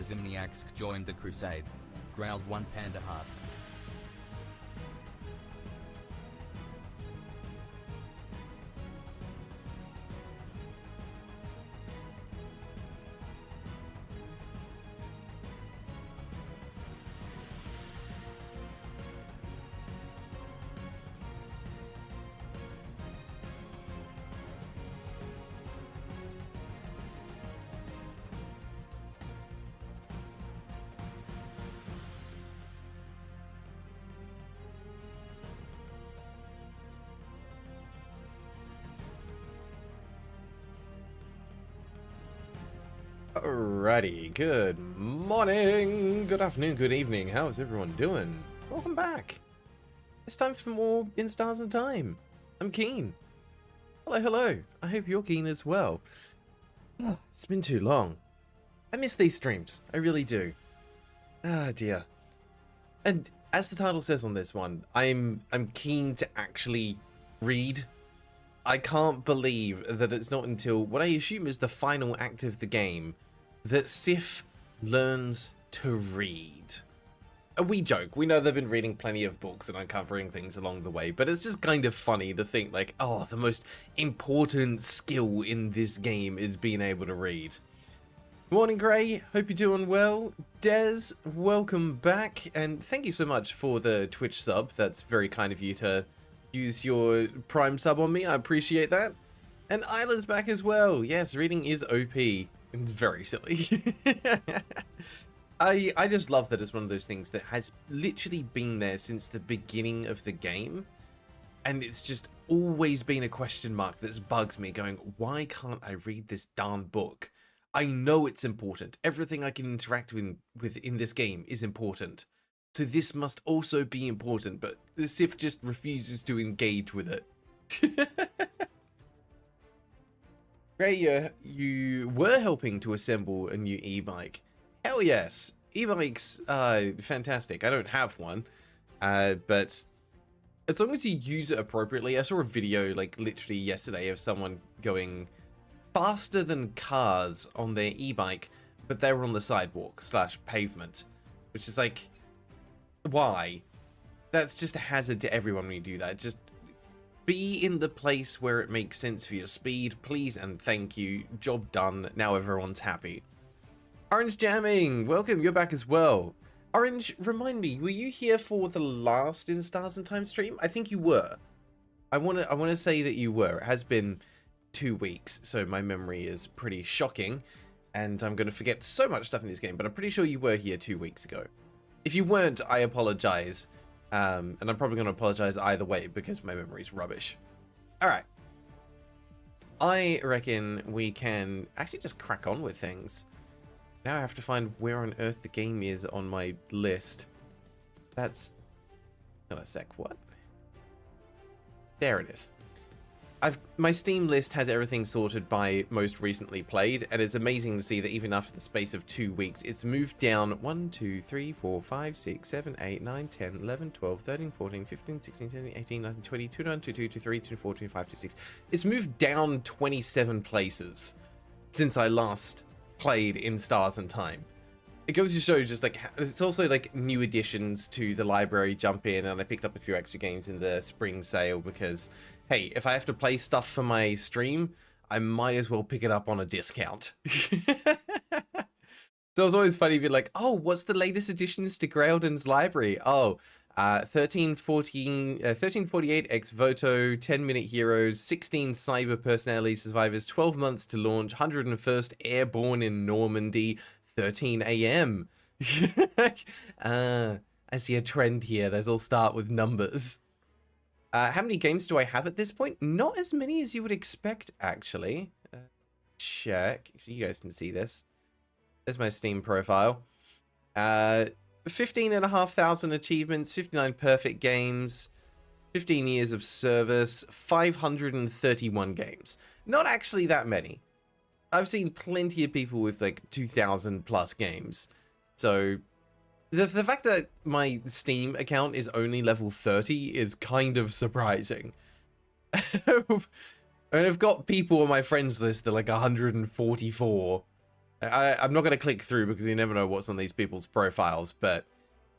Zimniacs joined the crusade. Growled one panda heart. Alrighty, good morning, good afternoon, good evening. How is everyone doing? Welcome back. It's time for more In Stars and Time. I'm keen. Hello, hello. I hope you're keen as well. It's been too long. I miss these streams. I really do. Ah, dear. And as the title says on this one, I'm keen to actually read. I can't believe that it's not until what I assume is the final act of the game that Sif learns to read. We joke, we know they've been reading plenty of books and uncovering things along the way, but it's just kind of funny to think like, oh, the most important skill in this game is being able to read. Morning, Gray. Hope you're doing well. Des, welcome back, and thank you so much for the Twitch sub. That's very kind of you to use your Prime sub on me. I appreciate that. And Isla's back as well. Yes, reading is OP. It's very silly. I just love that it's one of those things that has literally been there since the beginning of the game. And it's just always been a question mark that bugs me, going, why can't I read this darn book? I know it's important. Everything I can interact with in this game is important. So this must also be important, but the Sif just refuses to engage with it. Ray, you were helping to assemble a new e-bike. Hell yes. E-bikes are fantastic. I don't have one, but as long as you use it appropriately. I saw a video like literally yesterday of someone going faster than cars on their e-bike, but they were on the sidewalk / pavement, which is like, why? That's just a hazard to everyone when you do that. Just be in the place where it makes sense for your speed, please and thank you. Job done. Now everyone's happy. Orange Jamming, welcome. You're back as well. Orange, remind me, were you here for the last In Stars and Time stream? I think you were. I wanna say that you were. It has been 2 weeks, so my memory is pretty shocking, and I'm gonna forget so much stuff in this game. But I'm pretty sure you were here 2 weeks ago. If you weren't, I apologize. And I'm probably going to apologize either way because my memory's rubbish. Alright. I reckon we can actually just crack on with things. Now I have to find where on earth the game is on my list. That's... Hold on a sec, what? There it is. My Steam list has everything sorted by most recently played, and it's amazing to see that even after the space of 2 weeks, it's moved down 1, 2, 3, 4, 5, 6, 7, 8, 9, 10, 11, 12, 13, 14, 15, 16, 17, 18, 19, 20, 21, 22, 23, 24, 25, 26. It's moved down 27 places since I last played In Stars and Time. It goes to show just like, it's also like new additions to the library jump in, and I picked up a few extra games in the spring sale because, hey, if I have to play stuff for my stream, I might as well pick it up on a discount. So it's always funny to be like, oh, what's the latest additions to Graeldon's library? Oh, 1348 ex voto, 10-minute heroes, 16 cyber personality survivors, 12 months to launch, 101st airborne in Normandy, 13 AM. I see a trend here. Those all start with numbers. How many games do I have at this point? Not as many as you would expect, actually. Check. Actually, you guys can see this. There's my Steam profile. 15,500 achievements, 59 perfect games, 15 years of service, 531 games. Not actually that many. I've seen plenty of people with like 2,000 plus games. So the fact that my Steam account is only level 30 is kind of surprising. And I've got people on my friends list that are like 144. I'm not going to click through because you never know what's on these people's profiles, but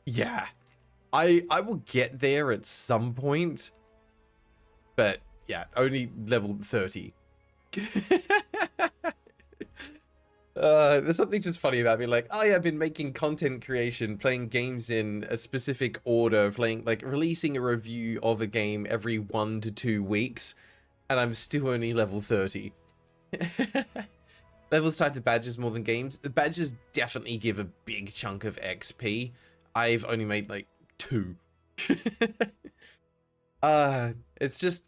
yeah, I will get there at some point, but yeah, only level 30. There's something just funny about me, like, oh yeah, I've been making content creation, playing games in a specific order, releasing a review of a game every 1 to 2 weeks, and I'm still only level 30. Levels tied to badges more than games. The badges definitely give a big chunk of XP. I've only made like 2. It's just,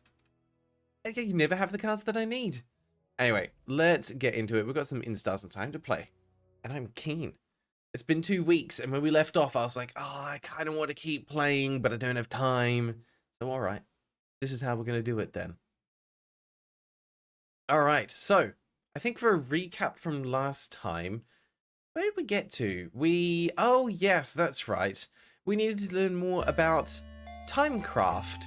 you never have the cards that I need. Anyway, let's get into it. We've got some instars and time to play, and I'm keen. It's been 2 weeks, and when we left off, I was like, oh, I kind of want to keep playing, but I don't have time. So, all right, this is how we're going to do it then. All right, so I think for a recap from last time, where did we get to? Oh, yes, that's right. We needed to learn more about Timecraft.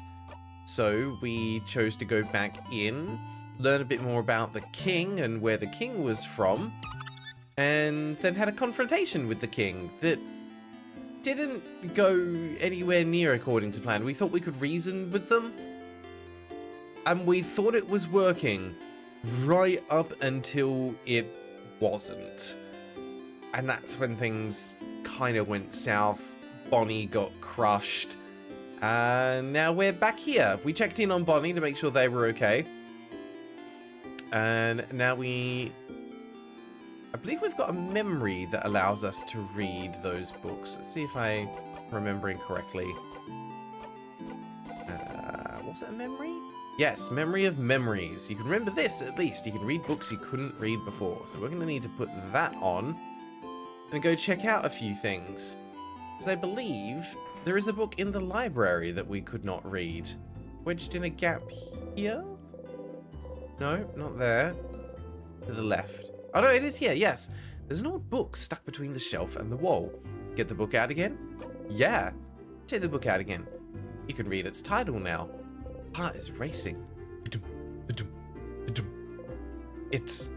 So we chose to go back in, learn a bit more about the king and where the king was from, and then had a confrontation with the king that didn't go anywhere near according to plan. We thought we could reason with them, and we thought it was working right up until it wasn't. And that's when things kind of went south. Bonnie got crushed. And now we're back here. We checked in on Bonnie to make sure they were okay. And now I believe we've got a memory that allows us to read those books. Let's see if I'm remembering correctly. Was it a memory? Yes, memory of memories. You can remember this at least. You can read books you couldn't read before. So we're going to need to put that on and go check out a few things. Because I believe there is a book in the library that we could not read. Wedged in a gap here? No, not there. To the left. Oh no, it is here, yes. There's an old book stuck between the shelf and the wall. Get the book out again? Yeah. Take the book out again. You can read its title now. Heart is racing. It's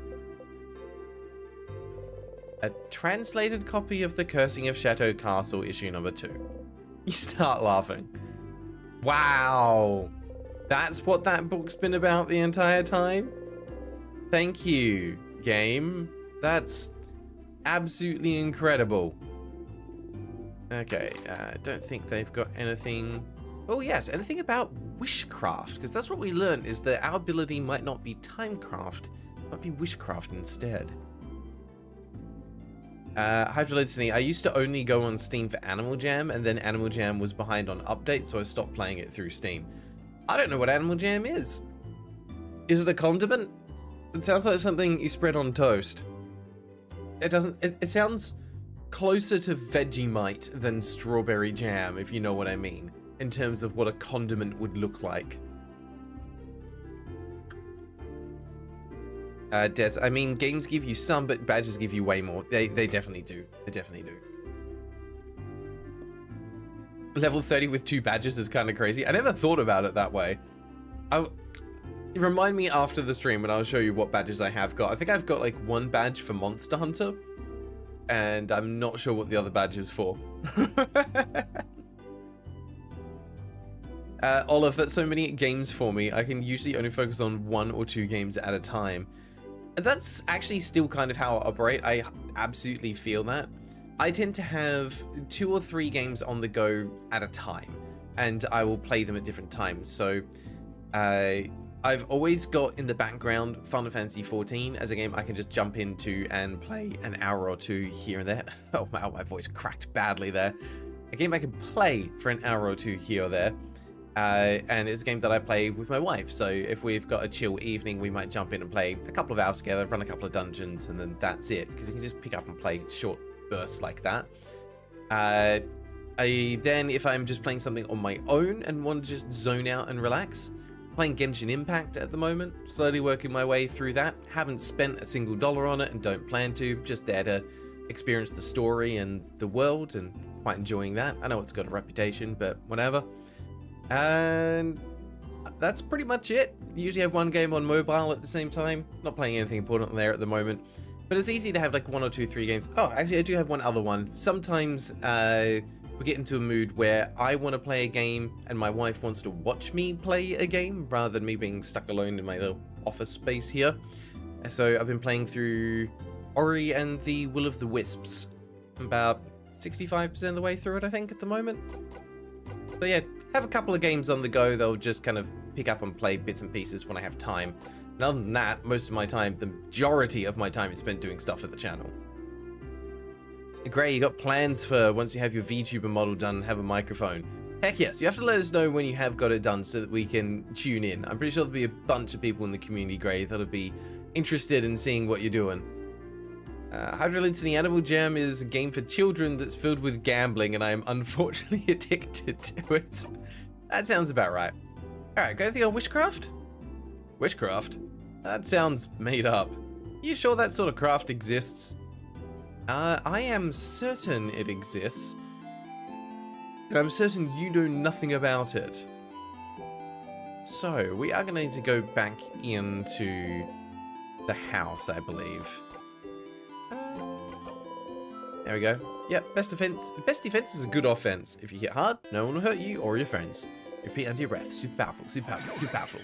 a translated copy of The Cursing of Chateau Castle, issue number 2. You start laughing. Wow. That's what that book's been about the entire time? Thank you, game. That's absolutely incredible. Okay, don't think they've got anything. Oh yes, anything about wishcraft, because that's what we learned, is that our ability might not be timecraft, it might be wishcraft instead. Hydrolyticity, I used to only go on Steam for Animal Jam, and then Animal Jam was behind on updates, so I stopped playing it through Steam. I don't know what Animal Jam is. Is it a condiment? It sounds like something you spread on toast. It doesn't, it sounds closer to Vegemite than strawberry jam, if you know what I mean, in terms of what a condiment would look like. Des, I mean, games give you some, but badges give you way more. They definitely do. They definitely do. Level 30 with 2 badges is kind of crazy. I never thought about it that way. Remind me after the stream and I'll show you what badges I have got. I think I've got like 1 badge for Monster Hunter, and I'm not sure what the other badge is for. Olive, that's so many games for me. I can usually only focus on 1 or 2 games at a time. That's actually still kind of how I operate. I absolutely feel that. I tend to have 2 or 3 games on the go at a time, and I will play them at different times. So I've always got in the background Final Fantasy XIV as a game I can just jump into and play an hour or 2 here and there. Oh wow, my voice cracked badly there. A game I can play for an hour or 2 here or there. And it's a game that I play with my wife, so if we've got a chill evening, we might jump in and play a couple of hours together, run a couple of dungeons, and then that's it, because you can just pick up and play short bursts like that. Then if I'm just playing something on my own and want to just zone out and relax, playing Genshin Impact at the moment, slowly working my way through that. Haven't spent a single dollar on it and don't plan to, just there to experience the story and the world, and quite enjoying that. I know it's got a reputation, but whatever. And that's pretty much it. Usually have 1 game on mobile at the same time. Not playing anything important there at the moment. But it's easy to have like 1 or 2, 3 games. Oh, actually, I do have one other one. Sometimes we get into a mood where I want to play a game and my wife wants to watch me play a game rather than me being stuck alone in my little office space here. So I've been playing through Ori and the Will of the Wisps. I'm about 65% of the way through it, I think, at the moment. So yeah, have a couple of games on the go. They'll just kind of pick up and play bits and pieces when I have time. And other than that, most of my time, the majority of my time is spent doing stuff at the channel. Gray, you got plans for once you have your VTuber model done and have a microphone? Heck yes, you have to let us know when you have got it done so that we can tune in. I'm pretty sure there'll be a bunch of people in the community, Gray, that'll be interested in seeing what you're doing. Hydrolinks in the Animal Jam is a game for children that's filled with gambling, and I am unfortunately addicted to it. That sounds about right. Alright, go think on witchcraft? Witchcraft? That sounds made up. You sure that sort of craft exists? I am certain it exists. And I'm certain you know nothing about it. So, we are going to need to go back into the house, I believe. There we go. Yep, best defense. Best defense is a good offense. If you hit hard, no one will hurt you or your friends. Repeat under your breath. Super powerful, super powerful, super powerful.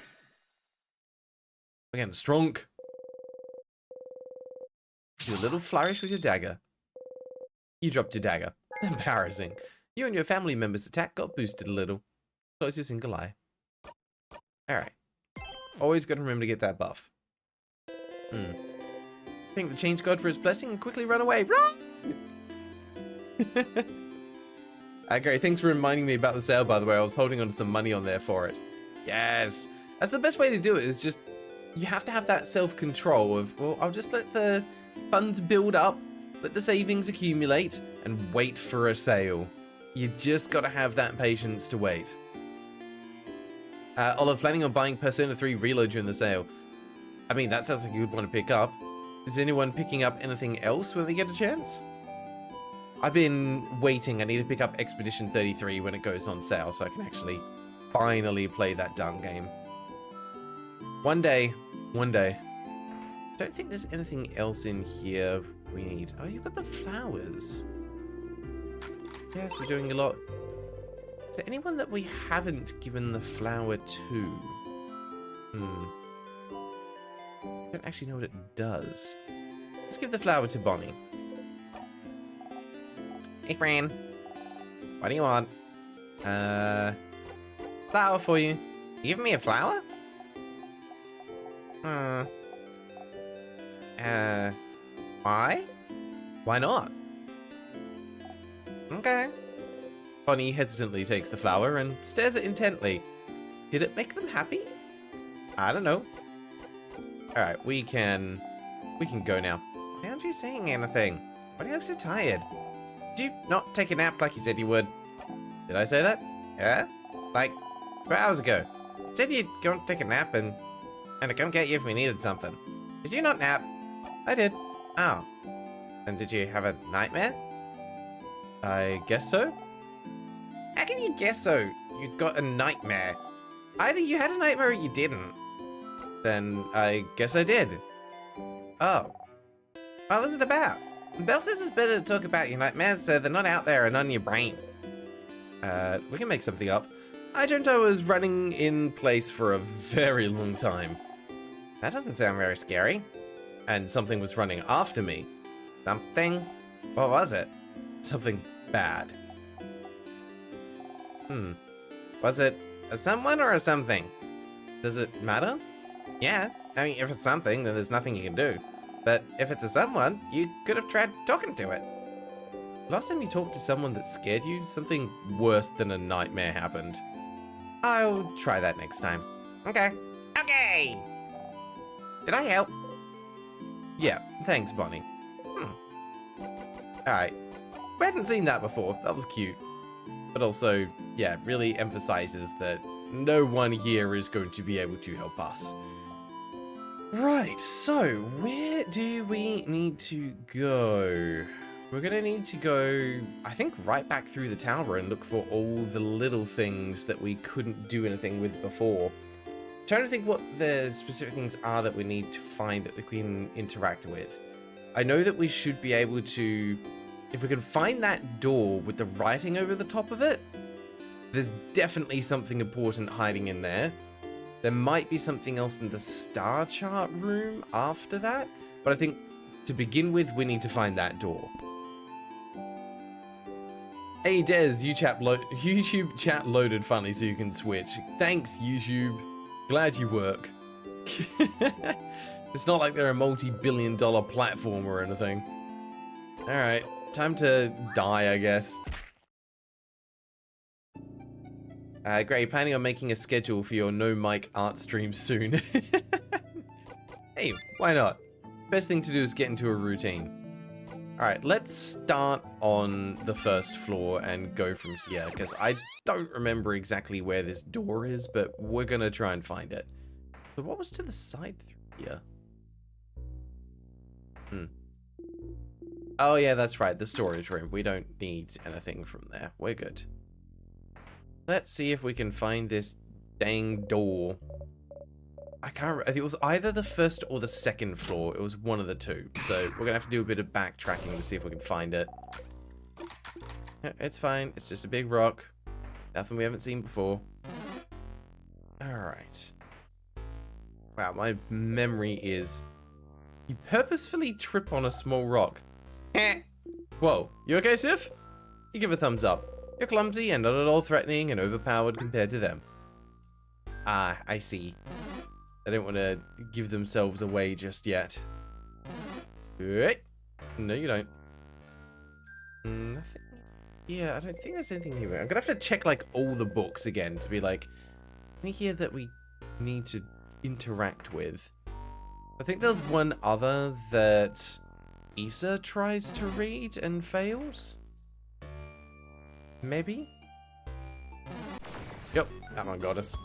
Again, strong. Do a little flourish with your dagger. You dropped your dagger. Embarrassing. You and your family members' attack got boosted a little. Close your single eye. Alright. Always got to remember to get that buff. Thank the change god for his blessing and quickly run away. Run! Okay, thanks for reminding me about the sale, by the way. I was holding on to some money on there for it. Yes! That's the best way to do it, is just... You have to have that self-control of, well, I'll just let the funds build up, let the savings accumulate, and wait for a sale. You just gotta have that patience to wait. Olive, planning on buying Persona 3 Reload during the sale. I mean, that sounds like a good one to pick up. Is anyone picking up anything else when they get a chance? I've been waiting. I need to pick up Expedition 33 when it goes on sale so I can actually finally play that darn game. One day. One day. Don't think there's anything else in here we need. Oh, you've got the flowers. Yes, we're doing a lot. Is there anyone that we haven't given the flower to? I don't actually know what it does. Let's give the flower to Bonnie. Hey, Fran. What do you want? Flower for you. You giving me a flower? Why? Why not? Okay. Bonnie hesitantly takes the flower and stares at it intently. Did it make them happy? I don't know. Alright, we can go now. Why aren't you saying anything? Why do you look so tired? Did you not take a nap like you said you would? Did I say that? Yeah? Like, 2 hours ago. You said you'd go and take a nap and to come get you if we needed something. Did you not nap? I did. Oh. Then did you have a nightmare? I guess so. How can you guess so? You got a nightmare. Either you had a nightmare or you didn't. Then I guess I did. Oh. What was it about? Belle says it's better to talk about your nightmares so they're not out there and on your brain. We can make something up. I dreamt I was running in place for a very long time. That doesn't sound very scary. And something was running after me. Something? What was it? Something bad. Was it a someone or a something? Does it matter? Yeah, I mean, if it's something, then there's nothing you can do. But if it's a someone, you could have tried talking to it. Last time you talked to someone that scared you, something worse than a nightmare happened. I'll try that next time. Okay. Okay! Did I help? Yeah, thanks, Bonnie. Alright. We hadn't seen that before. That was cute. But also, yeah, really emphasizes that no one here is going to be able to help us. Right, so where do we need to go? We're gonna need to go, I think, right back through the tower and look for all the little things that we couldn't do anything with before. Trying to think what the specific things are that we need to find that we can interact with. I know that we should be able to, if we can find that door with the writing over the top of it, there's definitely something important hiding in there. There might be something else in the star chart room after that, but I think to begin with, we need to find that door. Hey Des, YouTube chat loaded finally so you can switch. Thanks, YouTube. Glad you work. It's not like they're a multi-billion-dollar platform or anything. Alright, time to die, I guess. Great, planning on making a schedule for your no mic art stream soon. Hey, why not? Best thing to do is get into a routine. Alright, let's start on the first floor and go from here, because I don't remember exactly where this door is, but we're gonna try and find it. So what was to the side through here? Oh yeah, that's right, the storage room. We don't need anything from there. We're good. Let's see if we can find this dang door. I can't remember. I think it was either the first or the second floor. It was one of the two. So we're gonna have to do a bit of backtracking to see if we can find it. It's fine. It's just a big rock. Nothing we haven't seen before. Alright. Wow, my memory is... You purposefully trip on a small rock. Whoa, you okay, Sif? You give a thumbs up. You're clumsy and not at all threatening and overpowered compared to them. Ah, I see. They don't want to give themselves away just yet. Right. No, you don't. Nothing. Yeah, I don't think there's anything here. I'm gonna have to check like all the books again to be like, anything here that we need to interact with. I think there's one other that Issa tries to read and fails. Maybe? Yep, that one got us.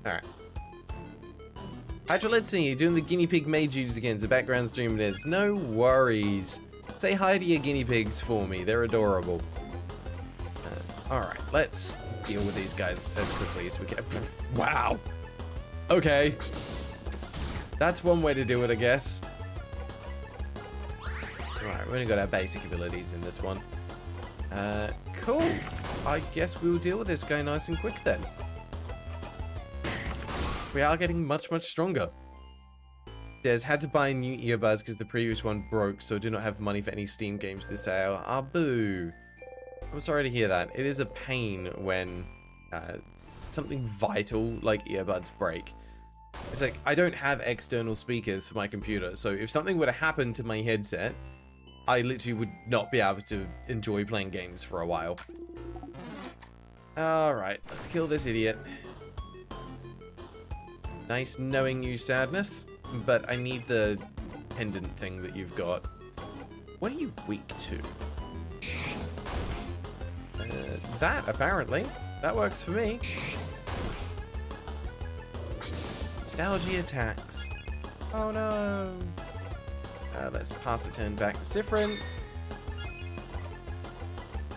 Alright. Hydra, let's see, you're doing the guinea pig mage duties again. It's a background stream it is. No worries. Say hi to your guinea pigs for me. They're adorable. Alright, let's deal with these guys as quickly as we can. Wow. Okay. That's one way to do it, I guess. Alright, we only got our basic abilities in this one. Cool. I guess we'll deal with this guy nice and quick then. We are getting much, much stronger. Des had to buy new earbuds because the previous one broke, so do not have money for any Steam games this sale. Ah, boo. I'm sorry to hear that. It is a pain when something vital like earbuds break. It's like, I don't have external speakers for my computer, so if something were to happen to my headset, I literally would not be able to enjoy playing games for a while. Alright, let's kill this idiot. Nice knowing you, Sadness, but I need the pendant thing that you've got. What are you weak to? That, apparently. That works for me. Nostalgia attacks. Oh no. Let's pass the turn back to Sifrin.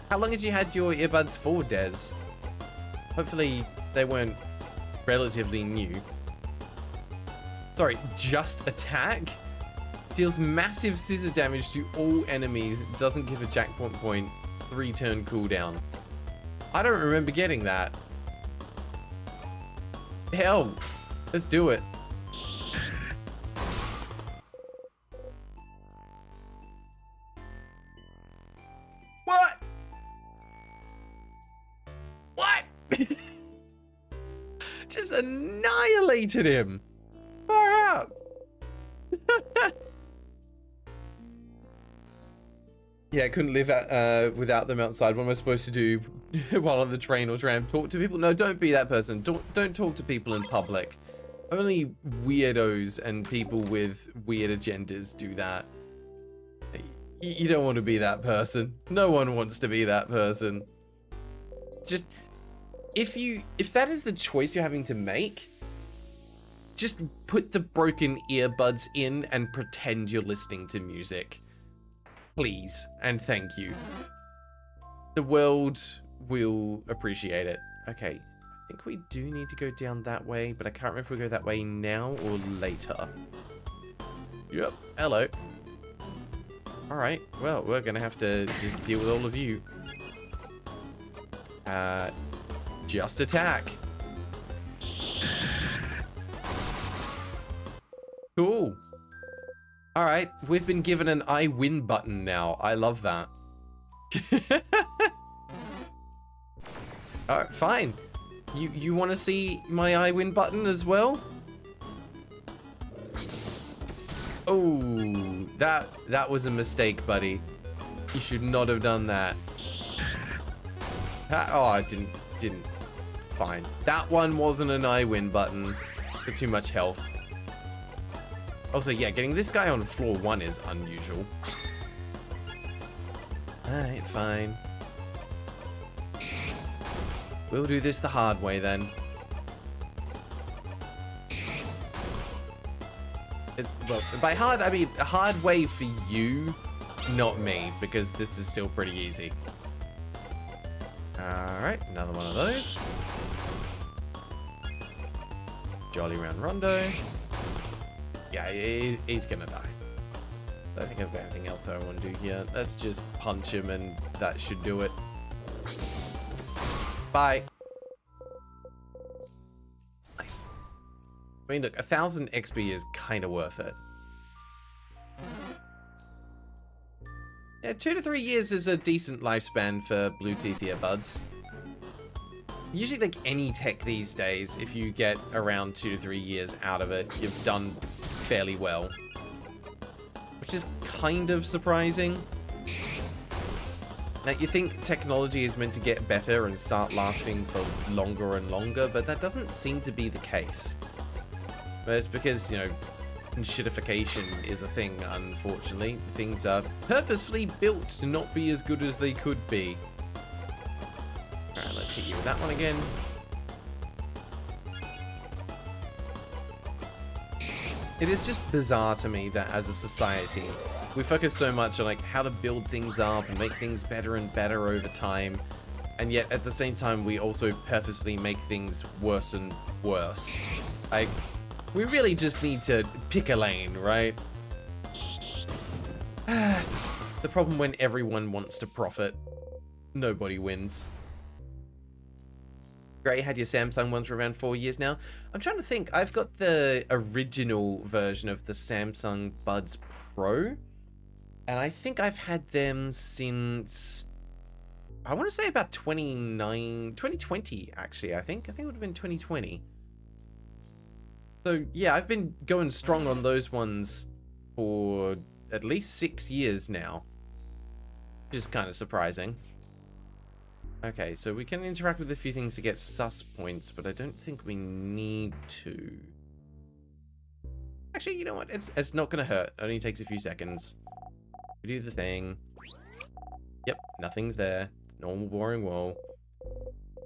How long had you had your earbuds for, Des? Hopefully they weren't relatively new. Sorry, just attack? Deals massive scissor damage to all enemies. Doesn't give a jackpot point. 3-turn cooldown. I don't remember getting that. Hell, let's do it. What? What? Just annihilated him. Far out. Yeah, I couldn't live without them outside. What am I supposed to do while on the train or tram? Talk to people? No, don't be that person. Don't talk to people in public. Only weirdos and people with weird agendas do that. You don't want to be that person. No one wants to be that person. Just, if that is the choice you're having to make, just put the broken earbuds in and pretend you're listening to music. Please, and thank you. The world will appreciate it. Okay, I think we do need to go down that way, but I can't remember if we go that way now or later. Yep, hello. Alright, well, we're gonna have to just deal with all of you. Just attack. Cool. Alright, we've been given an I win button now. I love that. Alright, fine. You want to see my I win button as well? Oh, that was a mistake, buddy. You should not have done that. Oh, I didn't. Fine. That one wasn't an I win button. For too much health. Also, yeah, getting this guy on floor 1 is unusual. Alright, fine. We'll do this the hard way then. Well, by hard, I mean a hard way for you, not me, because this is still pretty easy. Alright, another one of those. Jolly round rondo. Yeah, he's gonna die. I don't think I've got anything else I want to do here. Let's just punch him and that should do it. Bye. Nice. I mean, look, 1,000 XP is kind of worth it. Yeah, 2 to 3 years is a decent lifespan for blue teeth earbuds. Usually, like any tech these days, if you get around 2 to 3 years out of it, you've done fairly well. Which is kind of surprising. Now, you think technology is meant to get better and start lasting for longer and longer, but that doesn't seem to be the case. But it's because, you know, shitification is a thing, unfortunately. Things are purposefully built to not be as good as they could be. Alright, let's hit you with that one again. It is just bizarre to me that as a society, we focus so much on like how to build things up and make things better and better over time, and yet at the same time we also purposely make things worse and worse. Like, we really just need to pick a lane, right? The problem when everyone wants to profit, nobody wins. Gray had your Samsung ones for around 4 years now. I'm trying to think. I've got the original version of the Samsung Buds Pro. And I think I've had them since, I want to say about 2020, actually, I think. I think it would have been 2020. So, yeah, I've been going strong on those ones for at least 6 years now. Which is kind of surprising. Okay, so we can interact with a few things to get sus points, but I don't think we need to. Actually, you know what? It's not going to hurt. It only takes a few seconds. We do the thing. Yep, nothing's there. Normal boring wall.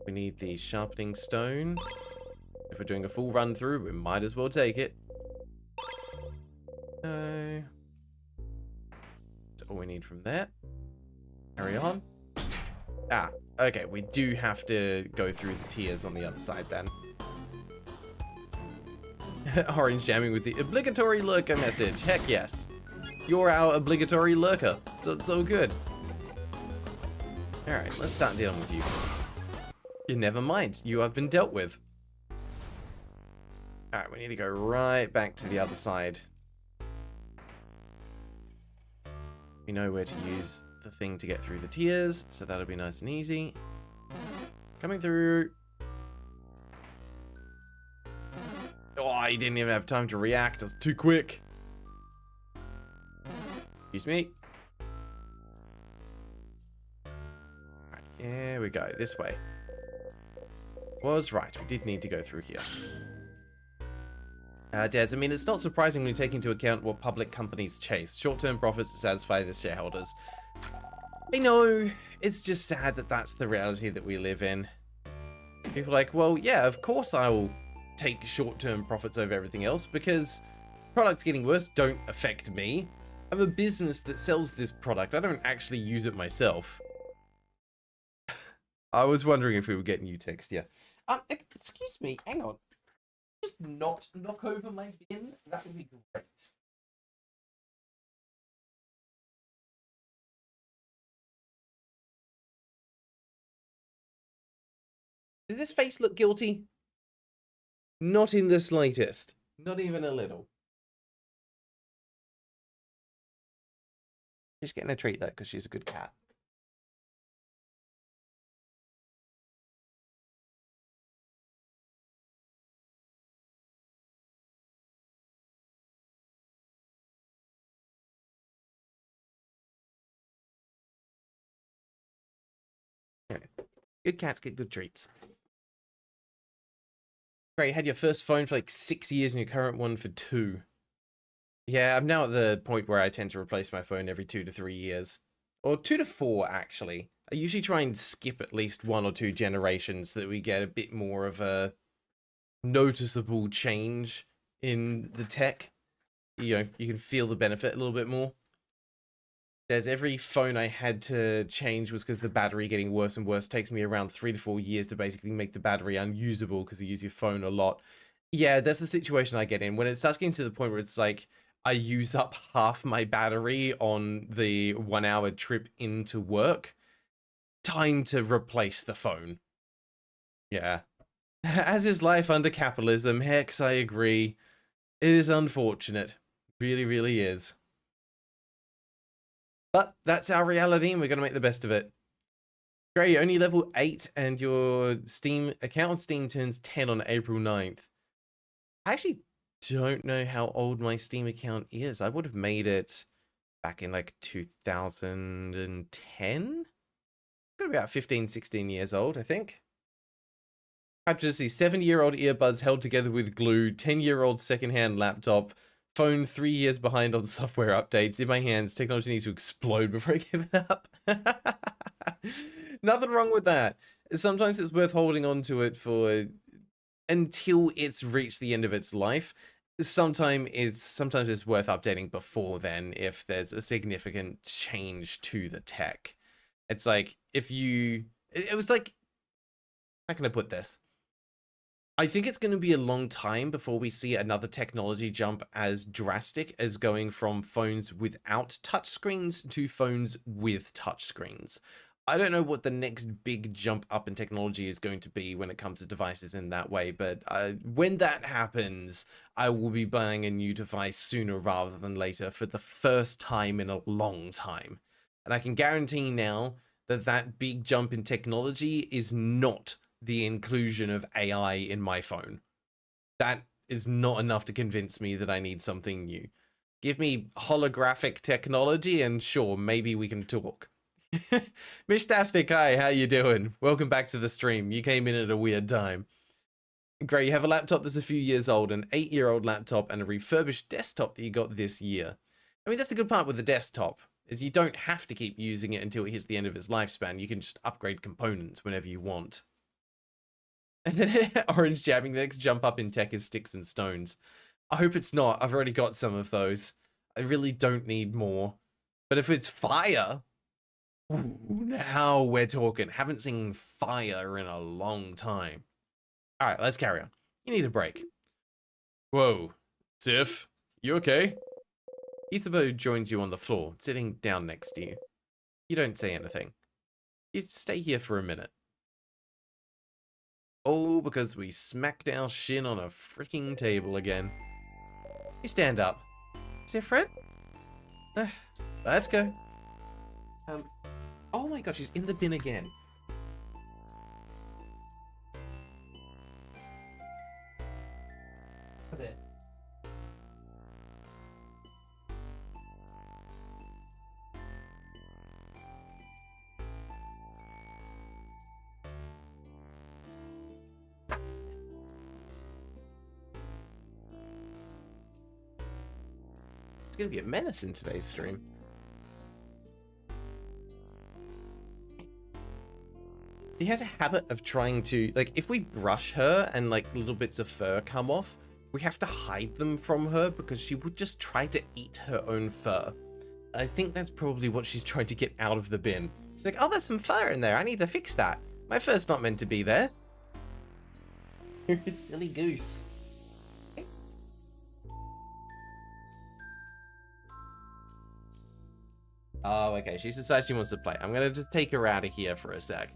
We need the sharpening stone. If we're doing a full run through, we might as well take it. That's all we need from there. Carry on. Ah, okay, we do have to go through the tiers on the other side then. Orange jamming with the obligatory lurker message. Heck yes. You're our obligatory lurker. So it's all good. Alright, let's start dealing with you. You never mind. You have been dealt with. Alright, we need to go right back to the other side. We know where to use the thing to get through the tiers, so that'll be nice and easy. Coming through. Oh, he didn't even have time to react. I was too quick. Excuse me. Right, here we go. This way. Was right. We did need to go through here. Des, I mean, it's not surprising when you take into account what public companies chase. Short-term profits to satisfy the shareholders. I know. It's just sad that that's the reality that we live in. People are like, well, yeah, of course I will take short-term profits over everything else because products getting worse don't affect me. I'm a business that sells this product. I don't actually use it myself. I was wondering if we would get new text, yeah. Excuse me, hang on. Just not knock over my bin? That would be great. Does this face look guilty? Not in the slightest. Not even a little. She's getting a treat though, because she's a good cat. Good cats get good treats. Great, you had your first phone for like 6 years and your current one for 2. Yeah, I'm now at the point where I tend to replace my phone every 2 to 3 years. Or 2 to 4, actually. I usually try and skip at least 1 or 2 generations so that we get a bit more of a noticeable change in the tech. You know, you can feel the benefit a little bit more. There's every phone I had to change was because the battery getting worse and worse. It takes me around 3 to 4 years to basically make the battery unusable because you use your phone a lot. Yeah, that's the situation I get in. When it starts getting to the point where it's like, I use up half my battery on the 1 hour trip into work, time to replace the phone. Yeah. As is life under capitalism, Hex, I agree. It is unfortunate. Really, really is. But that's our reality, and we're going to make the best of it. Gray, you're only level 8, and your Steam account on Steam turns 10 on April 9th. I actually don't know how old my Steam account is. I would have made it back in like 2010. It's gonna be about 15, 16 years old, I think. I just see 70-year-old earbuds held together with glue, 10-year-old secondhand laptop, phone 3 years behind on software updates, in my hands, technology needs to explode before I give it up. Nothing wrong with that. Sometimes it's worth holding on to it for until it's reached the end of its life. Sometimes it's worth updating before then if there's a significant change to the tech. It's like if you, it was like, how can I put this? I think it's going to be a long time before we see another technology jump as drastic as going from phones without touchscreens to phones with touchscreens. I don't know what the next big jump up in technology is going to be when it comes to devices in that way, but when that happens, I will be buying a new device sooner rather than later for the first time in a long time. And I can guarantee now that that big jump in technology is not the inclusion of AI in my phone. That is not enough to convince me that I need something new. Give me holographic technology and sure, maybe we can talk. Mishtastic, hi, how you doing? Welcome back to the stream. You came in at a weird time. Great, you have a laptop that's a few years old, an 8-year-old laptop, and a refurbished desktop that you got this year. I mean, that's the good part with the desktop, is you don't have to keep using it until it hits the end of its lifespan. You can just upgrade components whenever you want. And then Orange jabbing, the next jump up in tech is sticks and stones. I hope it's not. I've already got some of those. I really don't need more. But if it's fire, ooh, now we're talking. Haven't seen fire in a long time. All right, let's carry on. You need a break. Whoa. Sif, you okay? Isabo joins you on the floor, sitting down next to you. You don't say anything. You stay here for a minute. All because we smacked our shin on a freaking table again. You stand up. Sifred? Let's go. Oh my god, she's in the bin again. There. It's gonna be a menace in today's stream. She has a habit of trying to, like, if we brush her and like little bits of fur come off, we have to hide them from her because she would just try to eat her own fur. I think that's probably what she's trying to get out of the bin. She's like, oh, there's some fur in there. I need to fix that. My fur's not meant to be there. You're a silly goose. Oh, okay. She's decided she wants to play. I'm going to just take her out of here for a sec.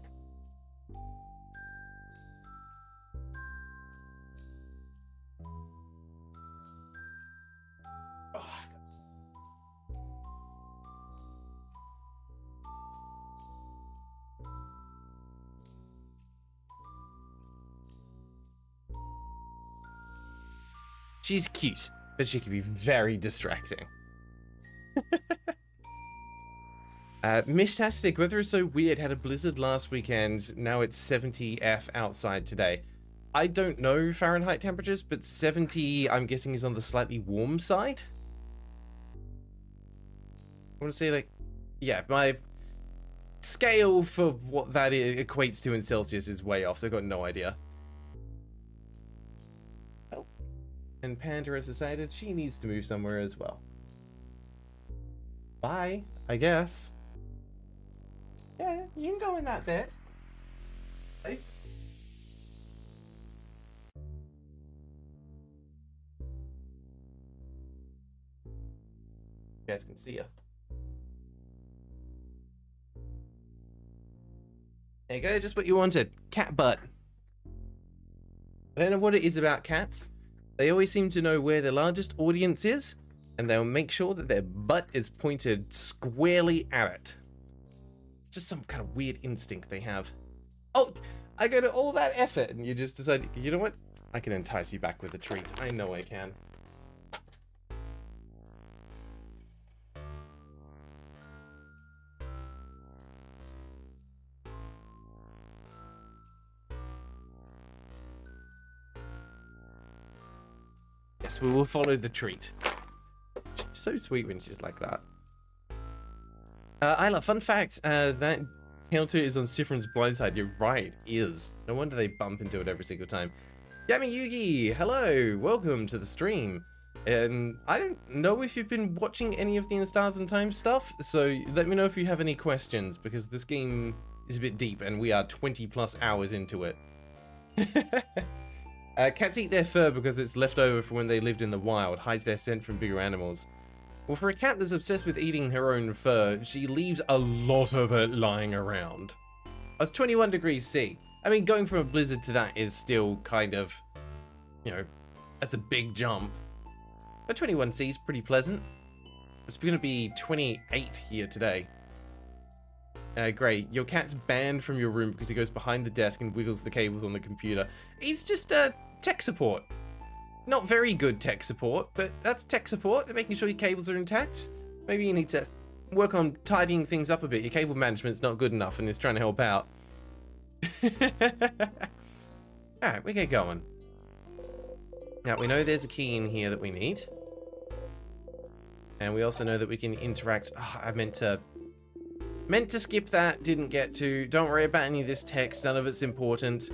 She's cute, but she can be very distracting. Mishtastic, weather is so weird. Had a blizzard last weekend. Now it's 70 F outside today. I don't know Fahrenheit temperatures, but 70, I'm guessing, is on the slightly warm side. I want to say, like, yeah, my scale for what that equates to in Celsius is way off, so I've got no idea. Oh, and Panda has decided she needs to move somewhere as well. Bye, I guess. Yeah, you can go in that bed. Safe. You guys can see her. There you go, just what you wanted. Cat butt. I don't know what it is about cats. They always seem to know where their largest audience is, and they'll make sure that their butt is pointed squarely at it. Just some kind of weird instinct they have. Oh, I go to all that effort, and you just decide, you know what? I can entice you back with a treat. I know I can. Yes, we will follow the treat. She's so sweet when she's like that. Isla, fun fact, that counter is on Sifrin's blind side. You're right, is. No wonder they bump into it every single time. Yami Yugi, hello, welcome to the stream. And I don't know if you've been watching any of the In Stars and Time stuff, so let me know if you have any questions, because this game is a bit deep and we are 20 plus hours into it. Cats eat their fur because it's left over from when they lived in the wild, hides their scent from bigger animals. Well, for a cat that's obsessed with eating her own fur, she leaves a lot of it lying around. It's 21 degrees C. I mean, going from a blizzard to that is still kind of, you know, that's a big jump. But 21 C is pretty pleasant. It's going to be 28 here today. Great. Your cat's banned from your room because he goes behind the desk and wiggles the cables on the computer. He's just tech support. Not very good tech support, but that's tech support. They're making sure your cables are intact. Maybe you need to work on tidying things up a bit. Your cable management's not good enough and it's trying to help out. Alright, we get going. Now, we know there's a key in here that we need. And we also know that we can interact. Oh, I meant to skip that, didn't get to. Don't worry about any of this text, none of it's important.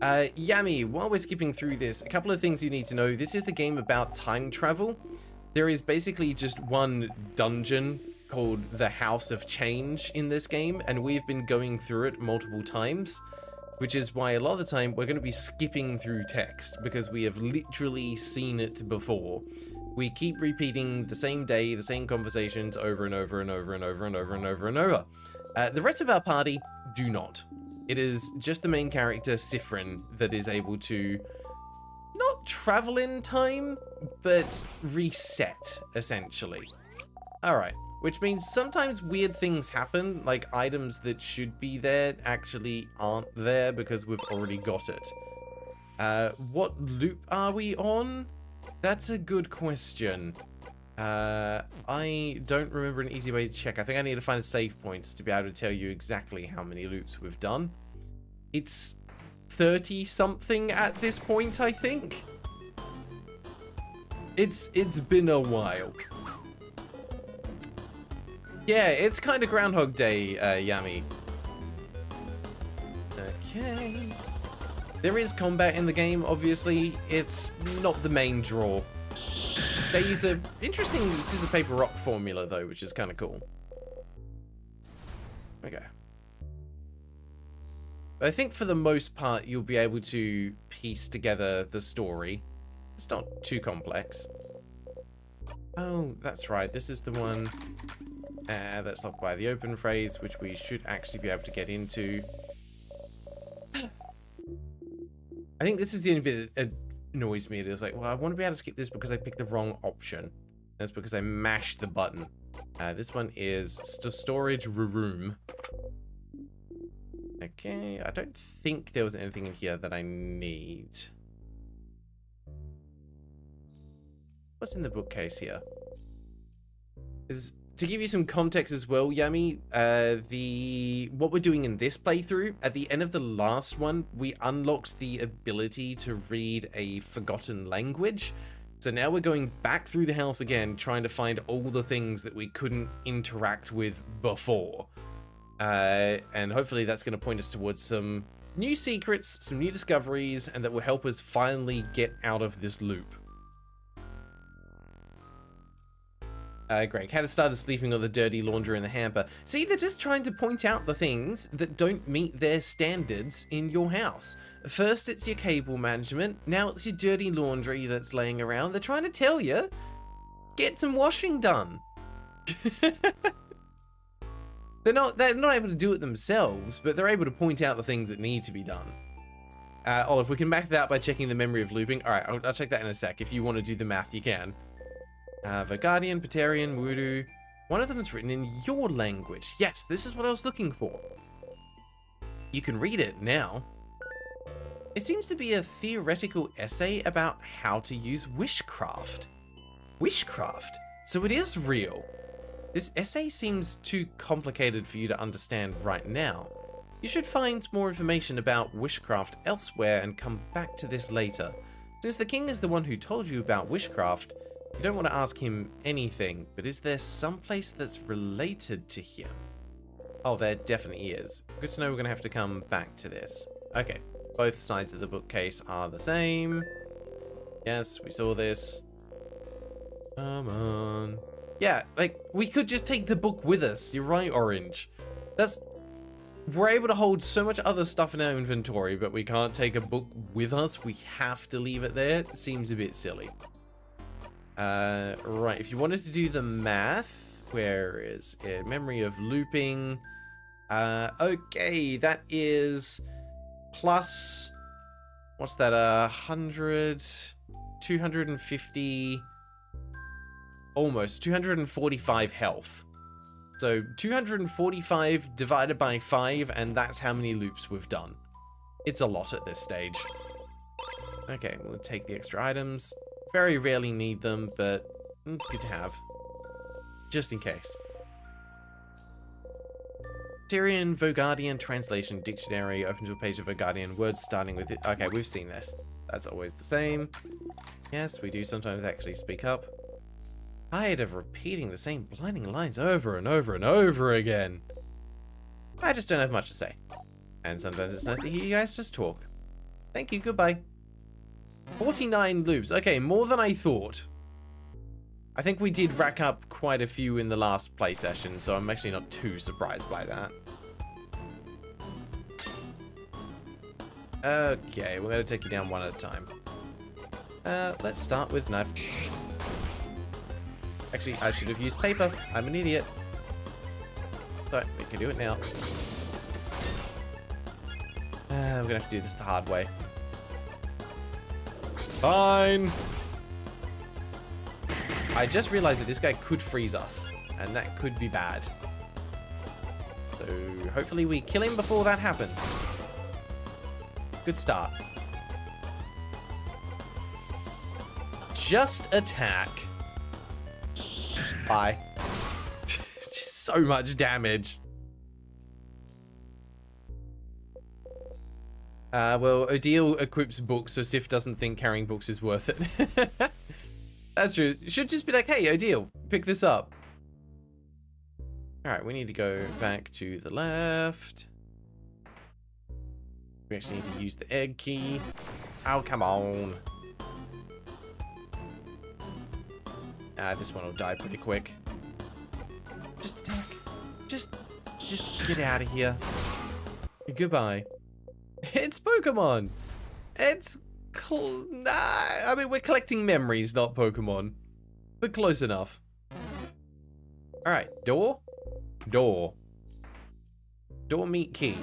Yami, while we're skipping through this, a couple of things you need to know. This is a game about time travel. There is basically just one dungeon called the House of Change in this game, and we've been going through it multiple times, which is why a lot of the time we're going to be skipping through text, because we have literally seen it before. We keep repeating the same day, the same conversations over and over and over and over and over and over and over. The rest of our party do not. It is just the main character, Sifrin, that is able to not travel in time, but reset, essentially. Alright, which means sometimes weird things happen, like items that should be there actually aren't there because we've already got it. What loop are we on? That's a good question. I don't remember an easy way to check. I think I need to find a save points to be able to tell you exactly how many loops we've done. It's 30 something at this point, I think. It's been a while. Yeah, it's kind of Groundhog Day, Yami. Okay. There is combat in the game, obviously. It's not the main draw. They use an interesting scissor paper rock formula though, which is kind of cool. Okay. But I think for the most part, you'll be able to piece together the story. It's not too complex. Oh, that's right. This is the one that's locked by the open phrase, which we should actually be able to get into. I think this is the only bit that annoys me. It is like, well, I want to be able to skip this because I picked the wrong option. That's because I mashed the button. This one is storage room. Okay, I don't think there was anything in here that I need. What's in the bookcase here? To give you some context as well, Yummy, what we're doing in this playthrough, at the end of the last one, we unlocked the ability to read a forgotten language. So now we're going back through the house again, trying to find all the things that we couldn't interact with before. And hopefully that's going to point us towards some new secrets, some new discoveries, and that will help us finally get out of this loop. Greg, had started sleeping on the dirty laundry in the hamper. See, they're just trying to point out the things that don't meet their standards in your house. First, it's your cable management. Now it's your dirty laundry that's laying around. They're trying to tell you, get some washing done. They're not able to do it themselves, but they're able to point out the things that need to be done. Olive, we can math that out by checking the memory of looping. All right, I'll check that in a sec. If you want to do the math, you can. Vergardian, Patarian, Wudu. One of them is written in your language. Yes, this is what I was looking for. You can read it now. It seems to be a theoretical essay about how to use wishcraft. Wishcraft? So it is real. This essay seems too complicated for you to understand right now. You should find more information about wishcraft elsewhere and come back to this later. Since the king is the one who told you about wishcraft, you don't want to ask him anything, but is there some place that's related to him? Oh, there definitely is. Good to know we're going to have to come back to this. Okay, both sides of the bookcase are the same. Yes, we saw this. Come on. Yeah, like, we could just take the book with us. You're right, Orange. We're able to hold so much other stuff in our inventory, but we can't take a book with us. We have to leave it there. It seems a bit silly. Right, if you wanted to do the math, where is it? Memory of looping. Okay, that is plus, what's that, 100, 250, almost 245 health. So 245 divided by 5, and that's how many loops we've done. It's a lot at this stage. Okay, we'll take the extra items. Very rarely need them, but it's good to have. Just in case. Tyrian Vogardian Translation Dictionary. Open to a page of Vogardian words starting with it. Okay, we've seen this. That's always the same. Yes, we do sometimes actually speak up. Tired of repeating the same blinding lines over and over and over again. I just don't have much to say. And sometimes it's nice to hear you guys just talk. Thank you, goodbye. 49 loops. Okay, more than I thought. I think we did rack up quite a few in the last play session, so I'm actually not too surprised by that. Okay, we're going to take you down one at a time. Let's start with knife. Actually, I should have used paper. I'm an idiot. So, we can do it now. We're going to have to do this the hard way. Fine. I just realized that this guy could freeze us, and that could be bad. So hopefully we kill him before that happens. Good start. Just attack. Bye. Just so much damage. Well, Odile equips books, so Sif doesn't think carrying books is worth it. That's true. You should just be like, hey, Odile, pick this up. Alright, we need to go back to the left. We actually need to use the egg key. Oh, come on. This one will die pretty quick. Just attack. Just get out of here. Goodbye. It's Pokemon. It's I mean, we're collecting memories, not Pokemon. But close enough. Alright, door. Door. Door meet key.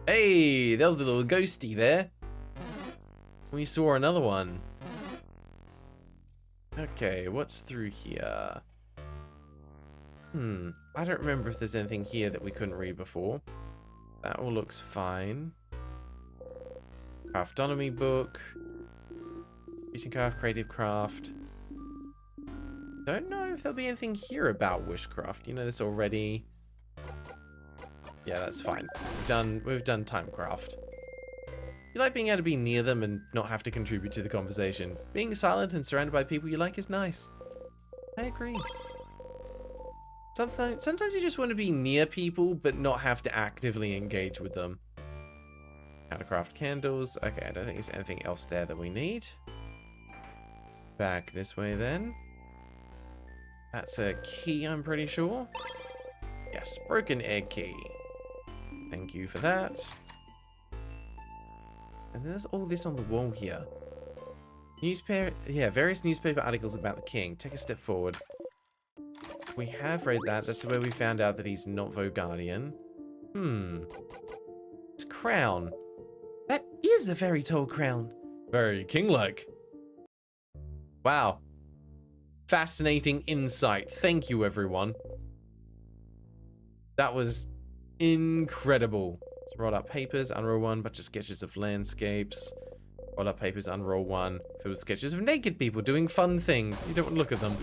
Hey, there was a little ghosty there. We saw another one. Okay, what's through here? I don't remember if there's anything here that we couldn't read before. That all looks fine. Craftonomy book. Missing craft, creative craft. Don't know if there'll be anything here about wishcraft. You know this already. Yeah, that's fine. We've done timecraft. You like being able to be near them and not have to contribute to the conversation. Being silent and surrounded by people you like is nice. I agree. Sometimes you just want to be near people, but not have to actively engage with them. How to craft candles. Okay, I don't think there's anything else there that we need. Back this way then. That's a key, I'm pretty sure. Yes, broken egg key. Thank you for that. And there's all this on the wall here. Newspaper, yeah, various newspaper articles about the king. Take a step forward. We have read that. That's where we found out that he's not Vogardian. His crown. That is a very tall crown. Very king-like. Wow. Fascinating insight. Thank you, everyone. That was incredible. Let's roll up papers, unroll one, bunch of sketches of landscapes. Roll up papers, unroll one, filled with sketches of naked people doing fun things. You don't want to look at them.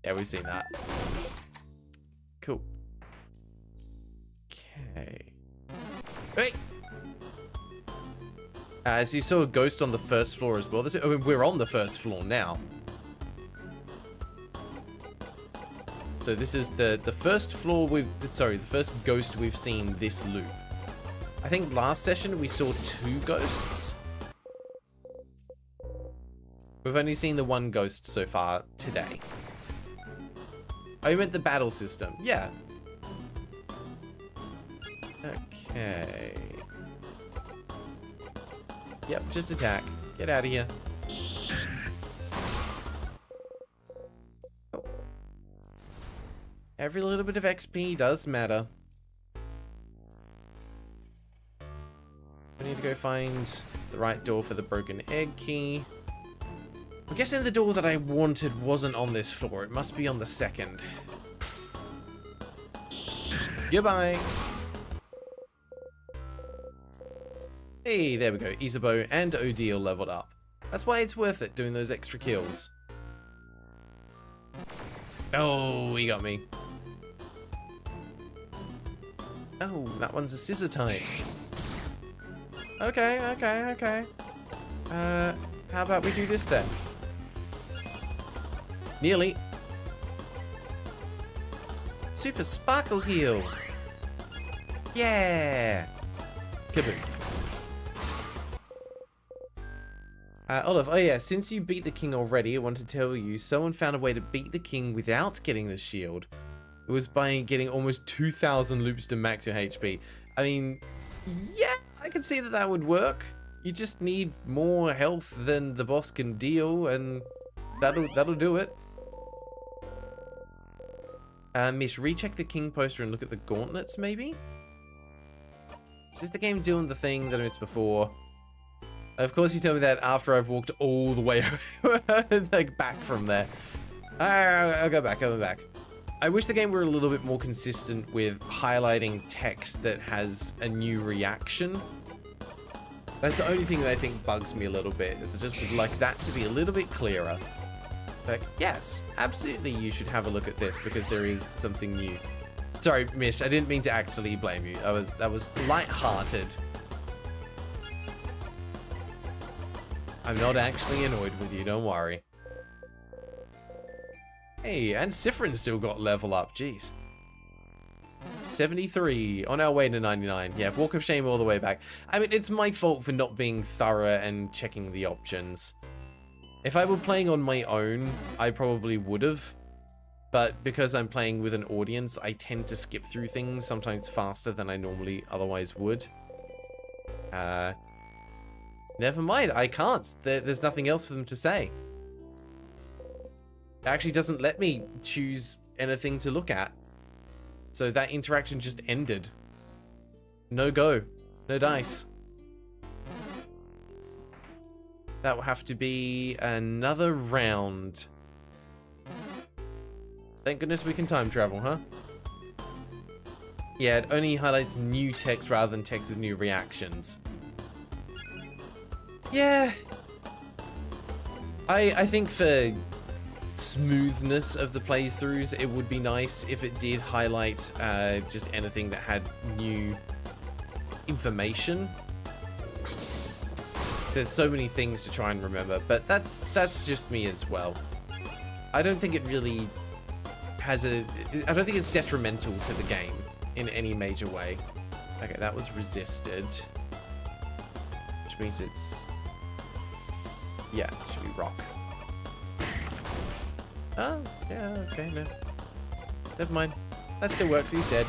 Yeah, we've seen that. Cool. Okay. Hey! So you saw a ghost on the first floor as well. I mean, we're on the first floor now. So this is the first floor the first ghost we've seen this loop. I think last session we saw 2 ghosts. We've only seen the 1 ghost so far today. Oh, you meant the battle system. Yeah. Okay. Yep, just attack. Get out of here. Oh. Every little bit of XP does matter. We need to go find the right door for the broken egg key. I'm guessing the door that I wanted wasn't on this floor. It must be on the second. Goodbye. Hey, there we go. Isabeau and Odile leveled up. That's why it's worth it doing those extra kills. Oh, he got me. Oh, that one's a scissor type. Okay. How about we do this then? Nearly. Super Sparkle Heal. Yeah. Kaboom. Olive, oh yeah, since you beat the king already, I want to tell you, someone found a way to beat the king without getting the shield. It was by getting almost 2,000 loops to max your HP. I mean, yeah, I can see that that would work. You just need more health than the boss can deal, and that'll do it. Mish, recheck the king poster and look at the gauntlets, maybe? Is this the game doing the thing that I missed before? Of course you tell me that after I've walked all the way like back from there. I'll go back. I wish the game were a little bit more consistent with highlighting text that has a new reaction. That's the only thing that I think bugs me a little bit, is I just would like that to be a little bit clearer. Like, yes, absolutely you should have a look at this because there is something new. Sorry, Mish, I didn't mean to actually blame you. That was light-hearted. I'm not actually annoyed with you, don't worry. Hey, and Sifrin still got level up, jeez. 73, on our way to 99. Yeah, walk of shame all the way back. I mean, it's my fault for not being thorough and checking the options. If I were playing on my own, I probably would have. But because I'm playing with an audience, I tend to skip through things sometimes faster than I normally otherwise would. Never mind, I can't. There's nothing else for them to say. It actually doesn't let me choose anything to look at. So that interaction just ended. No go. No dice. That will have to be another round. Thank goodness we can time travel, huh? Yeah, it only highlights new text rather than text with new reactions. Yeah. I think for smoothness of the playthroughs, it would be nice if it did highlight just anything that had new information. There's so many things to try and remember, but that's just me as well. I don't think it really has I don't think it's detrimental to the game in any major way. Okay, that was resisted. Which means it's... yeah, it should be rock. Oh, yeah, okay, no. Never mind. That still works, he's dead.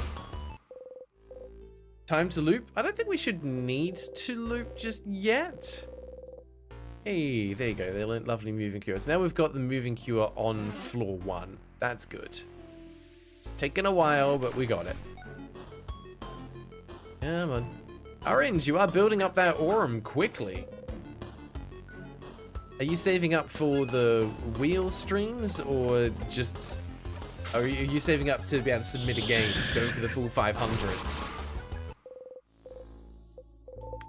Time to loop? I don't think we should need to loop just yet. Hey, there you go. They learned lovely moving cures. Now we've got the moving cure on floor 1. That's good. It's taken a while, but we got it. Come on. Orange, you are building up that Aurum quickly. Are you saving up for the wheel streams, or just... are you saving up to be able to submit a game, going for the full 500?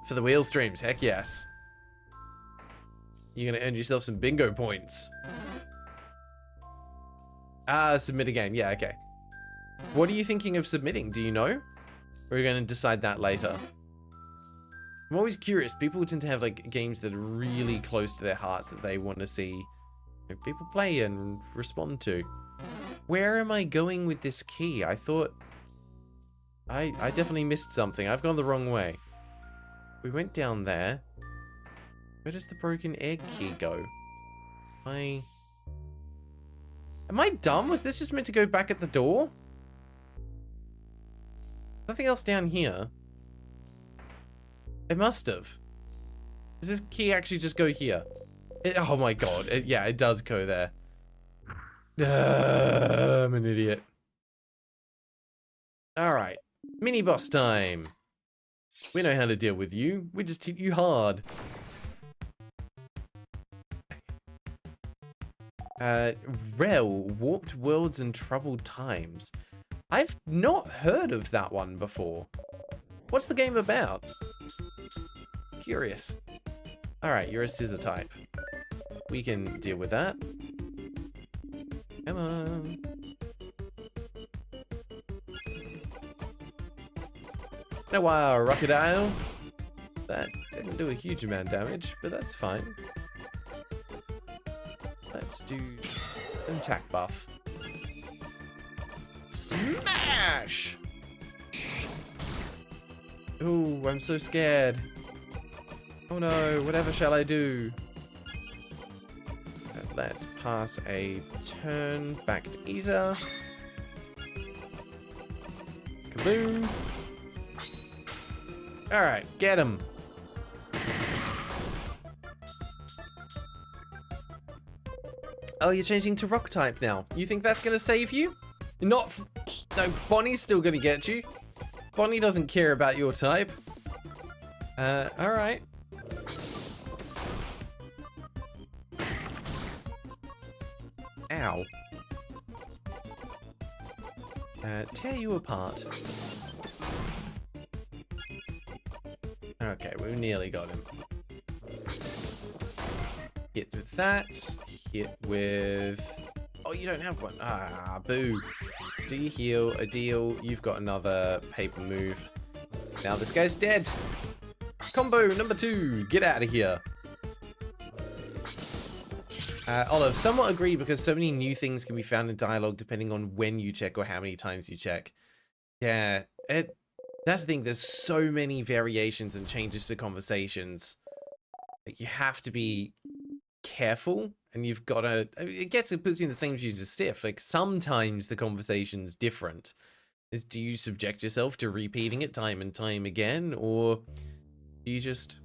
For the wheel streams, heck yes. You're gonna earn yourself some bingo points. Ah, submit a game. Yeah, okay. What are you thinking of submitting? Do you know? Or are you gonna decide that later? I'm always curious. People tend to have like games that are really close to their hearts that they want to see people play and respond to. Where am I going with this key? I thought I definitely missed something. I've gone the wrong way. We went down there. Where does the broken egg key go? Am I dumb? Was this just meant to go back at the door? Nothing else down here. It must have. Does this key actually just go here? Oh my god. Yeah, it does go there. I'm an idiot. Alright. Mini boss time. We know how to deal with you. We just hit you hard. Rel, Warped Worlds and Troubled Times. I've not heard of that one before. What's the game about? Curious. Alright, you're a scissor type. We can deal with that. Come on. No, wow, Rockadile. That didn't do a huge amount of damage, but that's fine. Let's do an attack buff. Smash! Ooh, I'm so scared. Oh no, whatever shall I do? Let's pass a turn back to Isa. Kaboom. Alright, get him. Oh, you're changing to rock type now. You think that's gonna save you? Not. No, Bonnie's still gonna get you. Bonnie doesn't care about your type. Alright. Ow. Tear you apart. Okay, we nearly got him. Hit with that. Hit with... oh, you don't have one. Ah, boo. Do you heal? A deal. You've got another paper move. Now this guy's dead. Combo number 2. Get out of here. Olive, somewhat agree because so many new things can be found in dialogue depending on when you check or how many times you check. Yeah, that's the thing. There's so many variations and changes to conversations. Like, you have to be careful, and you've got to... it puts you in the same shoes as Sif. Like, sometimes the conversation's different. Do you subject yourself to repeating it time and time again, or do you just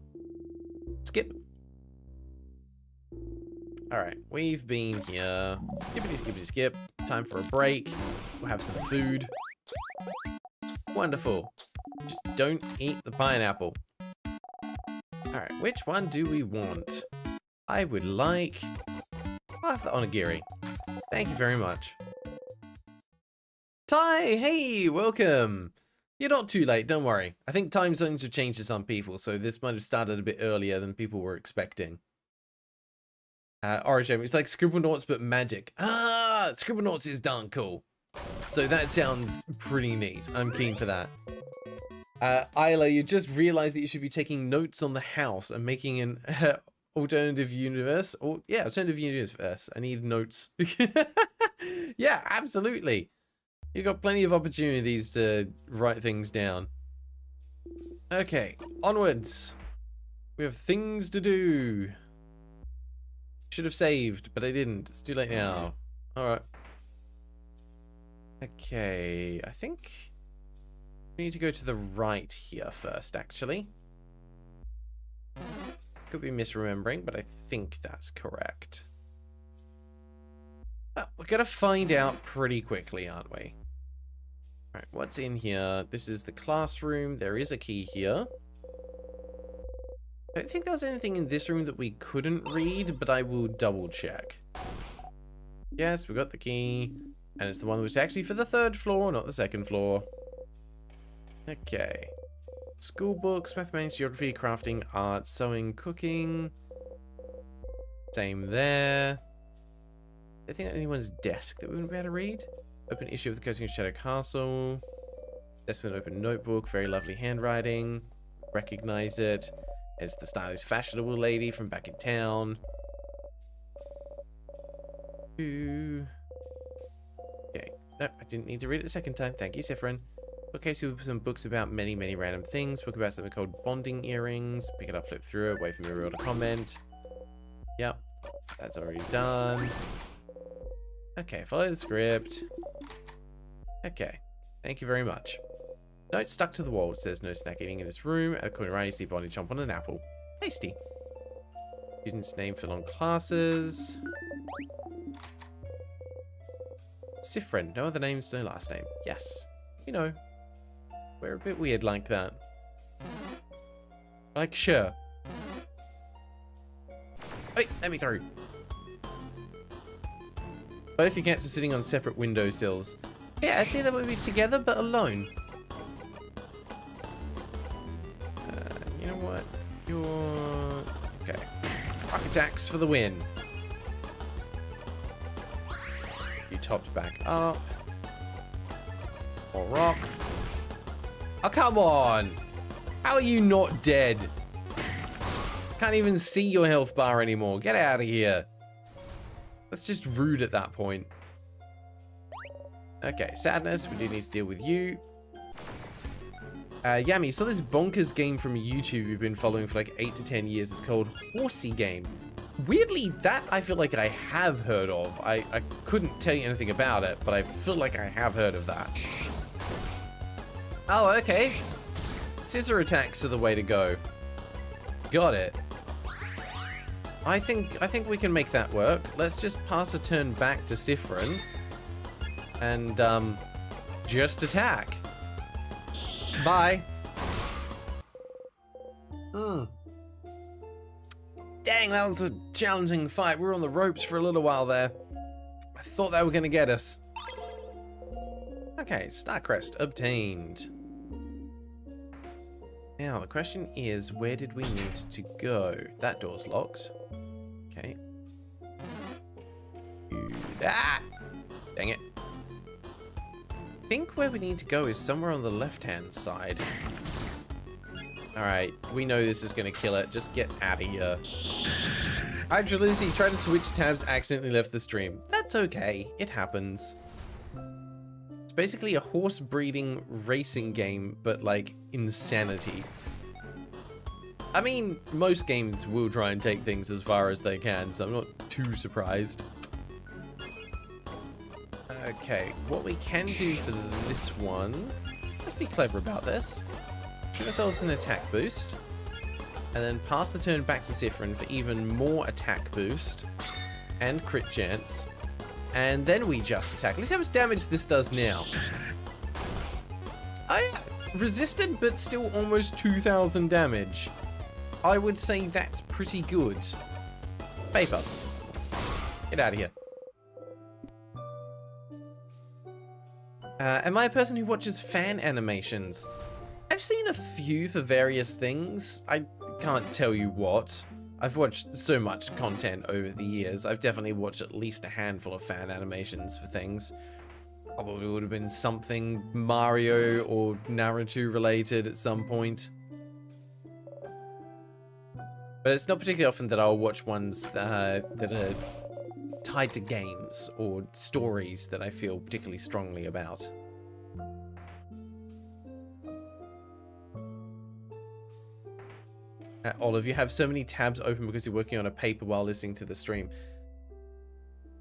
skip? Alright, we've been here. Skippity, skippity, skip. Time for a break. We'll have some food. Wonderful. Just don't eat the pineapple. Alright, which one do we want? I would like half the onigiri. Thank you very much. Ty, hey, welcome. You're not too late, don't worry. I think time zones have changed to some people, so this might have started a bit earlier than people were expecting. Origin, it's like Scribblenauts but magic. Ah, Scribblenauts is darn cool. So that sounds pretty neat. I'm keen for that. Isla, you just realized that you should be taking notes on the house and making an alternative universe. Or yeah, alternative universe. I need notes. Yeah, absolutely. You've got plenty of opportunities to write things down. Okay, onwards. We have things to do. Should have saved, but I didn't. It's too late now. Alright. Okay, I think we need to go to the right here first, actually. Could be misremembering, but I think that's correct. Well, we're gonna find out pretty quickly, aren't we? Alright, what's in here? This is the classroom. There is a key here. I don't think there's anything in this room that we couldn't read, but I will double check. Yes, we got the key. And it's the one which is actually for the 3rd floor, not the 2nd floor. Okay. School books, mathematics, geography, crafting, art, sewing, cooking. Same there. I think anyone's desk that we wouldn't be able to read. Open issue of the Coasting Shadow Castle. Desmond open notebook, very lovely handwriting. Recognize it. It's the stylish fashionable lady from back in town. Ooh. Okay. No, I didn't need to read it a second time. Thank you, Sifrin. Okay, so we have some books about many, many random things. Book about something called bonding earrings. Pick it up, flip through it, wait for Muriel to comment. Yep. That's already done. Okay, follow the script. Okay. Thank you very much. Note stuck to the wall. It says no snack eating in this room. At the corner right, you see Bonnie chomp on an apple. Tasty. Student's name for long classes. Sifrin. No other names, no last name. Yes. You know. We're a bit weird like that. Like, sure. Wait, let me through. Both your cats are sitting on separate windowsills. Yeah, I'd say that we'd be together, but alone. You know what? You're... Okay. Rock attacks for the win. You topped back up. Or rock. Oh, come on! How are you not dead? Can't even see your health bar anymore. Get out of here. That's just rude at that point. Okay, sadness. We do need to deal with you. Yami, saw this bonkers game from YouTube you've been following for like 8 to 10 years. It's called Horsey Game. Weirdly, that I feel like I have heard of. I couldn't tell you anything about it, but I feel like I have heard of that. Oh, okay. Scissor attacks are the way to go. Got it. I think we can make that work. Let's just pass a turn back to Sifrin. And, just attack. Bye. Dang, that was a challenging fight. We were on the ropes for a little while there. I thought they were going to get us. Okay, Star Crest obtained. Now, the question is, where did we need to go? That door's locked. Okay. Ah! Dang it. I think where we need to go is somewhere on the left-hand side. Alright, we know this is going to kill it. Just get out of here. Actually, Lizzie, tried to switch tabs, accidentally left the stream. That's okay. It happens. It's basically a horse breeding racing game, but like insanity. I mean, most games will try and take things as far as they can, so I'm not too surprised. Okay, what we can do for this one, let's be clever about this. Give ourselves an attack boost, and then pass the turn back to Sifrin for even more attack boost and crit chance, and then we just attack. Let's see how much damage this does now. I resisted, but still almost 2,000 damage. I would say that's pretty good. Paper. Get out of here. Am I a person who watches fan animations? I've seen a few for various things. I can't tell you what. I've watched so much content over the years. I've definitely watched at least a handful of fan animations for things. Probably would have been something Mario or Naruto related at some point. But it's not particularly often that I'll watch ones that are tied to games or stories that I feel particularly strongly about. Olive, you have so many tabs open because you're working on a paper while listening to the stream.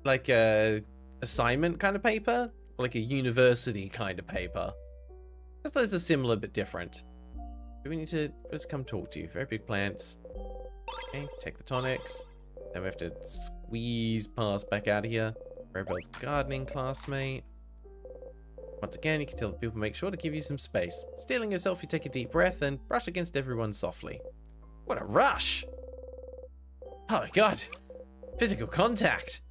Like a assignment kind of paper? Or like a university kind of paper? Because those are similar but different. Do we need to... Let's come talk to you. Very big plants. Okay, take the tonics. Then we have to squeeze past back out of here. Rebel's gardening classmate. Once again, you can tell the people make sure to give you some space. Stealing yourself, you take a deep breath and brush against everyone softly. What a rush! Oh my god! Physical contact!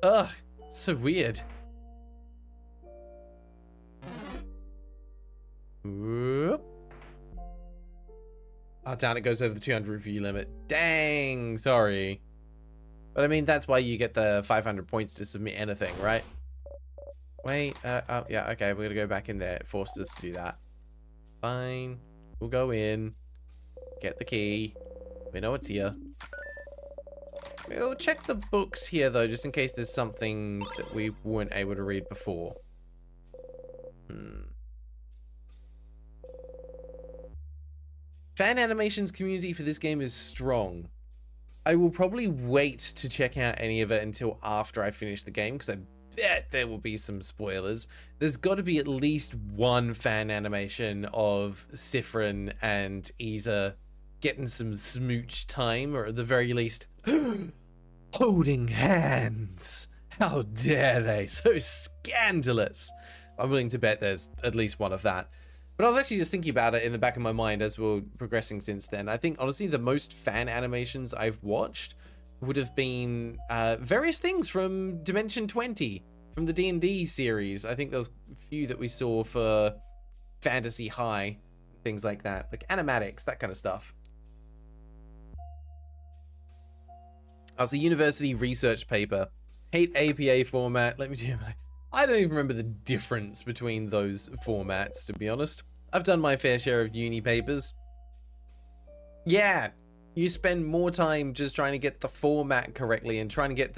Ugh, so weird. Whoop. Oh, down it goes over the 200 review limit. Dang, sorry. But I mean, that's why you get the 500 points to submit anything, right? Wait, oh, yeah, okay, we're gonna go back in there. It forces us to do that. Fine. We'll go in. Get the key. We know it's here. We'll check the books here, though, just in case there's something that we weren't able to read before. Fan animations community for this game is strong. I will probably wait to check out any of it until after I finish the game, because I bet there will be some spoilers. There's got to be at least one fan animation of Sifrin and Isa getting some smooch time, or at the very least, holding hands. How dare they? So scandalous. I'm willing to bet there's at least one of that. But I was actually just thinking about it in the back of my mind as we're progressing since then. I think, honestly, the most fan animations I've watched would have been various things from Dimension 20, from the D&D series. I think there was a few that we saw for Fantasy High, things like that. Like animatics, that kind of stuff. I was a university research paper. Hate APA format. Let me tell you, I don't even remember the difference between those formats, to be honest. I've done my fair share of uni papers. Yeah, you spend more time just trying to get the format correctly and trying to get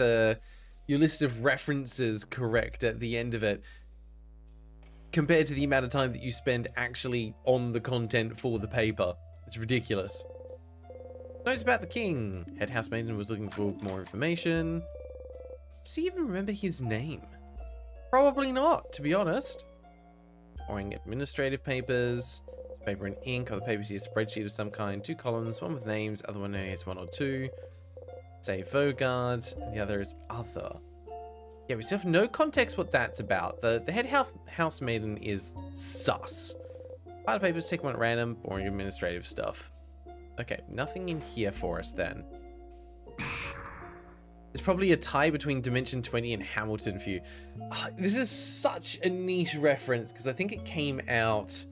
your list of references correct at the end of it, compared to the amount of time that you spend actually on the content for the paper. It's ridiculous. Notes about the king. Head housemaiden was looking for more information. Does he even remember his name? Probably not, to be honest. Boring administrative papers. It's paper and ink. Other papers here, spreadsheet of some kind. 2 columns, one with names, other one has 1 or 2. Say Vogard, and the other is other. Yeah, we still have no context what that's about. The head housemaiden is sus. Part of papers, take one at random. Boring administrative stuff. Okay, nothing in here for us then. There's probably a tie between Dimension 20 and Hamilton for you. This is such a niche reference because I think it came out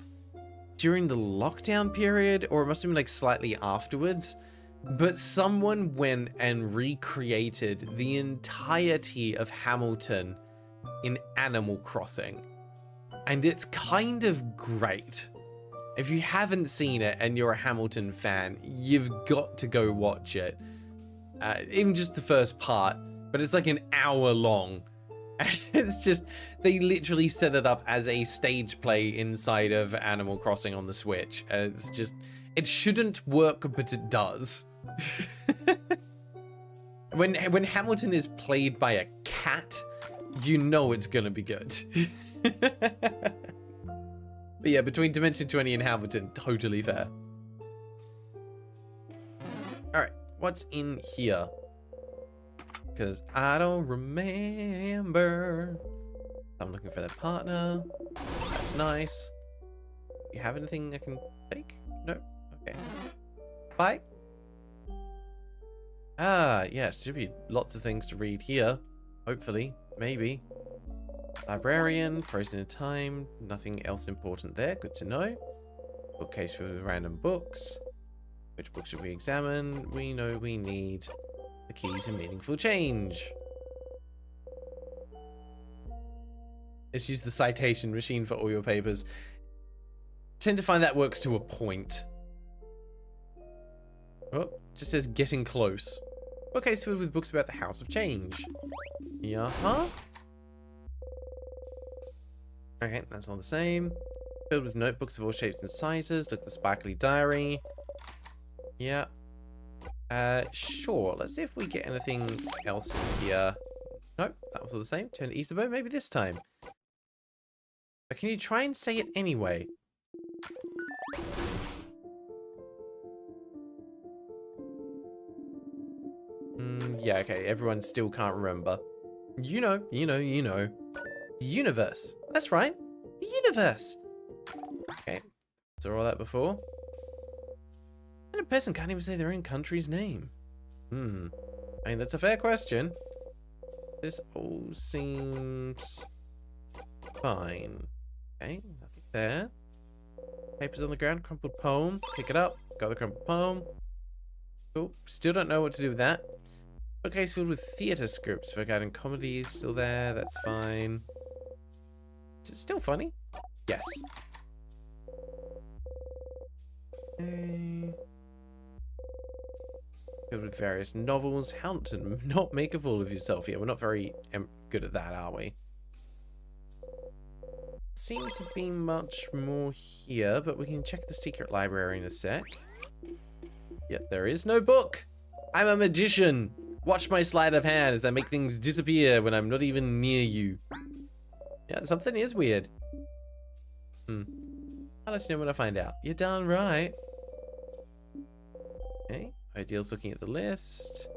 during the lockdown period, or it must have been like slightly afterwards. But someone went and recreated the entirety of Hamilton in Animal Crossing. And it's kind of great. If you haven't seen it and you're a Hamilton fan, you've got to go watch it. Even just the first part, but it's like an hour long. It's just, they literally set it up as a stage play inside of Animal Crossing on the Switch. It's just, it shouldn't work, but it does. When Hamilton is played by a cat, you know it's gonna be good. But yeah, between Dimension 20 and Hamilton, totally fair. Alright. What's in here? Because I don't remember. I'm looking for that partner. That's nice. You have anything I can take? No? Okay. Bye. Ah, yes. Should be lots of things to read here. Hopefully. Maybe. Librarian. Frozen in time. Nothing else important there. Good to know. Bookcase for random books. Which book should we examine? We know we need the key to meaningful change. Let's use the citation machine for all your papers. Tend to find that works to a point. Oh, just says getting close. Bookcase filled with books about the House of Change. Yeah-huh. Okay, that's all the same. Filled with notebooks of all shapes and sizes. Look at the sparkly diary. Yeah. Sure. Let's see if we get anything else in here. Nope, that was all the same. Turn to Easter boat, maybe this time. But can you try and say it anyway? Yeah, okay, everyone still can't remember. You know. The universe. That's right. The universe. Okay. Saw all that before. And a person can't even say their own country's name. I mean, that's a fair question. This all seems fine. Okay, nothing there. Papers on the ground, crumpled poem. Pick it up. Got the crumpled poem. Cool. Still don't know what to do with that. Bookcase filled with theatre scripts for guiding comedy. Still there. That's fine. Is it still funny? Yes. Okay. Filled with various novels. How to not make a fool of yourself. Yeah, we're not very good at that, are we? Seem to be much more here, but we can check the secret library in a sec. Yep, there is no book. I'm a magician. Watch my sleight of hand as I make things disappear when I'm not even near you. Yeah, something is weird. I'll let you know when I find out. You're darn right. Okay, Ideal's looking at the list.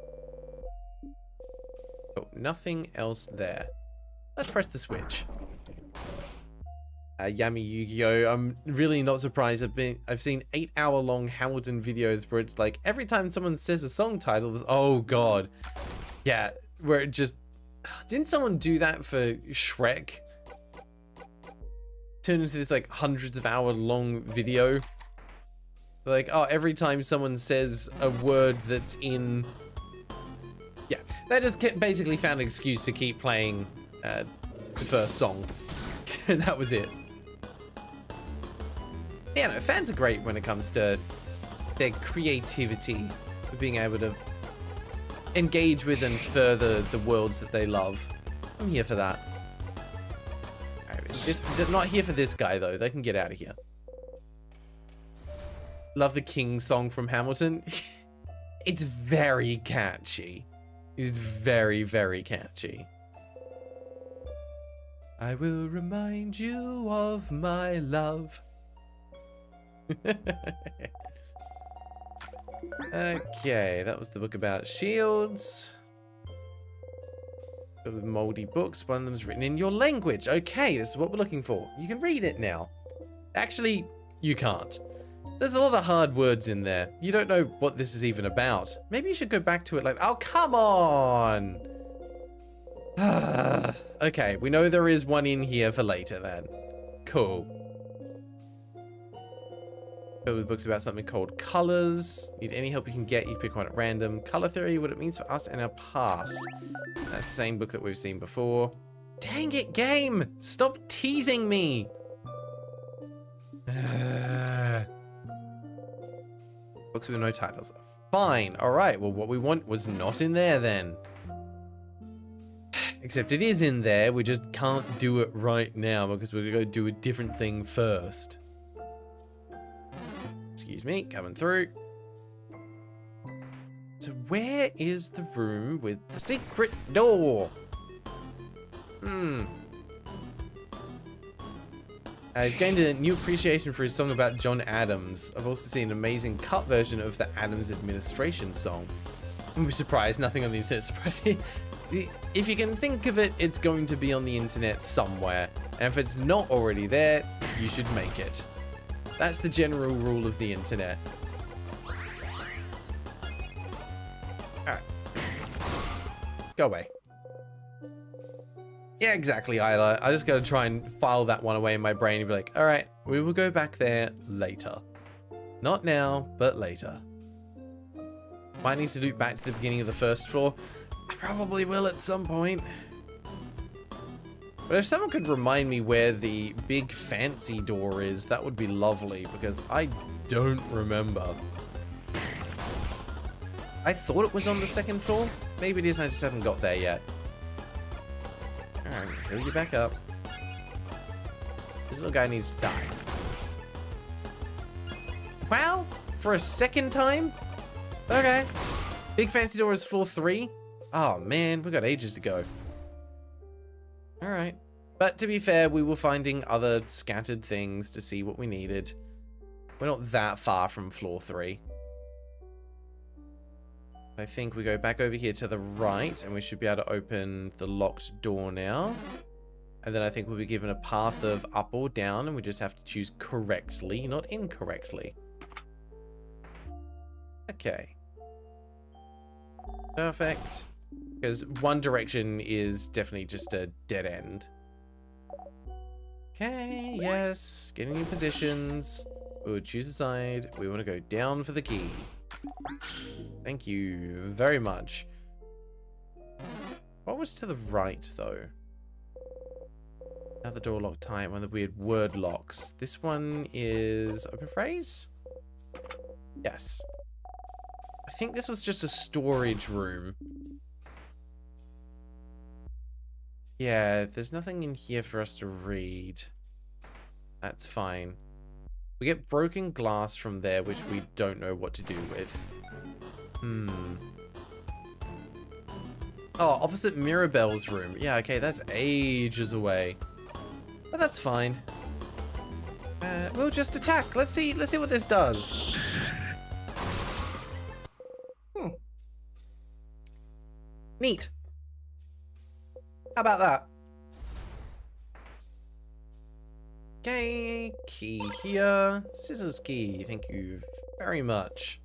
Oh, nothing else there. Let's press the switch. Yami Yu-Gi-Oh! I'm really not surprised. I've seen 8-hour-long Hamilton videos where it's like every time someone says a song title, oh god, yeah, where it just didn't someone do that for Shrek? Turn into this like hundreds of hour-long video. Like, oh, every time someone says a word that's in, yeah, they just basically found an excuse to keep playing the first song. That was it. Yeah, no, fans are great when it comes to their creativity, for being able to engage with and further the worlds that they love. I'm here for that. Right, they're not here for this guy, though. They can get out of here. Love the King song from Hamilton. It's very catchy. It's very, very catchy. I will remind you of my love. Okay, that was the book about shields. With moldy books. One of them's written in your language. Okay, this is what we're looking for. You can read it now. Actually, you can't. There's a lot of hard words in there. You don't know what this is even about. Maybe you should go back to it like, oh, come on. Okay, we know there is one in here for later then. Cool. Filled with books about something called colors. Need any help you can get, you pick one at random. Color theory, what it means for us and our past. That's the same book that we've seen before. Dang it, game! Stop teasing me! Books with no titles. Fine, alright, well what we want was not in there then. Except it is in there, we just can't do it right now because we're gonna go do a different thing first. Excuse me, coming through. So where is the room with the secret door? I've gained a new appreciation for his song about John Adams. I've also seen an amazing cut version of the Adams administration song. I'm surprised, nothing on the internet surprised me. If you can think of it, it's going to be on the internet somewhere. And if it's not already there, you should make it. That's the general rule of the internet. Alright. Go away. Yeah, exactly, Isla. I just gotta try and file that one away in my brain and be like, alright, we will go back there later. Not now, but later. Might need to loop back to the beginning of the first floor. I probably will at some point. But if someone could remind me where the big fancy door is, that would be lovely, because I don't remember. I thought it was on the second floor. Maybe it is, I just haven't got there yet. Alright, fill you back up. This little guy needs to die. Wow! For a second time? Okay. Big fancy door is floor 3. Oh man, we got ages to go. Alright. But to be fair, we were finding other scattered things to see what we needed. We're not that far from floor 3. I think we go back over here to the right, and we should be able to open the locked door now. And then I think we'll be given a path of up or down, and we just have to choose correctly, not incorrectly. Okay. Perfect. Because one direction is definitely just a dead end. Okay, yes. Get in your positions. We'll choose a side. We want to go down for the key. Thank you very much. What was to the right, though? Another door locked tight. One of the weird word locks. This one is open phrase? Yes. I think this was just a storage room. Yeah, there's nothing in here for us to read. That's fine. We get broken glass from there, which we don't know what to do with. Oh, opposite Mirabelle's room. Yeah, okay, that's ages away. But that's fine. We'll just attack. Let's see what this does. Neat. How about that? Okay, key here. Scissors key, thank you very much.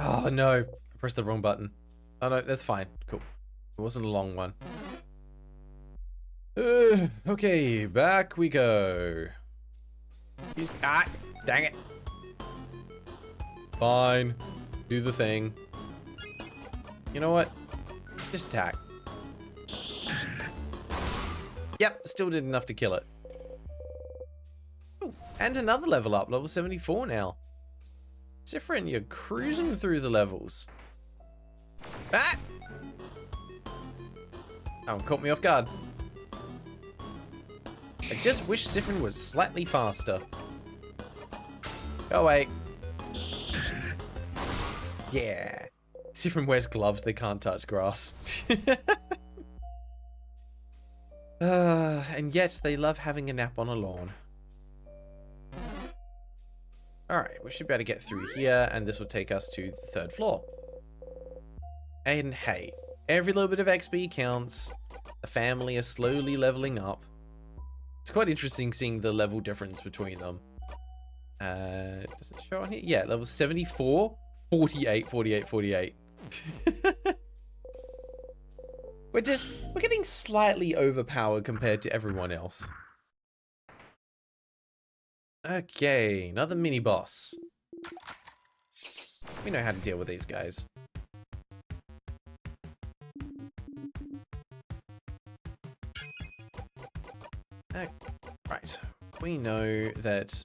Oh no, I pressed the wrong button. Oh no, that's fine, cool. It wasn't a long one. Okay, back we go. Dang it. Fine, do the thing. You know what? Just attack. Yep, still did enough to kill it. Ooh, and another level up, level 74 now. Sifrin, you're cruising through the levels. Ah! Oh, caught me off guard. I just wish Sifrin was slightly faster. Go away. Yeah. Sifrin wears gloves, they can't touch grass. And yet they love having a nap on a lawn. Alright, we should be able to get through here, and this will take us to the 3rd floor. And hey, every little bit of XP counts. The family is slowly leveling up. It's quite interesting seeing the level difference between them. Does it show on here? Yeah, level 74, 48, 48, 48. We're getting slightly overpowered compared to everyone else. Okay, another mini boss. We know how to deal with these guys. Right, we know that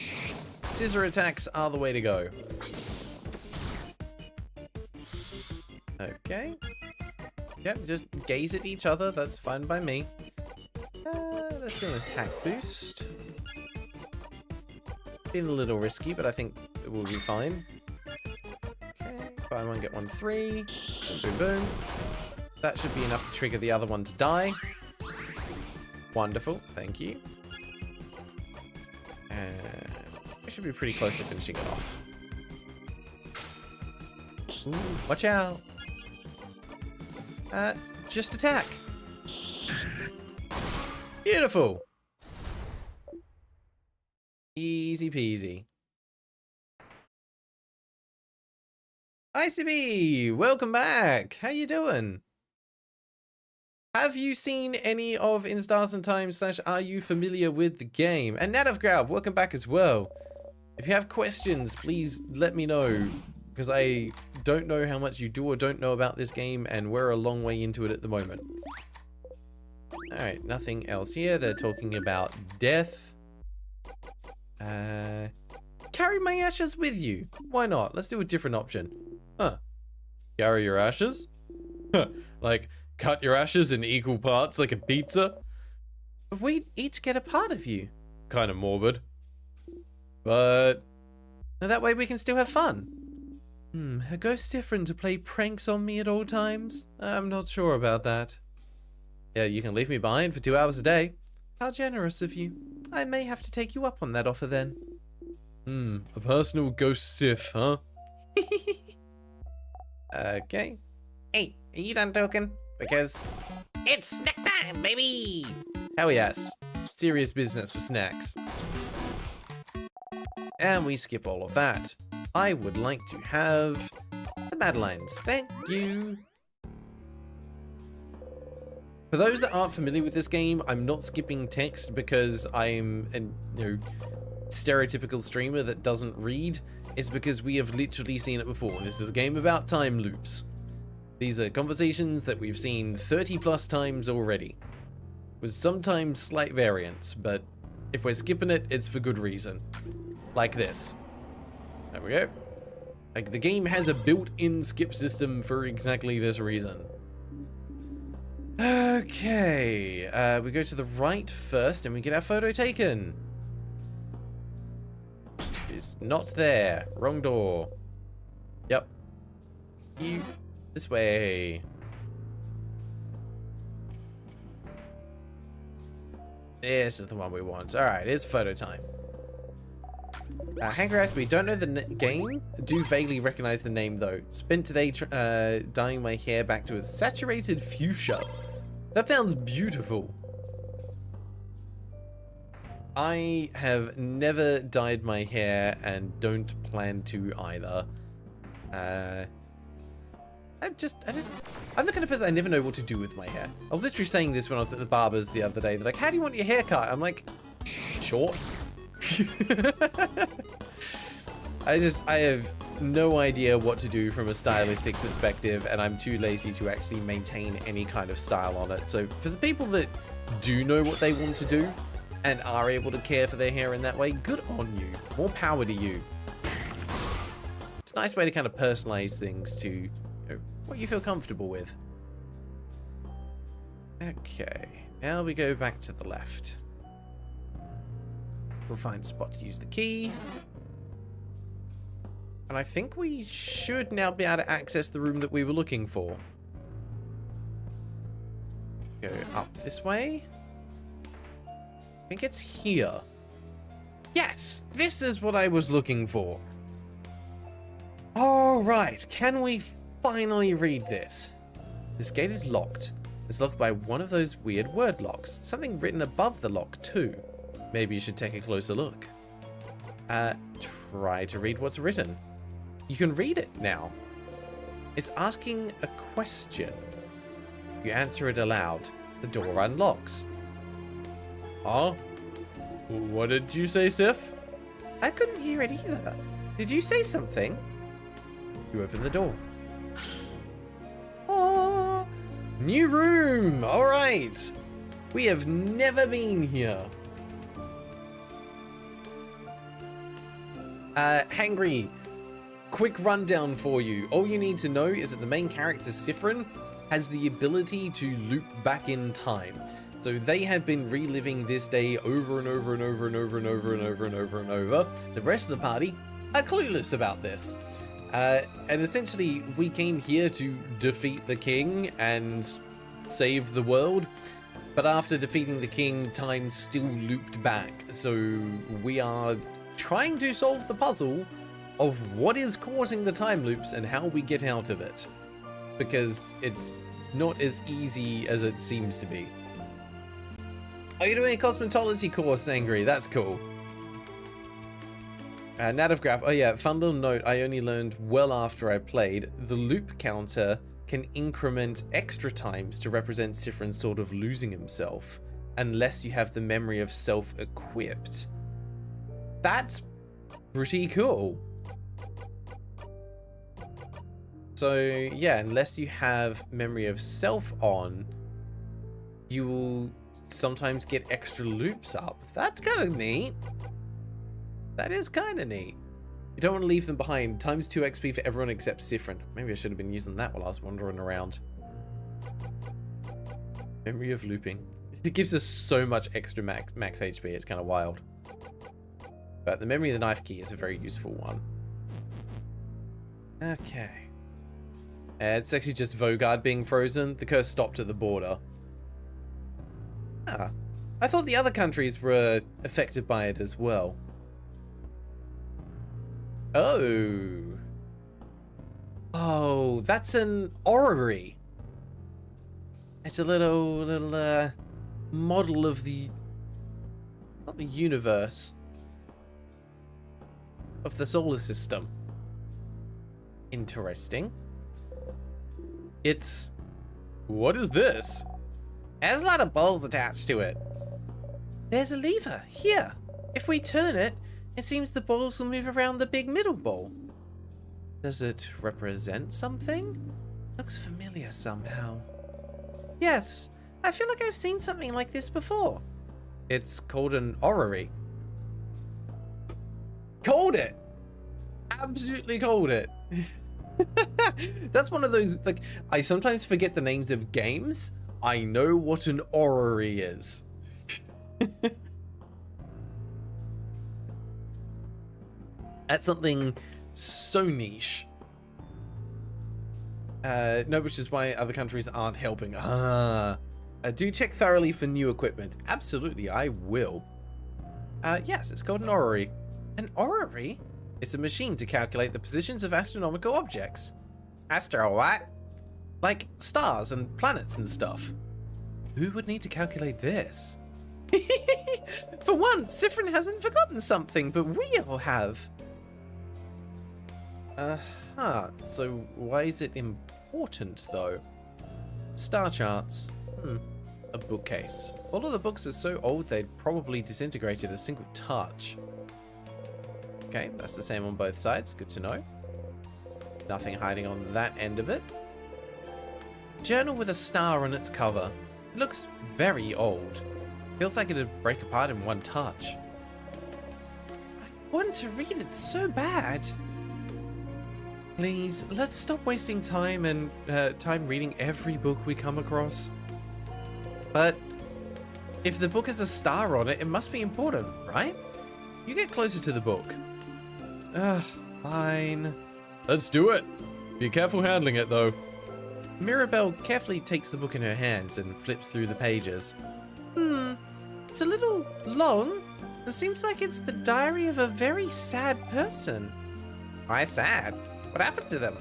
scissor attacks are the way to go. Okay. Yep, just gaze at each other. That's fine by me. Let's do an attack boost. Been a little risky, but I think it will be fine. Okay, buy one, get one, 3. Boom, boom, boom. That should be enough to trigger the other one to die. Wonderful, thank you. We should be pretty close to finishing it off. Ooh, watch out. Just attack. Beautiful. Easy peasy. ICB, welcome back. How you doing? Have you seen any of In Stars and Time / are you familiar with the game? And Nadavgrab, welcome back as well. If you have questions, please let me know. because I don't know how much you do or don't know about this game, and we're a long way into it at the moment. Alright, nothing else here. They're talking about death. Carry my ashes with you. Why not? Let's do a different option. Huh. Carry your ashes? Like, cut your ashes in equal parts like a pizza? We each get a part of you. Kind of morbid. But that way we can still have fun. Are ghosts different to play pranks on me at all times? I'm not sure about that. Yeah, you can leave me behind for 2 hours a day. How generous of you. I may have to take you up on that offer then. A personal ghost Sif, huh? Okay. Hey, are you done talking? Because it's snack time, baby! Hell yes. Serious business for snacks. And we skip all of that. I would like to have the Madeleines. Thank you. For those that aren't familiar with this game, I'm not skipping text because I'm a stereotypical streamer that doesn't read. It's because we have literally seen it before. This is a game about time loops. These are conversations that we've seen 30 plus times already, with sometimes slight variants, but if we're skipping it, it's for good reason. Like this. There we go. Like, the game has a built-in skip system for exactly this reason. Okay, we go to the right first and we get our photo taken. It's not there. Wrong door. Yep. You. This way. This is the one we want. Alright, it's photo time. Hanker asks me, don't know the game? Do vaguely recognize the name though. Spent today dyeing my hair back to a saturated fuchsia. That sounds beautiful. I have never dyed my hair and don't plan to either. I'm the kind of person I never know what to do with my hair. I was literally saying this when I was at the barber's the other day. They're like, how do you want your hair cut? I'm like, short. I have no idea what to do from a stylistic perspective, and I'm too lazy to actually maintain any kind of style on it. So for the people that do know what they want to do and are able to care for their hair in that way, good on you. More power to you. It's a nice way to kind of personalize things to what you feel comfortable with. Okay, now we go back to the left. We'll find a spot to use the key. And I think we should now be able to access the room that we were looking for. Go up this way. I think it's here. Yes, this is what I was looking for. All right, can we finally read this? This gate is locked. It's locked by one of those weird word locks. Something written above the lock too. Maybe you should take a closer look. Try to read what's written. You can read it now. It's asking a question. You answer it aloud. The door unlocks. Huh? What did you say, Sif? I couldn't hear it either. Did you say something? You open the door. Oh, new room. All right. We have never been here. Hangry, quick rundown for you. All you need to know is that the main character, Sifrin, has the ability to loop back in time. So they have been reliving this day over and over and over and over and over and over and over and over. The rest of the party are clueless about this. And essentially, we came here to defeat the king and save the world. But after defeating the king, time still looped back. So we are trying to solve the puzzle of what is causing the time loops and how we get out of it. Because it's not as easy as it seems to be. Are you doing a cosmetology course, Angry? That's cool. Native Graph. Oh yeah, fun little note I only learned well after I played. The loop counter can increment extra times to represent Sifrin sort of losing himself, unless you have the memory of self equipped. That's pretty cool. So yeah, unless you have memory of self on, you will sometimes get extra loops up. That's kind of neat. That is kind of neat. You don't want to leave them behind. Times 2 XP for everyone except Sifrin. Maybe I should have been using that while I was wandering around. Memory of looping. It gives us so much extra max HP. It's kind of wild. But the memory of the knife key is a very useful one. Okay. It's actually just Vogard being frozen. The curse stopped at the border. Ah. I thought the other countries were affected by it as well. Oh. Oh, that's an orrery. It's a little model of the, not the universe, of the solar system. Interesting. It's, what is this? There's a lot of balls attached to it. There's a lever here. If we turn it, it seems the balls will move around the big middle ball. Does it represent something? Looks familiar somehow. Yes, I feel like I've seen something like this before. It's called an orrery. Called it! Absolutely called it. That's one of those, like, I sometimes forget the names of games. I know what an orrery is. That's something so niche. No, which is why other countries aren't helping. Do check thoroughly for new equipment. Absolutely, I will. Yes, it's called an orrery. An orrery? It's a machine to calculate the positions of astronomical objects. Astro what? Like stars and planets and stuff. Who would need to calculate this? For once, Sifrin hasn't forgotten something, but we all have. So why is it important, though? Star charts. A bookcase. All of the books are so old they'd probably disintegrate at a single touch. Okay, that's the same on both sides. Good to know. Nothing hiding on that end of it. Journal with a star on its cover. It looks very old. Feels like it'd break apart in one touch. I want to read it so bad. Please, let's stop wasting time and time reading every book we come across. But if the book has a star on it, it must be important, right? You get closer to the book. Fine. Let's do it. Be careful handling it, though. Mirabelle carefully takes the book in her hands and flips through the pages. It's a little long. It seems like it's the diary of a very sad person. Why sad? What happened to them?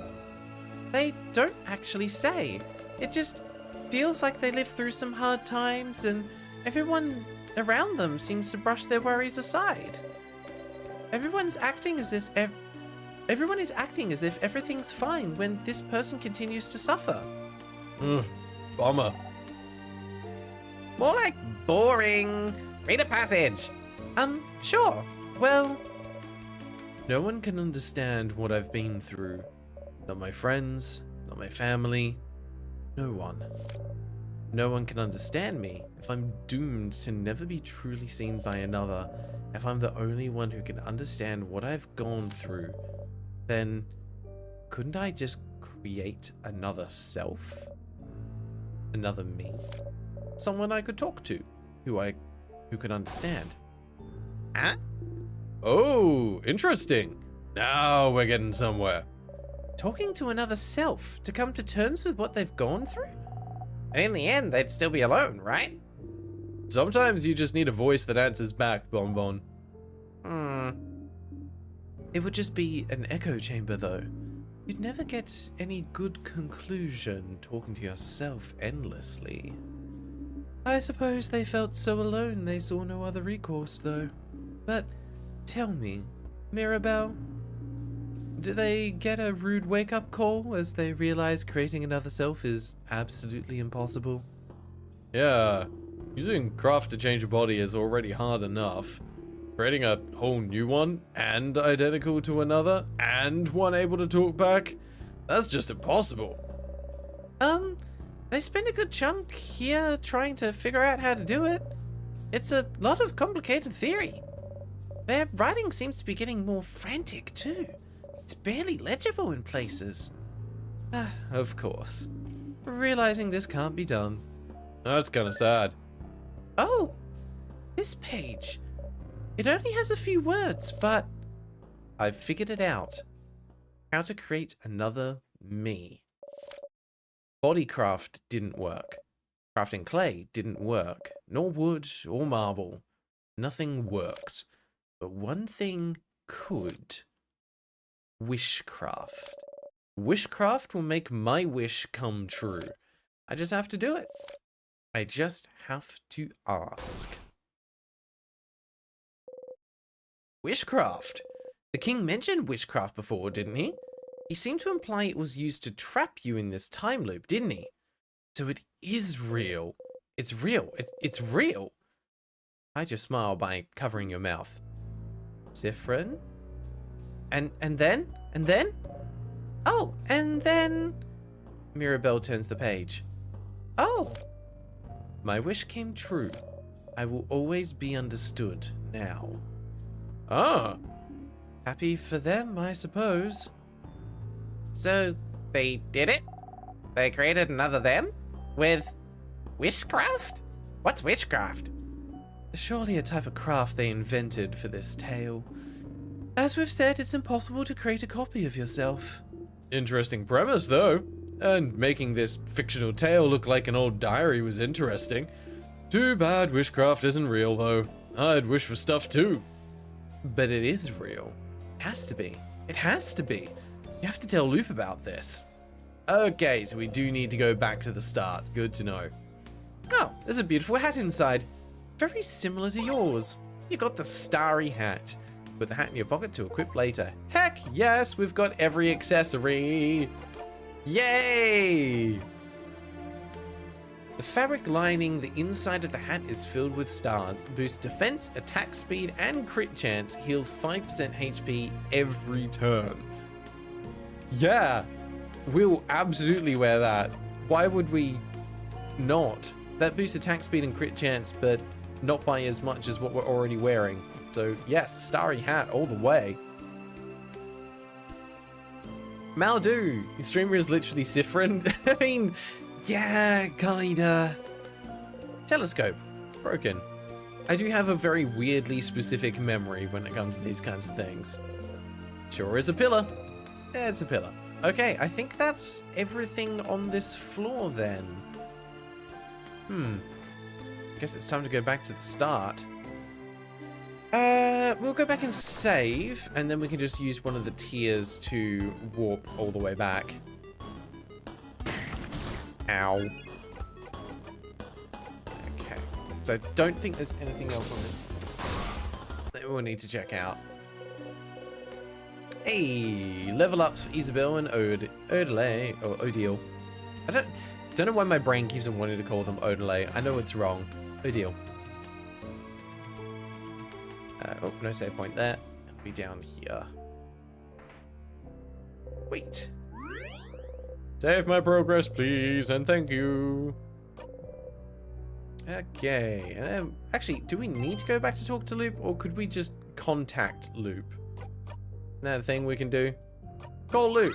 They don't actually say. It just feels like they lived through some hard times and everyone around them seems to brush their worries aside. Everyone is acting as if everything's fine when this person continues to suffer. Bummer. More like boring. Read a passage. Sure. Well, no one can understand what I've been through. Not my friends, not my family, no one. No one can understand me if I'm doomed to never be truly seen by another. If I'm the only one who can understand what I've gone through, then couldn't I just create another self? Another me? Someone I could talk to, who could understand. Huh? Oh, interesting. Now we're getting somewhere. Talking to another self to come to terms with what they've gone through? And in the end, they'd still be alone, right? Sometimes you just need a voice that answers back, Bonbon. It would just be an echo chamber, though. You'd never get any good conclusion talking to yourself endlessly. I suppose they felt so alone they saw no other recourse, though. But tell me, Mirabelle, do they get a rude wake-up call as they realize creating another self is absolutely impossible? Yeah, using craft to change a body is already hard enough. Creating a whole new one, and identical to another, and one able to talk back? That's just impossible. They spend a good chunk here trying to figure out how to do it. It's a lot of complicated theory. Their writing seems to be getting more frantic, too. It's barely legible in places. Of course. Realizing this can't be done. That's kind of sad. Oh, this page. It only has a few words, but I've figured it out. How to create another me. Bodycraft didn't work. Crafting clay didn't work. Nor wood or marble. Nothing worked. But one thing could. Wishcraft. Wishcraft will make my wish come true. I just have to do it. I just have to ask. Wishcraft. The king mentioned witchcraft before, didn't he? He seemed to imply it was used to trap you in this time loop, didn't he? So it is real. It's real. It's real. Hide your smile by covering your mouth. Siffrin? And then? And then? Oh, and then... Mirabelle turns the page. Oh! My wish came true. I will always be understood now. Ah! Happy for them, I suppose. so they did it? They created another them? With witchcraft? What's witchcraft? Surely a type of craft they invented for this tale. As we've said, it's impossible to create a copy of yourself. Interesting premise, though. And making this fictional tale look like an old diary was interesting. Too bad witchcraft isn't real, though. I'd wish for stuff, too. But it is real. It has to be. It has to be. You have to tell Loop about this. Okay, so we do need to go back to the start. Good to know. Oh, there's a beautiful hat inside. Very similar to yours. You got the starry hat. Put the hat in your pocket to equip later. Heck yes, we've got every accessory. Yay! The fabric lining the inside of the hat is filled with stars. Boosts defense, attack speed, and crit chance. Heals 5% HP every turn. Yeah, we'll absolutely wear that. Why would we not? That boosts attack speed and crit chance, but not by as much as what we're already wearing. So yes, starry hat all the way. Maldu, your streamer is literally Siffrin. I mean, yeah, kinda. Telescope, it's broken. I do have a very weirdly specific memory when it comes to these kinds of things. Sure is a pillar. Yeah, it's a pillar. Okay, I think that's everything on this floor then. Guess it's time to go back to the start. We'll go back and save, and then we can just use one of the tiers to warp all the way back. Ow. Okay. So I don't think there's anything else on this that we'll need to check out. Hey, level ups for Isabel and Odile, or Odile. I don't know why my brain keeps on wanting to call them Odile. I know it's wrong. Odile. Oh, no save point there. It'll be down here. Wait. Save my progress, please, and thank you. Okay. Actually, do we need to go back to talk to Loop, or could we just contact Loop? Another thing we can do. Call Loop.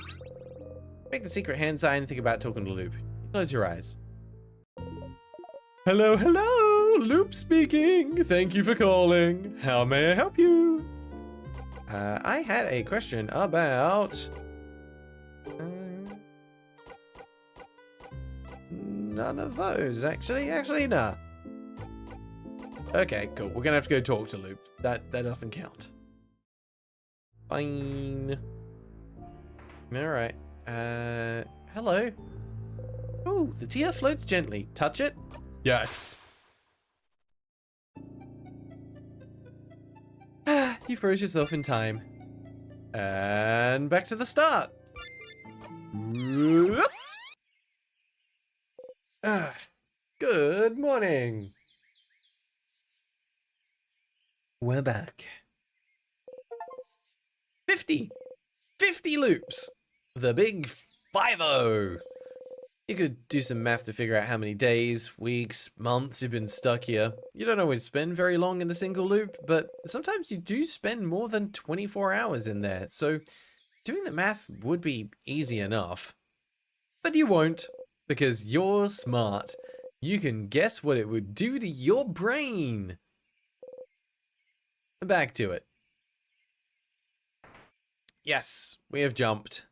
Make the secret hand sign and think about talking to Loop. Close your eyes. Hello, hello! Loop speaking. Thank you for calling. How may I help you? I had a question about... none of those, actually. Actually, nah. Okay, cool. We're gonna have to go talk to Loop. That doesn't count. Fine. Alright. Hello. Ooh, the tier floats gently. Touch it? Yes. You froze yourself in time. And back to the start. Good morning. We're back. 50 loops. The big 5-0. You could do some math to figure out how many days, weeks, months you've been stuck here. You don't always spend very long in a single loop, but sometimes you do spend more than 24 hours in there, so doing the math would be easy enough. But you won't, because you're smart. You can guess what it would do to your brain. Back to it. Yes, we have jumped.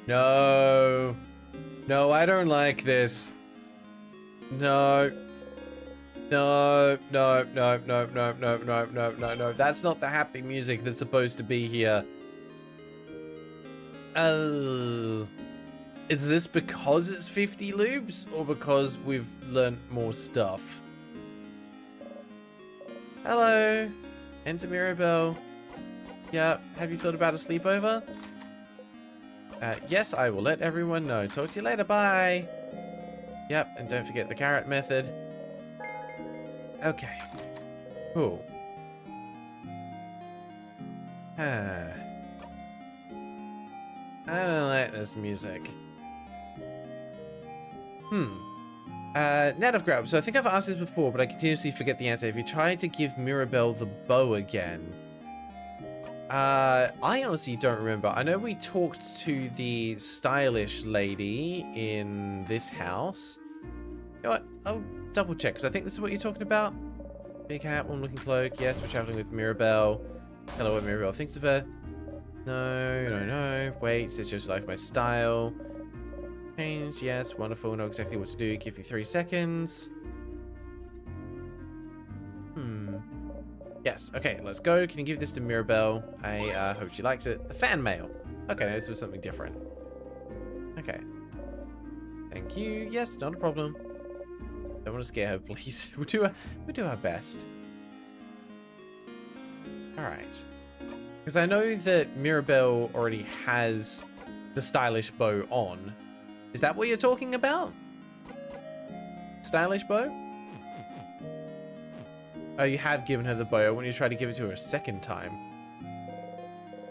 No. No, I don't like this. No. No, no, no, no, no, no, no, no, no, no. That's not the happy music that's supposed to be here. Is this because it's 50 loops or because we've learnt more stuff? Hello. Enter Mirabelle. Yeah, have you thought about a sleepover? Yes, I will let everyone know. Talk to you later, bye. Yep, and don't forget the carrot method. Okay. Cool. I don't like this music. Net of Grab. So I think I've asked this before, but I continuously forget the answer. If you try to give Mirabelle the bow again... I honestly don't remember. I know we talked to the stylish lady in this house. You know what? I'll double check, because I think this is what you're talking about. Big hat, one looking cloak. Yes, we're traveling with Mirabelle. Hello, what Mirabelle thinks of her. No, no, no. Wait, says just like my style. Change, yes, wonderful. Know exactly what to do. Give you 3 seconds. Yes, okay, let's go. Can you give this to Mirabelle? I hope she likes it. The fan mail. Okay, no, this was something different. Okay. Thank you. Yes, not a problem. Don't want to scare her, please. We'll do our best. Alright. Because I know that Mirabelle already has the stylish bow on. Is that what you're talking about? Stylish bow? Oh, you have given her the bow. I want you to try to give it to her a second time.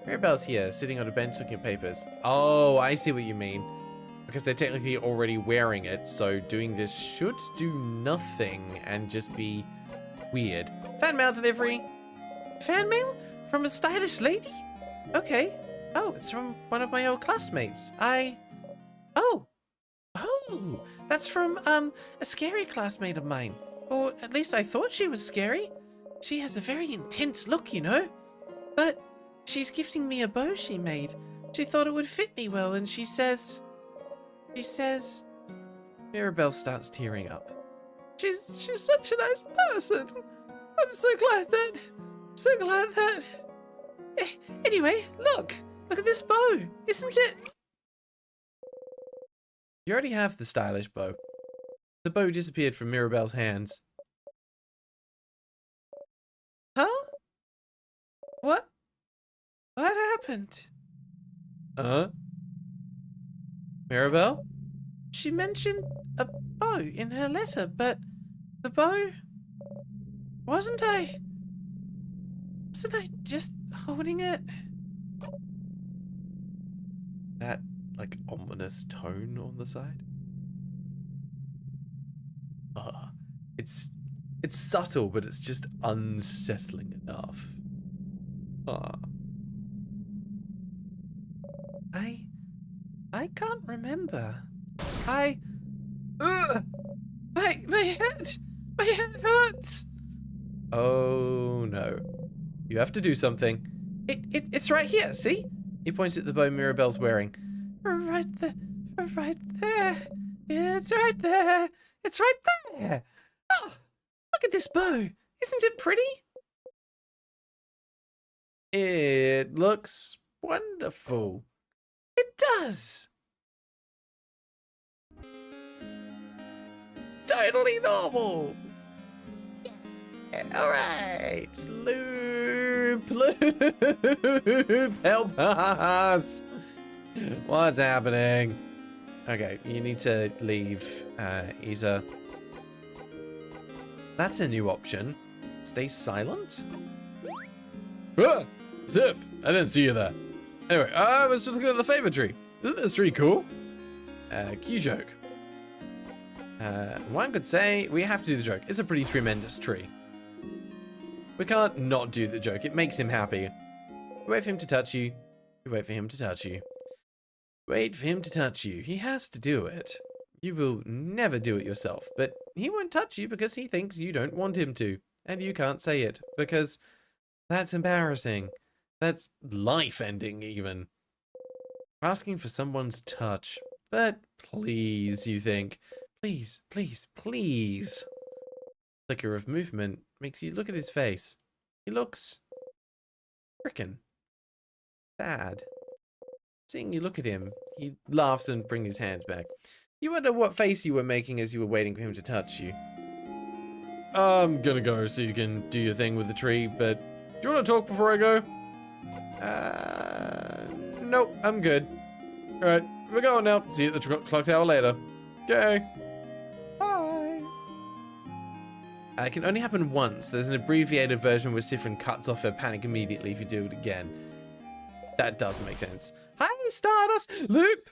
Mirabelle's here, sitting on a bench looking at papers. Oh, I see what you mean. Because they're technically already wearing it, so doing this should do nothing and just be weird. Fan mail delivery. Fan mail? From a stylish lady? Okay. Oh, it's from one of my old classmates. Oh, that's from, a scary classmate of mine. Or at least I thought she was scary. She has a very intense look, you know. But she's gifting me a bow she made. She thought it would fit me well, and she says... Mirabelle starts tearing up. She's such a nice person. I'm so glad that... Anyway, look at this bow, isn't it? You already have the stylish bow. The bow disappeared from Mirabelle's hands. Huh? What happened? Mirabelle? She mentioned a bow in her letter, but the bow... Wasn't I just holding it? That, like, ominous tone on the side? It's subtle, but it's just unsettling enough. I can't remember. My head hurts. Oh no. You have to do something. It's right here, see? He points at the bow Mirabelle's wearing. Right there. It's right there. It's right there. Oh, look at this bow. Isn't it pretty? It looks wonderful. It does. Totally normal. All right. Loop. Help us. What's happening? Okay, you need to leave, Isa. That's a new option. Stay silent? Ziff, I didn't see you there. Anyway, I was just looking at the favor tree. Isn't this tree cool? Cue joke. One could say we have to do the joke. It's a pretty tremendous tree. We can't not do the joke. It makes him happy. You wait for him to touch you. You wait for him to touch you. Wait for him to touch you. He has to do it. You will never do it yourself, but he won't touch you because he thinks you don't want him to. And you can't say it because that's embarrassing. That's life-ending even. Asking for someone's touch. But please, you think. Please, please, please. Flicker of movement makes you look at his face. He looks frickin' sad. Seeing you look at him, he laughs and brings his hands back. You wonder what face you were making as you were waiting for him to touch you. I'm gonna go so you can do your thing with the tree, but do you want to talk before I go? Nope, I'm good. Alright, we're going now. See you at the clock tower later. Okay. Bye. It can only happen once. There's an abbreviated version where Sifrin cuts off her panic immediately if you do it again. That does make sense. Hi, Stardust! Loop!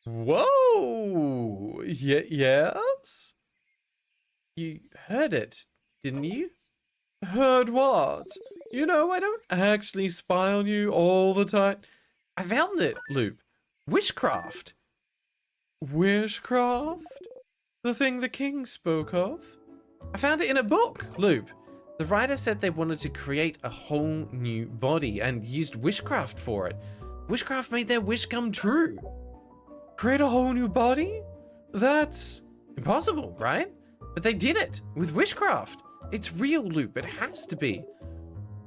Whoa! Yes? You heard it, didn't you? Heard what? You know, I don't actually spy on you all the time. I found it, Loop. Witchcraft. Witchcraft? The thing the king spoke of? I found it in a book, Loop. The writer said they wanted to create a whole new body and used witchcraft for it. Witchcraft made their wish come true. Create a whole new body? That's impossible, right? But they did it with witchcraft. It's real, Loop. It has to be.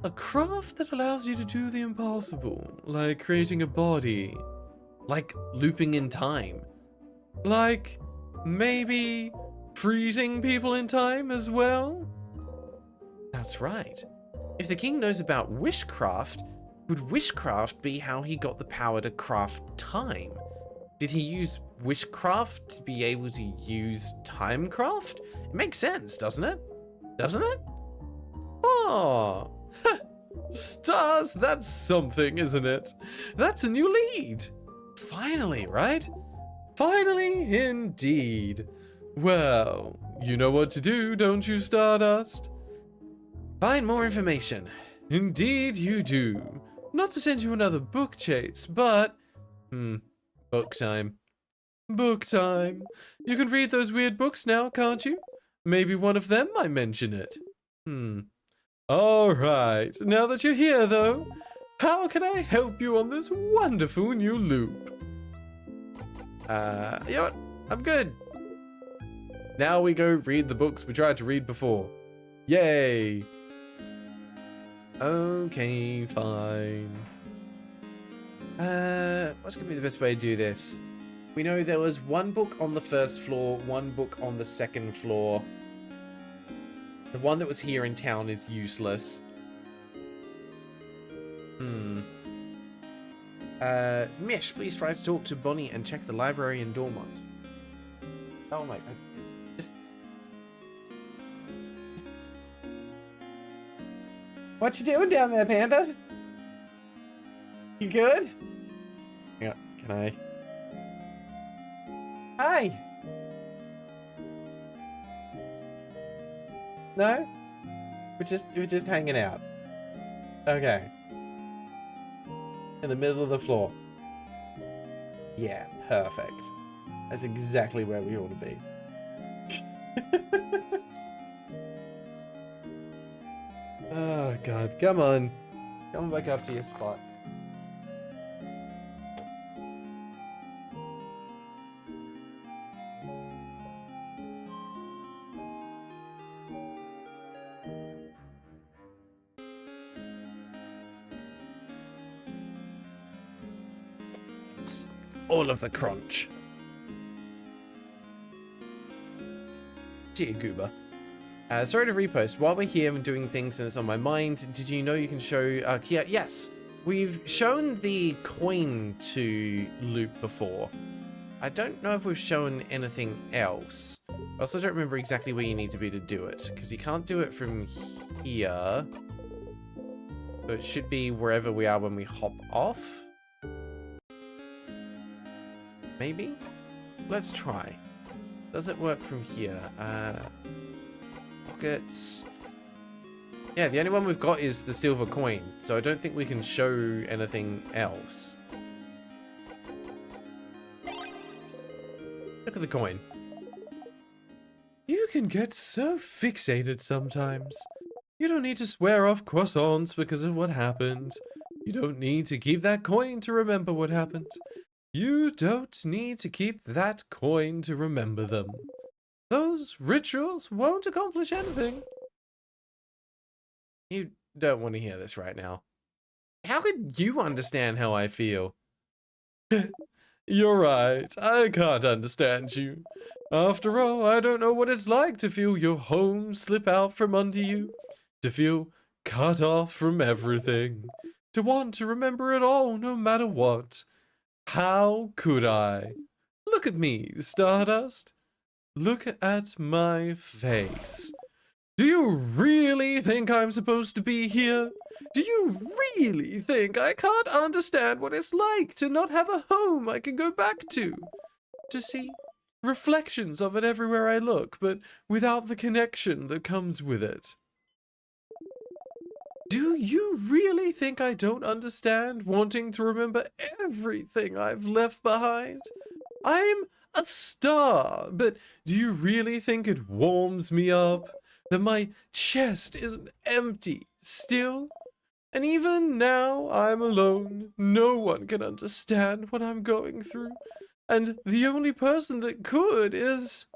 A craft that allows you to do the impossible, like creating a body, like looping in time, like maybe freezing people in time as well? That's right. If the king knows about witchcraft, would witchcraft be how he got the power to craft time? Did he use witchcraft to be able to use timecraft? It makes sense, doesn't it? Doesn't it? Oh, stars, that's something, isn't it? That's a new lead. Finally, right? Finally, indeed. Well, you know what to do, don't you, Stardust? Find more information. Indeed you do. Not to send you another book chase, but... book time. Book time. You can read those weird books now, can't you? Maybe one of them might mention it. Alright, now that you're here though, how can I help you on this wonderful new loop? You know what? I'm good. Now we go read the books we tried to read before. Yay! Okay, fine. What's gonna be the best way to do this? We know there was one book on the first floor, one book on the second floor. The one that was here in town is useless. Mish, please try to talk to Bonnie and check the library in Dormont. Oh my god. Just... What you doing down there, Panda? You good? Yeah, can I? Hi! No? We're just hanging out. Okay. In the middle of the floor. Yeah, perfect. That's exactly where we ought to be. Oh god, come on. Come back up to your spot. All of the crunch. Gee, Goober. Sorry to repost. While we're here and doing things and it's on my mind, did you know you can show Kia? Yes, we've shown the coin to Loop before. I don't know if we've shown anything else. I also don't remember exactly where you need to be to do it, because you can't do it from here. So it should be wherever we are when we hop off. Maybe? Let's try. Does it work from here? Pockets. Yeah, the only one we've got is the silver coin, so I don't think we can show anything else. Look at the coin. You can get so fixated sometimes. You don't need to swear off croissants because of what happened. You don't need to keep that coin to remember what happened. You don't need to keep that coin to remember them. Those rituals won't accomplish anything. You don't want to hear this right now. How could you understand how I feel? You're right. I can't understand you. After all, I don't know what it's like to feel your home slip out from under you. To feel cut off from everything. To want to remember it all no matter what. How could I? Look at me, Stardust. Look at my face. Do you really think I'm supposed to be here? Do you really think I can't understand what it's like to not have a home I can go back to? To see reflections of it everywhere I look, but without the connection that comes with it. Do you really think I don't understand wanting to remember everything I've left behind? I'm a star, but do you really think it warms me up? That my chest isn't empty still? And even now I'm alone. No one can understand what I'm going through. And the only person that could is...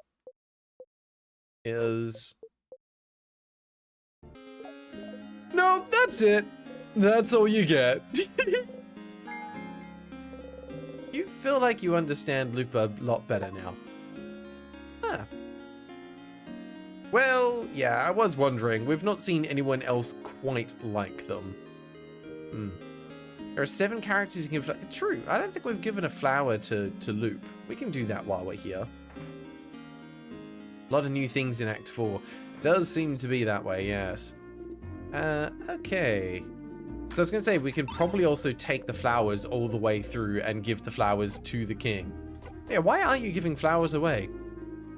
No, that's it. That's all you get. You feel like you understand Loop a lot better now. Huh. Well, yeah, I was wondering. We've not seen anyone else quite like them. There are 7 characters you can give. True, I don't think we've given a flower to Loop. We can do that while we're here. A lot of new things in Act 4. Does seem to be that way, yes. Okay. So I was going to say, we can probably also take the flowers all the way through and give the flowers to the king. Yeah, why aren't you giving flowers away?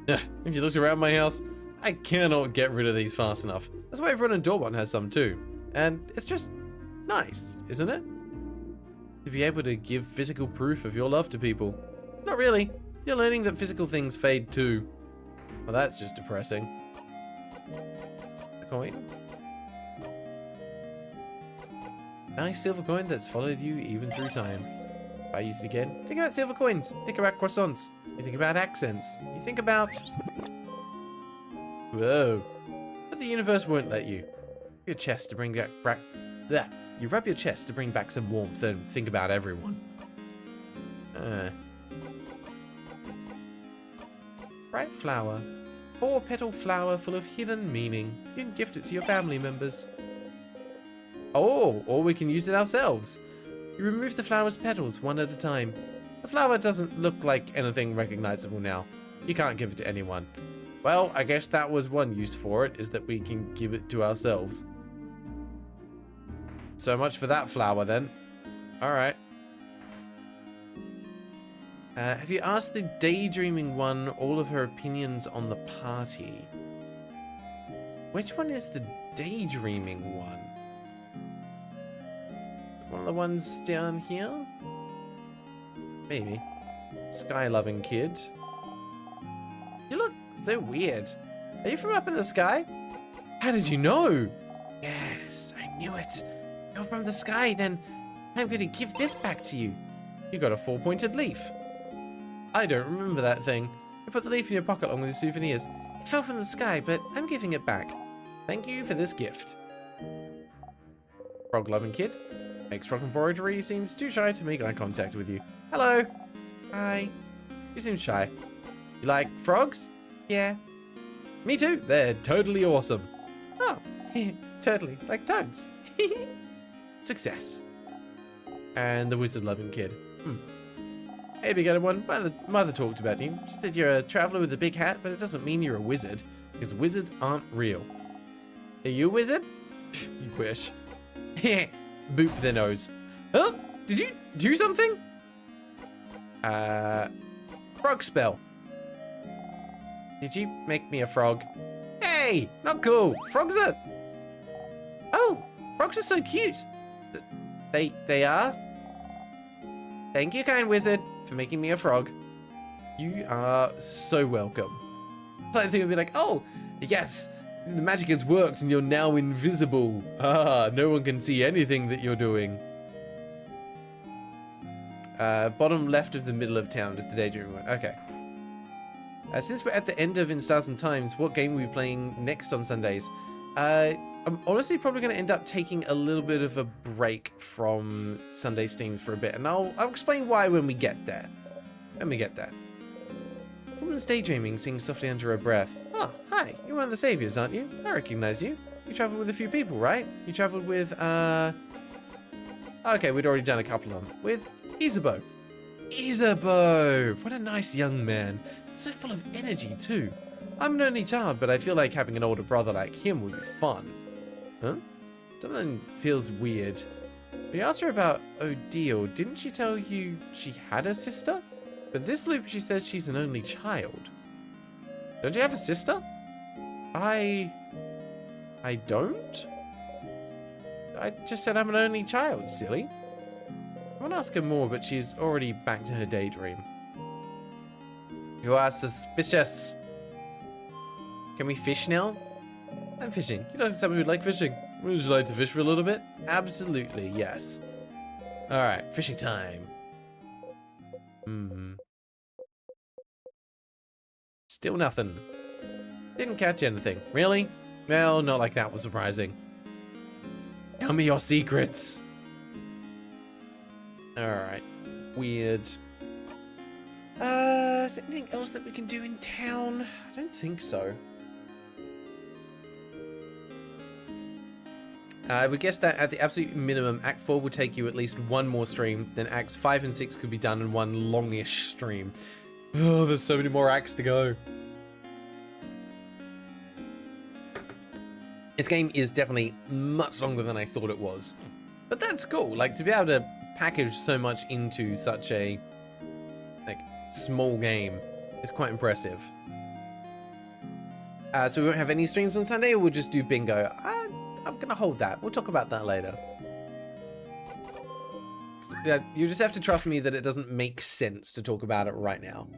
If you looked around my house, I cannot get rid of these fast enough. That's why everyone in Dortmund has some too. And it's just nice, isn't it? To be able to give physical proof of your love to people. Not really. You're learning that physical things fade too. Well, that's just depressing. A coin. Nice silver coin that's followed you even through time. If I use it again, think about silver coins. Think about croissants. You think about accents. You think about... Whoa. But the universe won't let you. Your chest to bring back... There. You rub your chest to bring back some warmth and think about everyone. Bright flower. 4-petal flower full of hidden meaning. You can gift it to your family members. Oh, or we can use it ourselves. You remove the flower's petals one at a time. The flower doesn't look like anything recognizable now. You can't give it to anyone. Well, I guess that was one use for it, is that we can give it to ourselves. So much for that flower then. Alright. Have you asked the daydreaming one all of her opinions on the party? Which one is the daydreaming one? One of the ones down here? Maybe. Sky-loving kid. You look so weird. Are you from up in the sky? How did you know? Yes, I knew it. You're from the sky, then I'm going to give this back to you. You got a 4-pointed leaf. I don't remember that thing. You put the leaf in your pocket along with the souvenirs. It fell from the sky, but I'm giving it back. Thank you for this gift. Frog-loving kid. Makes frog embroidery, seems too shy to make eye contact with you. Hello. Hi. You seem shy. You like frogs? Yeah. Me too. They're totally awesome. Oh, totally. Like toads. Success. And the wizard-loving kid. Hey, big headed one. Mother talked about you. She said you're a traveler with a big hat, but it doesn't mean you're a wizard, because wizards aren't real. Are you a wizard? You wish. Boop their nose. Oh, did you do something? Frog spell. Did you make me a frog? Hey, not cool. Frogs are... Oh, frogs are so cute. They are? Thank you, kind wizard, for making me a frog. You are so welcome. So I think I'd be like, oh, yes, the magic has worked and you're now invisible. Ah, no one can see anything that you're doing. Bottom left of the middle of town is the daydreaming one. Okay. Since we're at the end of In Stars and Times, what game are we playing next on Sundays? I'm honestly probably going to end up taking a little bit of a break from Sunday streams for a bit, and I'll explain why when we get there. When we get there. Woman's daydreaming, sings softly under her breath. Oh, hi, you're one of the saviors, aren't you? I recognize you. You traveled with a few people, right? You traveled with, okay, we'd already done a couple of them. With Isabeau. Isabeau! What a nice young man. So full of energy, too. I'm an only child, but I feel like having an older brother like him would be fun. Huh? Something feels weird. We asked her about Odile. Didn't she tell you she had a sister? But this loop, she says she's an only child. Don't you have a sister? I don't? I just said I'm an only child, silly. I want to ask her more, but she's already back to her daydream. You are suspicious. Can we fish now? I'm fishing. You know someone who'd like fishing. Would you like to fish for a little bit? Absolutely, yes. Alright, fishing time. Still nothing. Didn't catch anything. Really? Well, not like that was surprising. Tell me your secrets. Alright. Weird. Is there anything else that we can do in town? I don't think so. I would guess that at the absolute minimum, Act 4 would take you at least one more stream, then Acts 5 and 6 could be done in one longish stream. Oh, there's so many more acts to go. This game is definitely much longer than I thought it was. But that's cool, like to be able to package so much into such a small game is quite impressive. So we won't have any streams on Sunday, or we'll just do bingo. I'm gonna hold that. We'll talk about that later. You just have to trust me that it doesn't make sense to talk about it right now.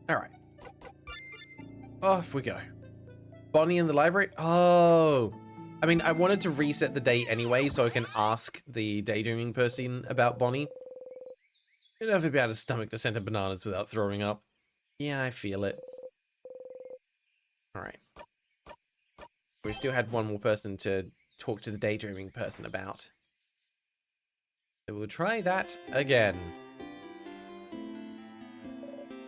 Alright. Off we go. Bonnie in the library? Oh. I mean, I wanted to reset the day anyway, so I can ask the daydreaming person about Bonnie. You'd never be able to stomach the scent of bananas without throwing up. Yeah, I feel it. Alright. We still had one more person to talk to the daydreaming person about. So we'll try that again.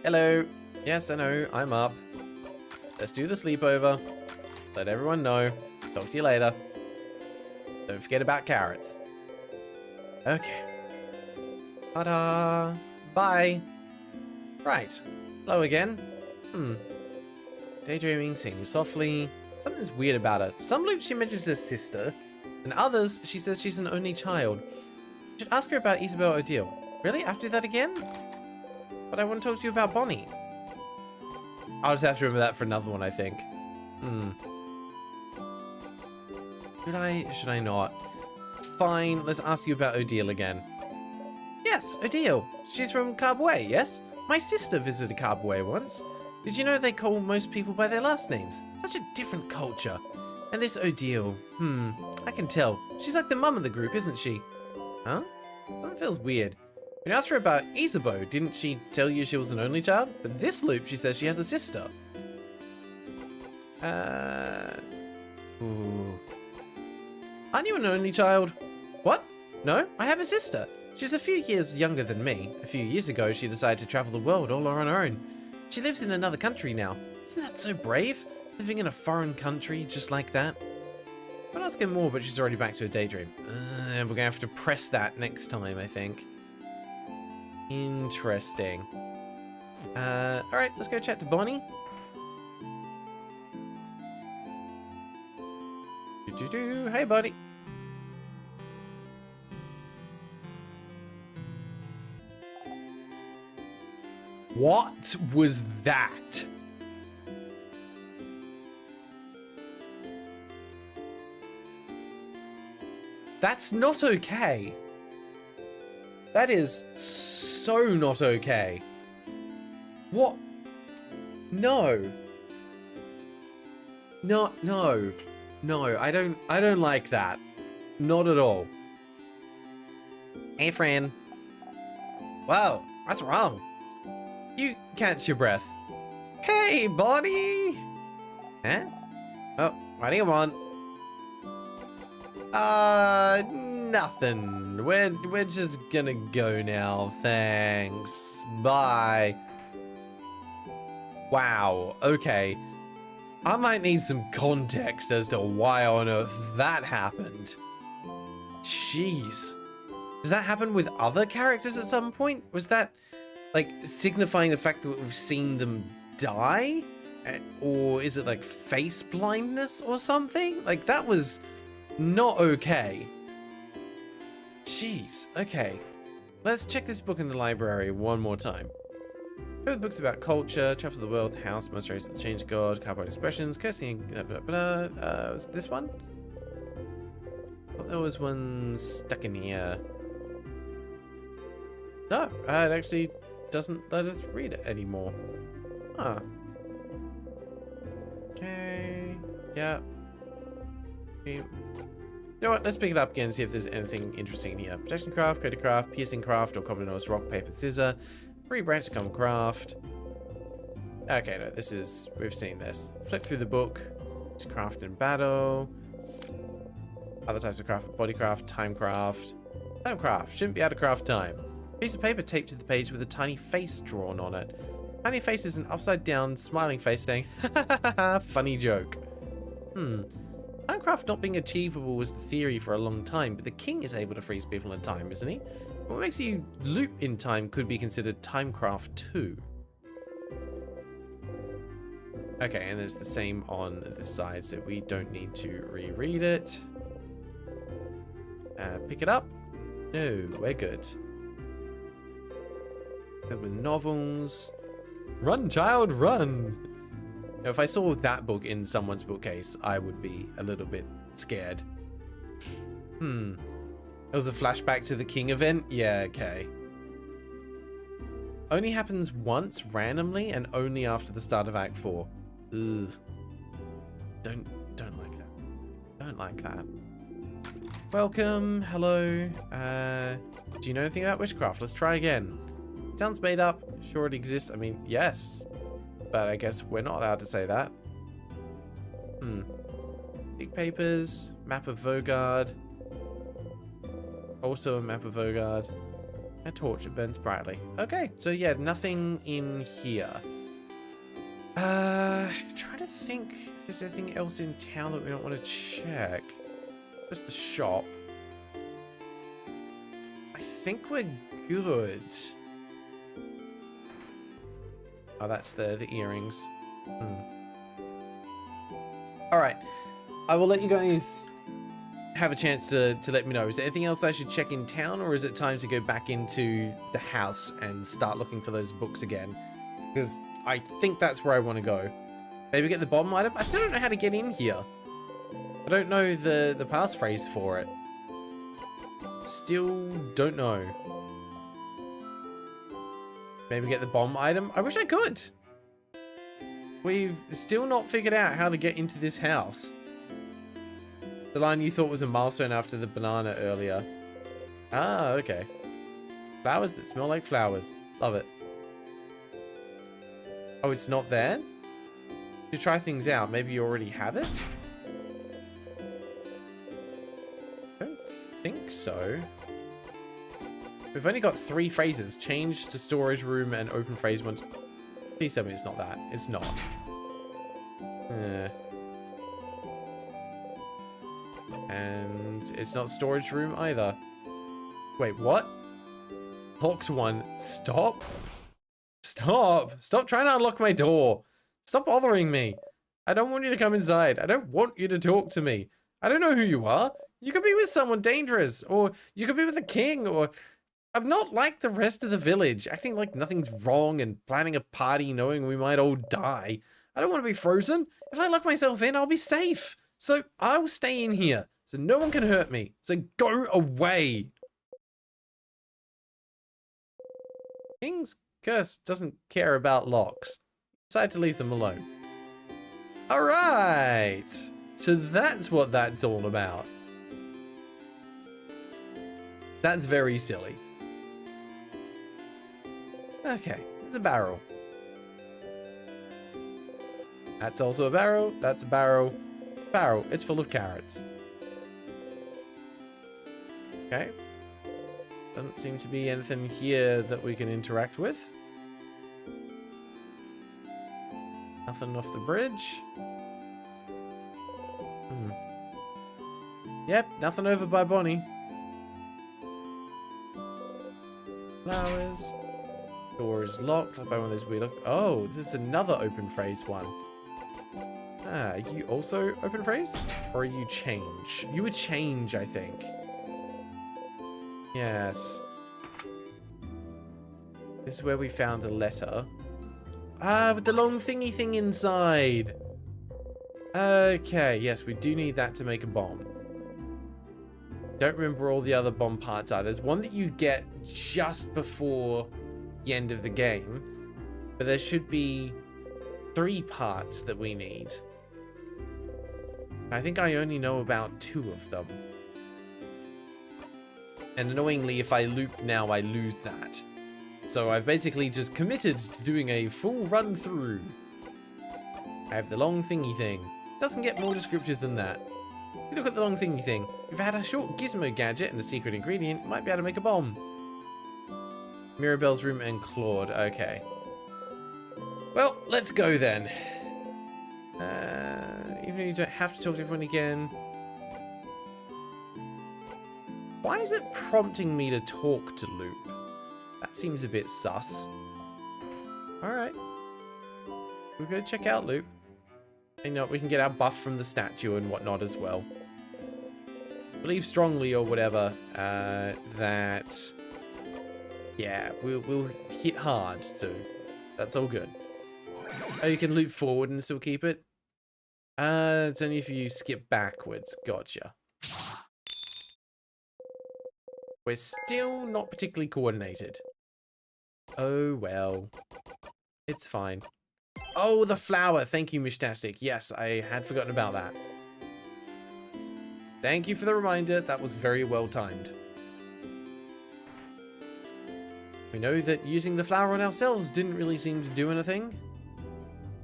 Hello. Yes, I know, I'm up. Let's do the sleepover. Let everyone know. Talk to you later. Don't forget about carrots. Okay. Ta-da! Bye! Right. Hello again. Daydreaming, singing softly. Something's weird about her. Some loops she mentions her sister, and others she says she's an only child. You should ask her about Isabel Odile. Really? I have to do that again? But I want to talk to you about Bonnie. I'll just have to remember that for another one, I think. Should I not? Fine, let's ask you about Odile again. Yes, Odile. She's from Carbway, yes? My sister visited Carbway once. Did you know they call most people by their last names? Such a different culture. And this Odile, I can tell. She's like the mum of the group, isn't she? Huh? That feels weird. When you asked her about Isabeau, didn't she tell you she was an only child? But this loop, she says she has a sister. Ooh. Aren't you an only child? What? No, I have a sister. She's a few years younger than me. A few years ago, she decided to travel the world all on her own. She lives in another country now. Isn't that so brave? Living in a foreign country just like that? I'll ask her more, but she's already back to her daydream. We're gonna have to press that next time, I think. Interesting. Alright, let's go chat to Bonnie. Hey, buddy. What was that? That's not okay. That is so not okay. What? No. No, no. No, I don't like that. Not at all. Hey, friend. Whoa, what's wrong? You catch your breath. Hey, buddy. Huh? Oh, what do you want? Nothing. We're just gonna go now. Thanks. Bye. Wow. Okay. I might need some context as to why on earth that happened. Jeez. Does that happen with other characters at some point? Was that, like, signifying the fact that we've seen them die? Or is it, like, face blindness or something? Like, that was not okay. Jeez. Okay. Let's check this book in the library one more time. Here are the books about culture, Chapters of the World, the House, Most Races, the Change of God, Cowboy Expressions, Cursing, was it this one? I thought there was one stuck in here. No, it actually doesn't let us read it anymore. Huh. Okay. Yeah. You know what? Let's pick it up again and see if there's anything interesting in here. Protection craft, creative craft, piercing craft, or common knows rock, paper, scissor. Free branch, common craft. Okay, no, this is... We've seen this. Flip through the book. It's craft in battle. Other types of craft, body craft, time craft. Time craft. Shouldn't be out of craft time. Piece of paper taped to the page with a tiny face drawn on it. Tiny face is an upside down smiling face saying, ha ha ha ha, funny joke. Timecraft not being achievable was the theory for a long time, but the king is able to freeze people in time, isn't he? What makes you loop in time could be considered timecraft too. Okay, and there's the same on this side, so we don't need to reread it. Pick it up. No, we're good. Good with novels. Run, child, run! Now, if I saw that book in someone's bookcase, I would be a little bit scared. It was a flashback to the King event? Yeah, okay. Only happens once, randomly, and only after the start of Act 4. Ugh. Don't like that. Don't like that. Welcome, hello. Do you know anything about witchcraft? Let's try again. Sounds made up. Sure it exists. I mean, yes. But I guess we're not allowed to say that. Big papers, map of Vogard. Also a map of Vogard. A torch that burns brightly. Okay, so yeah, nothing in here. Try to think if there's anything else in town that we don't want to check. Just the shop. I think we're good. Oh, that's the earrings. Alright. I will let you guys have a chance to let me know. Is there anything else I should check in town, or is it time to go back into the house and start looking for those books again? Because I think that's where I want to go. Maybe get the bottom item? I still don't know how to get in here. I don't know the passphrase for it. Still don't know. Maybe get the bomb item? I wish I could. We've still not figured out how to get into this house. The line you thought was a milestone after the banana earlier. Ah, okay. Flowers that smell like flowers. Love it. Oh, it's not there? To try things out, maybe you already have it? I don't think so. We've only got 3 phrases. Change to storage room and open phrase one. Please tell me it's not that. It's not. And it's not storage room either. Wait, what? Locked one. Stop. Stop. Stop trying to unlock my door. Stop bothering me. I don't want you to come inside. I don't want you to talk to me. I don't know who you are. You could be with someone dangerous, or you could be with a king, or I'm not like the rest of the village, acting like nothing's wrong and planning a party knowing we might all die. I don't want to be frozen. If I lock myself in, I'll be safe. So I'll stay in here, so no one can hurt me. So go away. King's Curse doesn't care about locks. Decide to leave them alone. All right. So that's what that's all about. That's very silly. Okay, it's a barrel. That's also a barrel. That's a barrel. Barrel. It's full of carrots. Okay. Doesn't seem to be anything here that we can interact with. Nothing off the bridge. Yep, nothing over by Bonnie. Flowers. Door is locked by one of those weird locks. Oh, this is another open phrase one. Ah, are you also open phrase? Or are you change? You would change, I think. Yes. This is where we found a letter. Ah, with the long thingy thing inside. Okay, yes, we do need that to make a bomb. Don't remember where all the other bomb parts are. There's one that you get just before the end of the game, but there should be 3 parts that we need. I think I only know about 2 of them. And annoyingly, if I loop now, I lose that. So I've basically just committed to doing a full run through. I have the long thingy thing. Doesn't get more descriptive than that. If you look at the long thingy thing, if it had a short gizmo gadget and a secret ingredient, it might be able to make a bomb. Mirabelle's room and Claude. Okay. Well, let's go then. Even if you don't have to talk to everyone again. Why is it prompting me to talk to Loop? That seems a bit sus. Alright. We'll go check out Loop. You know, we can get our buff from the statue and whatnot as well. Believe strongly or whatever that... Yeah, we'll hit hard, so that's all good. Oh, you can loop forward and still keep it? It's only if you skip backwards. Gotcha. We're still not particularly coordinated. Oh, well. It's fine. Oh, the flower. Thank you, Mishtastic. Yes, I had forgotten about that. Thank you for the reminder. That was very well timed. We know that using the flower on ourselves didn't really seem to do anything.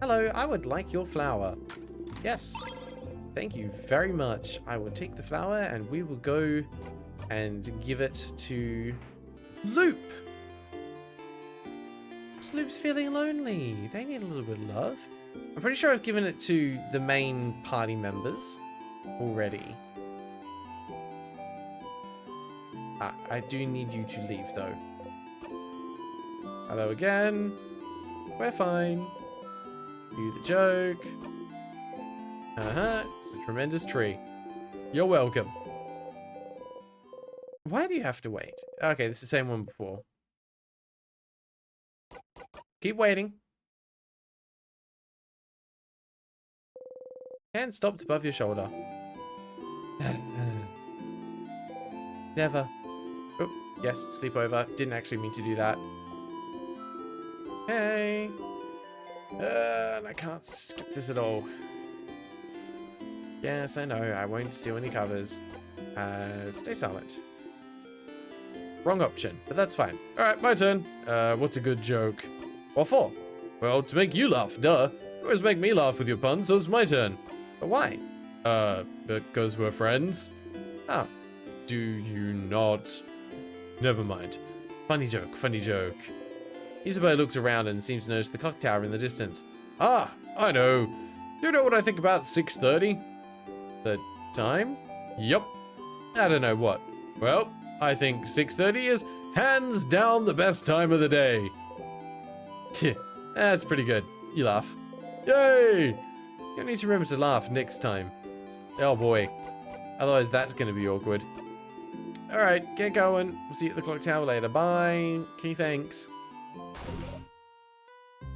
Hello, I would like your flower. Yes. Thank you very much. I will take the flower and we will go and give it to Loop. This Loop's feeling lonely. They need a little bit of love. I'm pretty sure I've given it to the main party members already. I do need you to leave though. Hello again. We're fine. You the joke. It's a tremendous tree. You're welcome. Why do you have to wait? Okay, this is the same one before. Keep waiting. Hand stopped above your shoulder. Never. Oh, yes, sleepover. Didn't actually mean to do that. Hey. And I can't skip this at all. Yes, I know. I won't steal any covers. Stay silent. Wrong option, but that's fine. Alright, my turn. What's a good joke? What for? Well, to make you laugh, duh. You always make me laugh with your puns, so it's my turn. But why? Because we're friends. Ah, do you not? Never mind. Funny joke, funny joke. Isabelle looks around and seems to notice the clock tower in the distance. Ah, I know. Do you know what I think about 6:30? The time? Yup. I don't know what. Well, I think 6:30 is hands down the best time of the day. That's pretty good. You laugh. Yay! You need to remember to laugh next time. Oh boy. Otherwise that's going to be awkward. All right, get going. We'll see you at the clock tower later. Bye. Okay, thanks.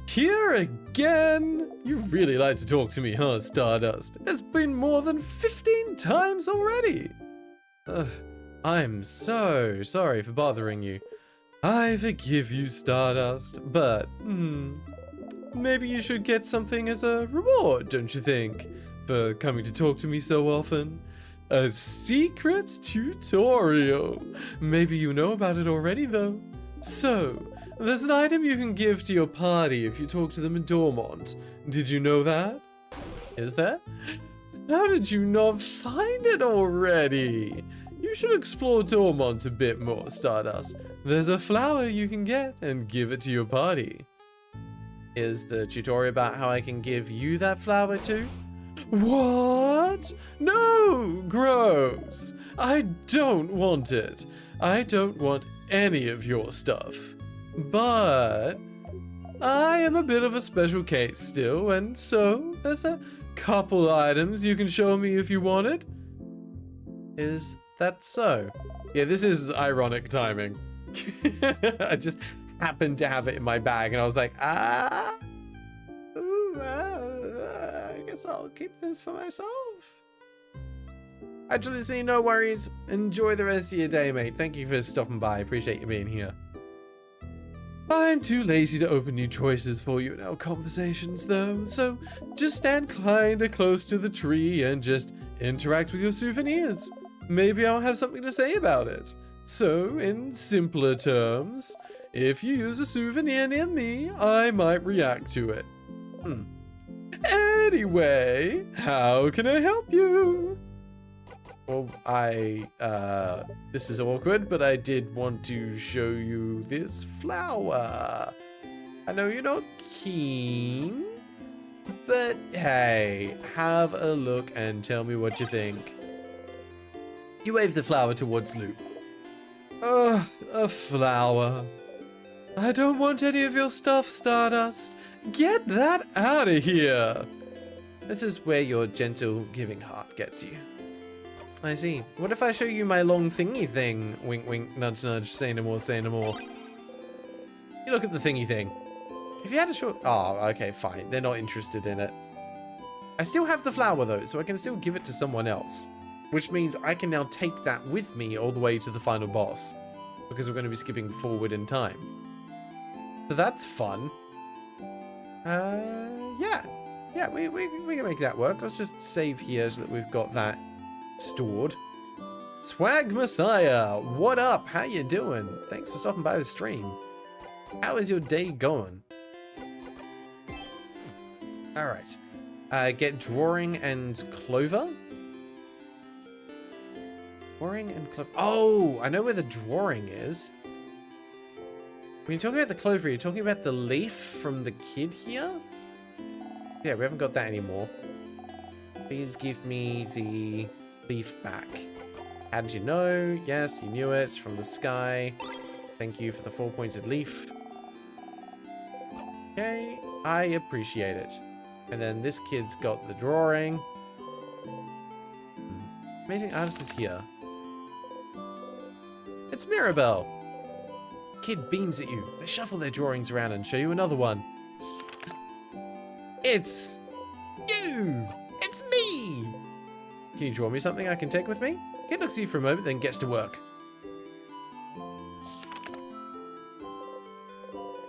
Here again? You really like to talk to me, huh, Stardust? It's been more than 15 times already. I'm so sorry for bothering you. I forgive you, Stardust, but, maybe you should get something as a reward, don't you think, for coming to talk to me so often? A secret tutorial. Maybe you know about it already, though. So, there's an item you can give to your party if you talk to them in Dormont. Did you know that? Is there? How did you not find it already? You should explore Dormont a bit more, Stardust. There's a flower you can get and give it to your party. Is the tutorial about how I can give you that flower too? What? No, gross. I don't want it. I don't want any of your stuff. But I am a bit of a special case still, and so there's a couple items you can show me if you wanted. Is that so? Yeah, this is ironic timing. I just happened to have it in my bag, and I was like, I guess I'll keep this for myself. Actually, see, no worries. Enjoy the rest of your day, mate. Thank you for stopping by. Appreciate you being here. I'm too lazy to open new choices for you in our conversations, though, so just stand kinda close to the tree and just interact with your souvenirs. Maybe I'll have something to say about it. So, in simpler terms, if you use a souvenir near me, I might react to it. Anyway, how can I help you? Well, this is awkward, but I did want to show you this flower. I know you're not keen, but hey, have a look and tell me what you think. You wave the flower towards Loop. Ugh, a flower. I don't want any of your stuff, Stardust. Get that out of here. This is where your gentle giving heart gets you. I see. What if I show you my long thingy thing? Wink, wink, nudge, nudge, say no more, say no more. You look at the thingy thing. If you had a short... Oh, okay, fine. They're not interested in it. I still have the flower, though, so I can still give it to someone else. Which means I can now take that with me all the way to the final boss. Because we're going to be skipping forward in time. So that's fun. Yeah. Yeah, we can make that work. Let's just save here so that we've got that stored. Swag Messiah, what up? How you doing? Thanks for stopping by the stream. How is your day going? All right. Get drawing and clover. Drawing and clover. Oh, I know where the drawing is. When you're talking about the clover, you're talking about the leaf from the kid here? Yeah, we haven't got that anymore. Please give me the leaf back. How did you know? Yes, you knew it from the sky. Thank you for the 4-pointed leaf. Okay, I appreciate it. And then this kid's got the drawing. Amazing artist is here. It's Mirabelle. Kid beams at you. They shuffle their drawings around and show you another one. It's you! It's me! Can you draw me something I can take with me? Kid looks at you for a moment, then gets to work.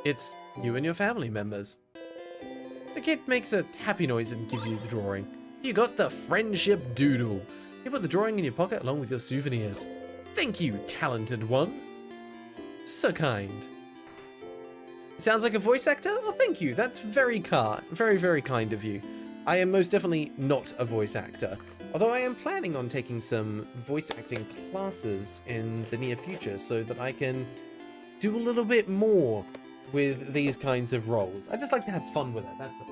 It's you and your family members. The kid makes a happy noise and gives you the drawing. You got the friendship doodle. You put the drawing in your pocket along with your souvenirs. Thank you, talented one. So kind. Sounds like a voice actor? Oh, thank you. That's very very kind of you. I am most definitely not a voice actor. Although I am planning on taking some voice acting classes in the near future so that I can do a little bit more with these kinds of roles. I just like to have fun with it, that's all.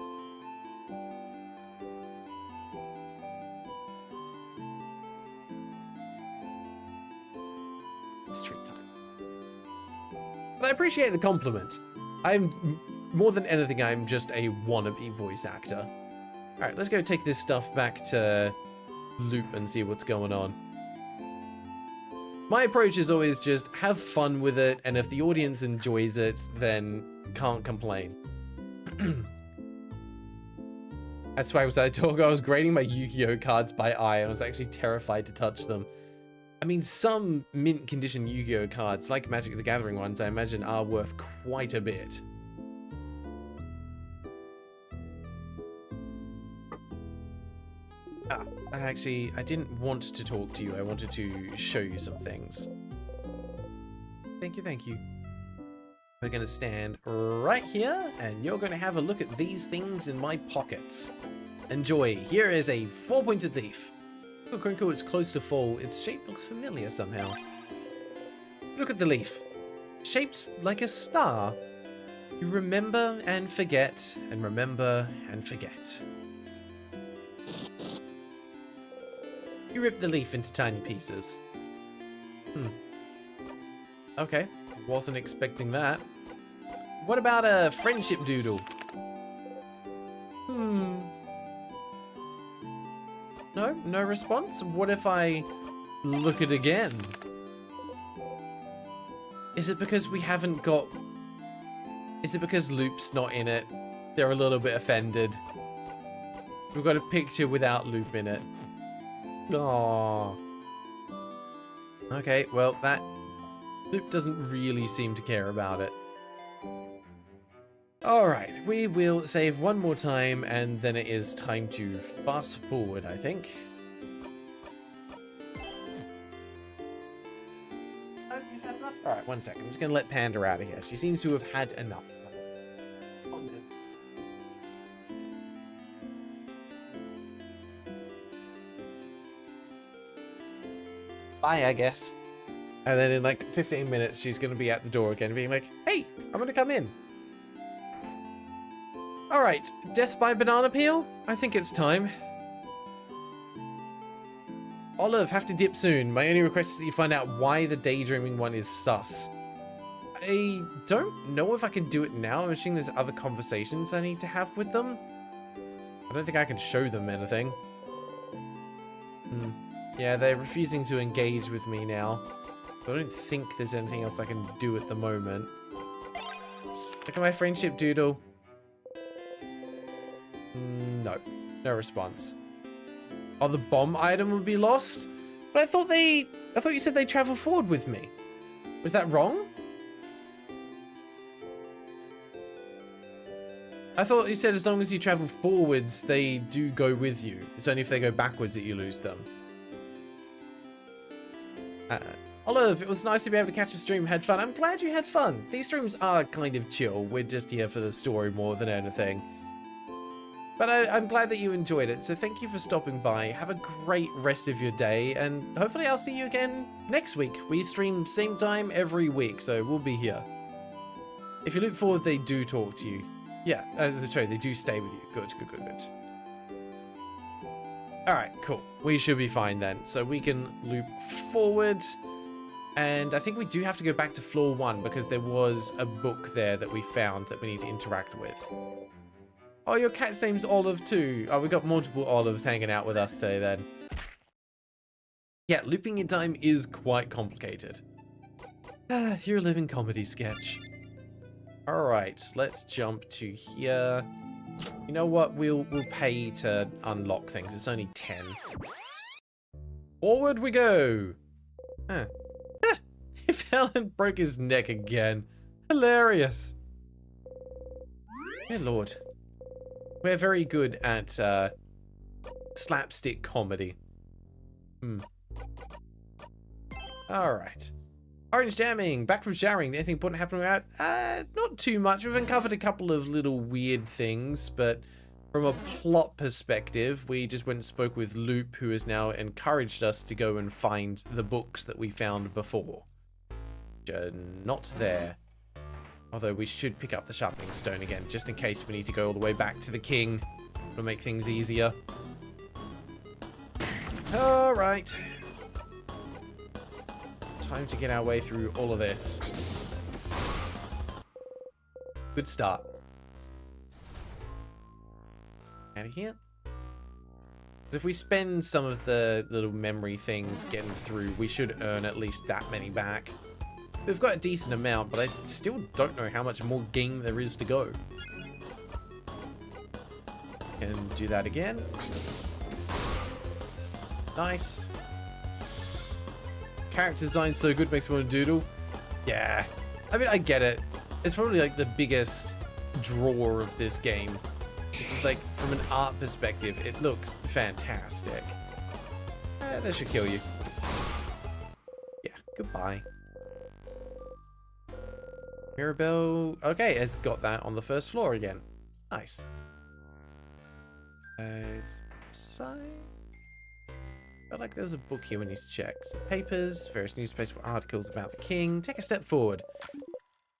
It's treat time. But I appreciate the compliment. More than anything, I'm just a wannabe voice actor. Alright, let's go take this stuff back to Loop and see what's going on. My approach is always just have fun with it, and if the audience enjoys it, then can't complain. That's why I was grading my Yu-Gi-Oh cards by eye, and I was actually terrified to touch them. I mean, some mint condition Yu-Gi-Oh cards, like Magic the Gathering ones, I imagine are worth quite a bit. I didn't want to talk to you. I wanted to show you some things. Thank you, thank you. We're going to stand right here, and you're going to have a look at these things in my pockets. Enjoy. Here is a 4-pointed leaf. Look, crinkle, it's close to full. Its shape looks familiar somehow. Look at the leaf. Shaped like a star. You remember and forget, and remember and forget. You rip the leaf into tiny pieces. Okay, wasn't expecting that. What about a friendship doodle? No response? What if I look it again? Is it because we haven't got... Is it because Loop's not in it? They're a little bit offended. We've got a picture without Loop in it. Aww. Okay, well, that Loop doesn't really seem to care about it. Alright, we will save one more time, and then it is time to fast forward, I think. Alright, 1 second. I'm just going to let Panda out of here. She seems to have had enough. Bye, I guess. And then in like 15 minutes, she's going to be at the door again, being like, hey, I'm going to come in. Alright, death by banana peel? I think it's time. Olive, have to dip soon. My only request is that you find out why the daydreaming one is sus. I don't know if I can do it now. I'm assuming there's other conversations I need to have with them. I don't think I can show them anything. Yeah, they're refusing to engage with me now. I don't think there's anything else I can do at the moment. Look at my friendship doodle. No response. Oh, the bomb item would be lost? But I thought you said they travel forward with me. Was that wrong? I thought you said as long as you travel forwards, they do go with you. It's only if they go backwards that you lose them. Olive, it was nice to be able to catch a stream. Had fun. I'm glad you had fun. These streams are kind of chill. We're just here for the story more than anything. But I'm glad that you enjoyed it, so thank you for stopping by. Have a great rest of your day, and hopefully I'll see you again next week. We stream same time every week, so we'll be here. If you look forward, they do talk to you. Yeah, sorry, they do stay with you. Good. Alright, cool. We should be fine then. So we can loop forward, and I think we do have to go back to floor 1 because there was a book there that we found that we need to interact with. Oh, your cat's name's Olive too. Oh, we got multiple Olives hanging out with us today then. Yeah, looping in time is quite complicated. You're a living comedy sketch. Alright, let's jump to here. You know what? We'll pay to unlock things. It's only 10. Forward we go. He fell and broke his neck again. Hilarious. Good lord. We're very good at slapstick comedy. Alright. Orange jamming, back from showering. Anything important happening out? Not too much. We've uncovered a couple of little weird things, but from a plot perspective, we just went and spoke with Loop, who has now encouraged us to go and find the books that we found before. Which are not there. Although we should pick up the sharpening stone again, just in case we need to go all the way back to the king. It'll make things easier. Alright. Time to get our way through all of this. Good start. Out of here. If we spend some of the little memory things getting through, we should earn at least that many back. We've got a decent amount, but I still don't know how much more game there is to go. Can do that again. Nice. Character design so good, makes me want to doodle. Yeah. I mean, I get it. It's probably like the biggest draw of this game. This is like, from an art perspective, it looks fantastic. That should kill you. Yeah, goodbye. Mirabelle. Okay, it's got that on the first floor again. Nice. Side. Felt like there's a book here we need to check. Some papers, various newspaper articles about the king. Take a step forward.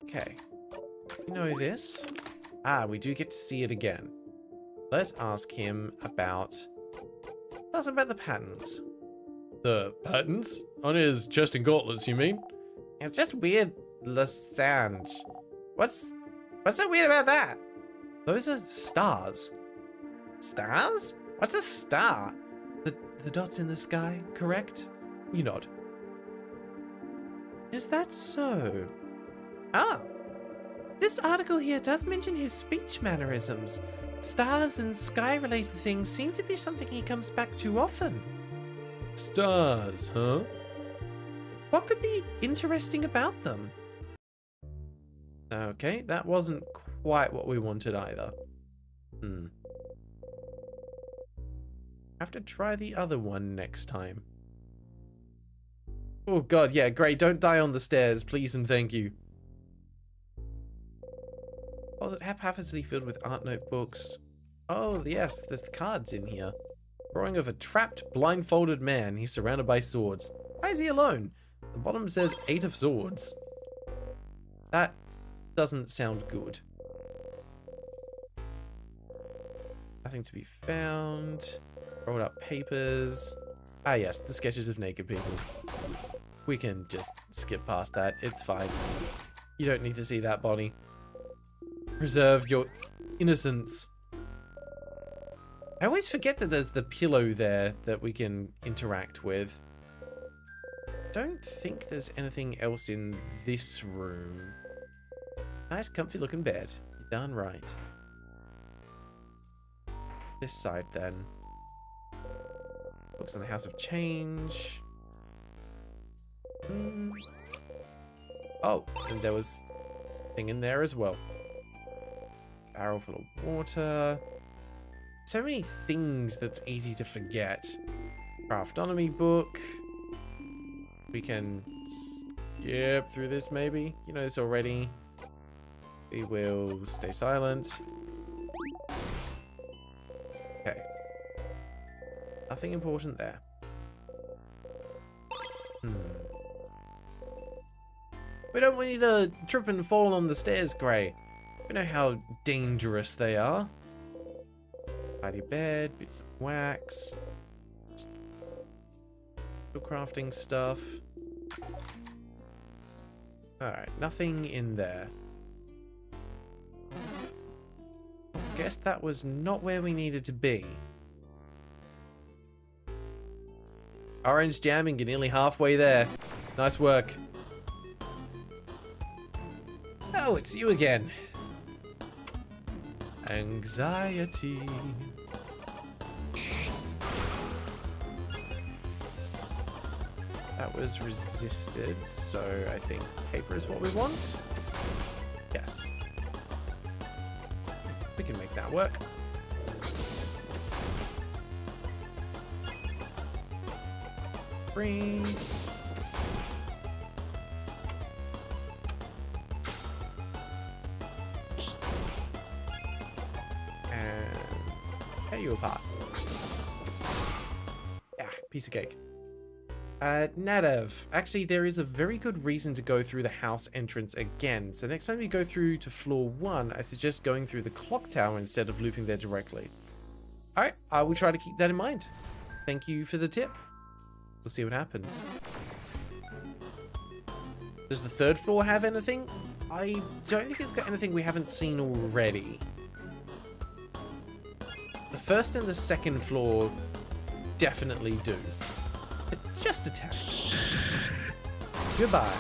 Okay. You know this? Ah, we do get to see it again. Let's ask him about... Tell us about the patterns. The patterns? On his chest and gauntlets, you mean? It's just weird, Lasange. What's so weird about that? Those are stars. Stars? What's a star? The dots in the sky, correct? You nod. Is that so? Ah. This article here does mention his speech mannerisms. Stars and sky-related things seem to be something he comes back to often. Stars, huh? What could be interesting about them? Okay, that wasn't quite what we wanted either. Have to try the other one next time. Oh god, yeah, great. Don't die on the stairs, please and thank you. Was it haphazardly filled with art notebooks? Oh, yes, there's the cards in here. Drawing of a trapped, blindfolded man. He's surrounded by swords. Why is he alone? The bottom says 8 of swords. That doesn't sound good. Nothing to be found. Rolled up papers. Ah, yes, the sketches of naked people. We can just skip past that. It's fine. You don't need to see that, Bonnie. Preserve your innocence. I always forget that there's the pillow there that we can interact with. Don't think there's anything else in this room. Nice, comfy looking bed. You're darn right. This side, then. Books on the House of Change. Oh, and there was a thing in there as well. Barrel full of water. So many things that's easy to forget. Craftonomy book. We can skip through this maybe. You know this already. We will stay silent. Okay. Nothing important there. We don't want you to trip and fall on the stairs, Gray. We know how dangerous they are. Tidy bed, bits of wax. Crafting stuff. Alright, nothing in there. Guess that was not where we needed to be. Orange jamming, you're nearly halfway there. Nice work. Oh, it's you again. Anxiety. That was resisted, so I think paper is what we want. Yes. We can make that work. Green. And tear you apart. Yeah, piece of cake. Nadav. Actually, there is a very good reason to go through the house entrance again. So next time you go through to floor 1, I suggest going through the clock tower instead of looping there directly. Alright, I will try to keep that in mind. Thank you for the tip. We'll see what happens. Does the third floor have anything? I don't think it's got anything we haven't seen already. The first and the second floor definitely do. But just a tad. Goodbye.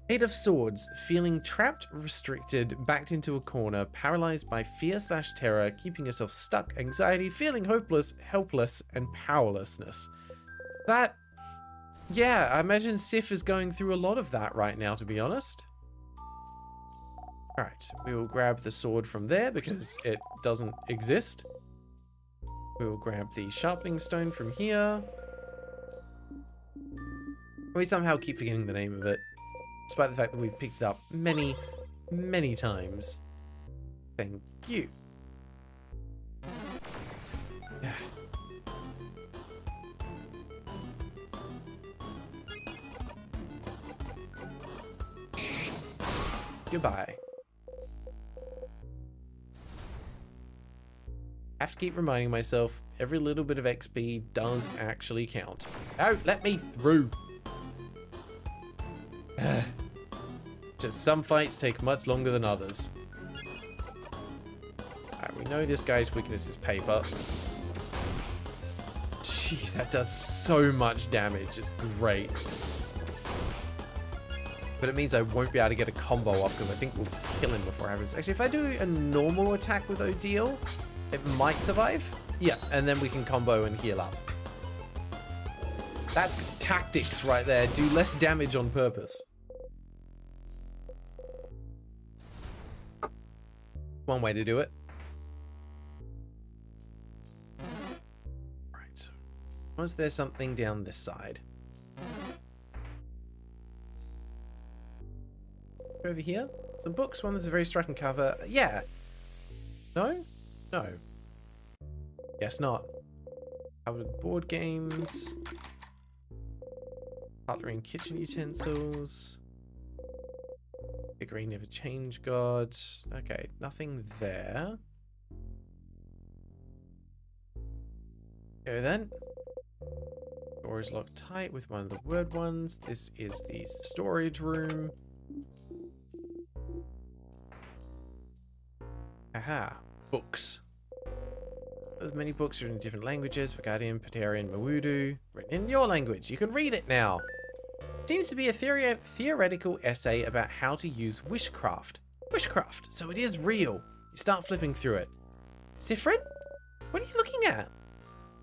Eight of Swords, feeling trapped, restricted, backed into a corner, paralyzed by fear/terror, keeping yourself stuck, anxiety, feeling hopeless, helpless, and powerlessness. That, yeah, I imagine Sif is going through a lot of that right now, to be honest. Alright, we will grab the sword from there because it doesn't exist. We will grab the sharpening stone from here. We somehow keep forgetting the name of it, despite the fact that we've picked it up many, many times. Thank you. Yeah. Goodbye. I have to keep reminding myself every little bit of XP does actually count. Oh, let me through. Just some fights take much longer than others. Alright, we know this guy's weakness is paper. Jeez, that does so much damage. It's great. But it means I won't be able to get a combo off because I think we'll kill him before it happens. Actually, if I do a normal attack with Odile, it might survive. Yeah, and then we can combo and heal up. That's tactics right there. Do less damage on purpose. One way to do it. Right. Was there something down this side? Over here? Some books. One that's a very striking cover. Yeah. No? No. Guess not. Covered with board games. Cutlery and kitchen utensils. Figurine never change god. Okay, nothing there. Go then. Door is locked tight with one of the word ones. This is the storage room. Aha. Books. Many books are in different languages. Vagadian, Patarian, Mawudu. Written in your language. You can read it now. Seems to be a theoretical essay about how to use wishcraft. Wishcraft, so it is real. You start flipping through it. Sifrin? What are you looking at?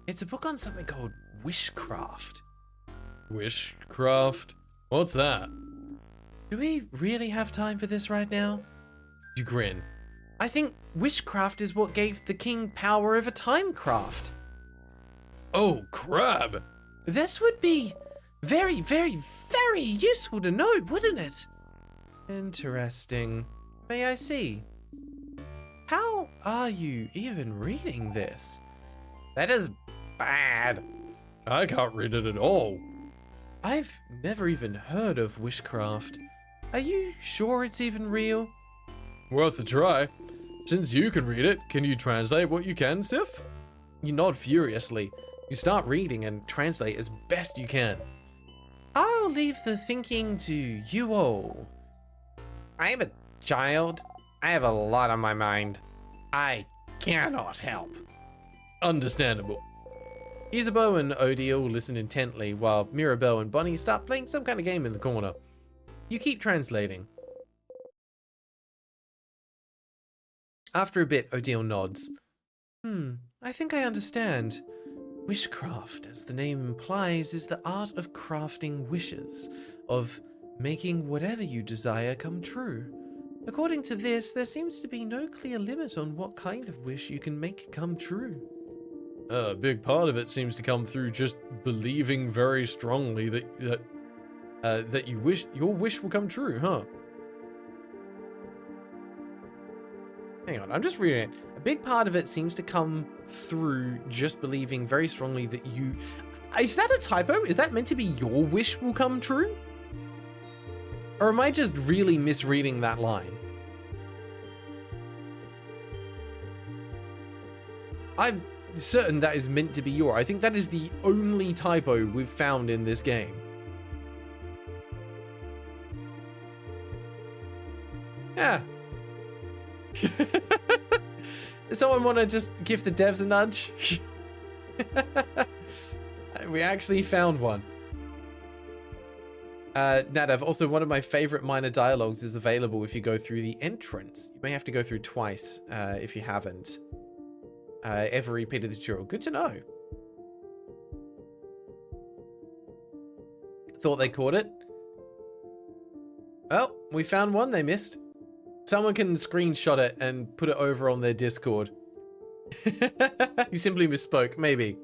It's a book on something called wishcraft. Wishcraft? What's that? Do we really have time for this right now? You grin. I think wishcraft is what gave the king power over timecraft. Oh, crab! This would be very, very, very useful to know, wouldn't it? Interesting. May I see? How are you even reading this? That is bad. I can't read it at all. I've never even heard of wishcraft. Are you sure it's even real? Worth a try. Since you can read it, can you translate what you can, Sif? You nod furiously. You start reading and translate as best you can. I'll leave the thinking to you all. I'm a child. I have a lot on my mind. I cannot help. Understandable. Isabeau and Odile listen intently while Mirabelle and Bonnie start playing some kind of game in the corner. You keep translating. After a bit, Odile nods. I think I understand. Wishcraft, as the name implies, is the art of crafting wishes, of making whatever you desire come true. According to this, there seems to be no clear limit on what kind of wish you can make come true. A big part of it seems to come through just believing very strongly that your wish will come true, huh? Hang on, I'm just reading it. A big part of it seems to come through just believing very strongly that you... Is that a typo? Is that meant to be your wish will come true? Or am I just really misreading that line? I'm certain that is meant to be your. I think that is the only typo we've found in this game. Yeah. Does someone want to just give the devs a nudge? We actually found one. Nadav, also one of my favorite minor dialogues is available if you go through the entrance. You may have to go through twice if you haven't ever repeated the tutorial. Good to know. Thought they caught it. Well, we found one they missed. Someone can screenshot it and put it over on their Discord. He simply misspoke, maybe.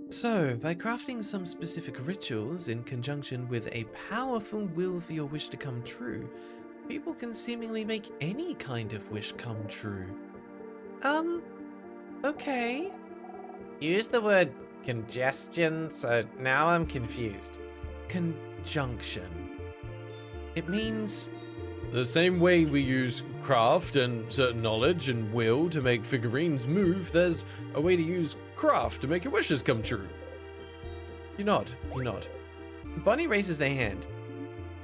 So, by crafting some specific rituals in conjunction with a powerful will for your wish to come true, people can seemingly make any kind of wish come true. Okay. Use the word congestion, so now I'm confused. Conjunction. It means the same way we use craft and certain knowledge and will to make figurines move, there's a way to use craft to make your wishes come true. You nod. Bonnie raises their hand.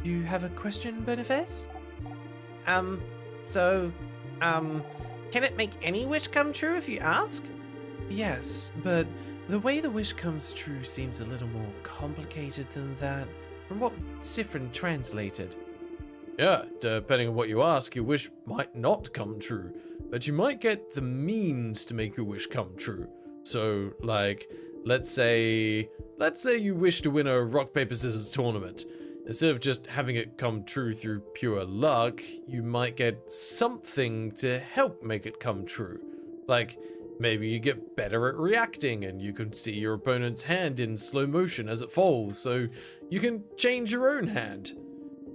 You have a question, Boniface? Can it make any wish come true if you ask? Yes, but the way the wish comes true seems a little more complicated than that, from what Sifrin translated. Yeah, depending on what you ask, your wish might not come true, but you might get the means to make your wish come true. So, like, let's say you wish to win a rock, paper, scissors tournament. Instead of just having it come true through pure luck, you might get something to help make it come true. Like, maybe you get better at reacting and you can see your opponent's hand in slow motion as it falls, so you can change your own hand.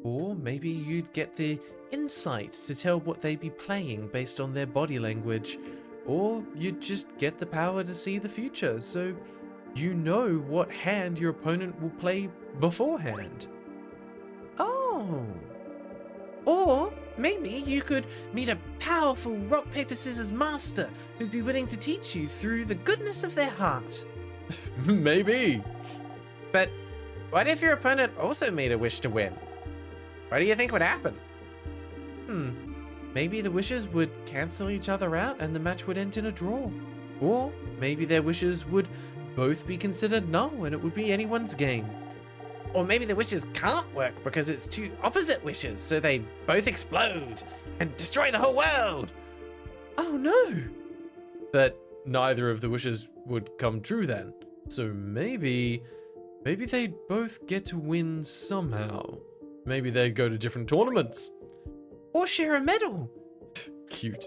Or maybe you'd get the insight to tell what they'd be playing based on their body language. Or you'd just get the power to see the future, so you know what hand your opponent will play beforehand. Oh. Or maybe you could meet a powerful rock, paper, scissors master who'd be willing to teach you through the goodness of their heart. Maybe. But what if your opponent also made a wish to win? What do you think would happen? Maybe the wishes would cancel each other out and the match would end in a draw. Or maybe their wishes would both be considered null and it would be anyone's game. Or maybe the wishes can't work because it's two opposite wishes, so they both explode and destroy the whole world. Oh no! But neither of the wishes would come true then. So maybe they'd both get to win somehow. Maybe they'd go to different tournaments. Or share a medal. Cute.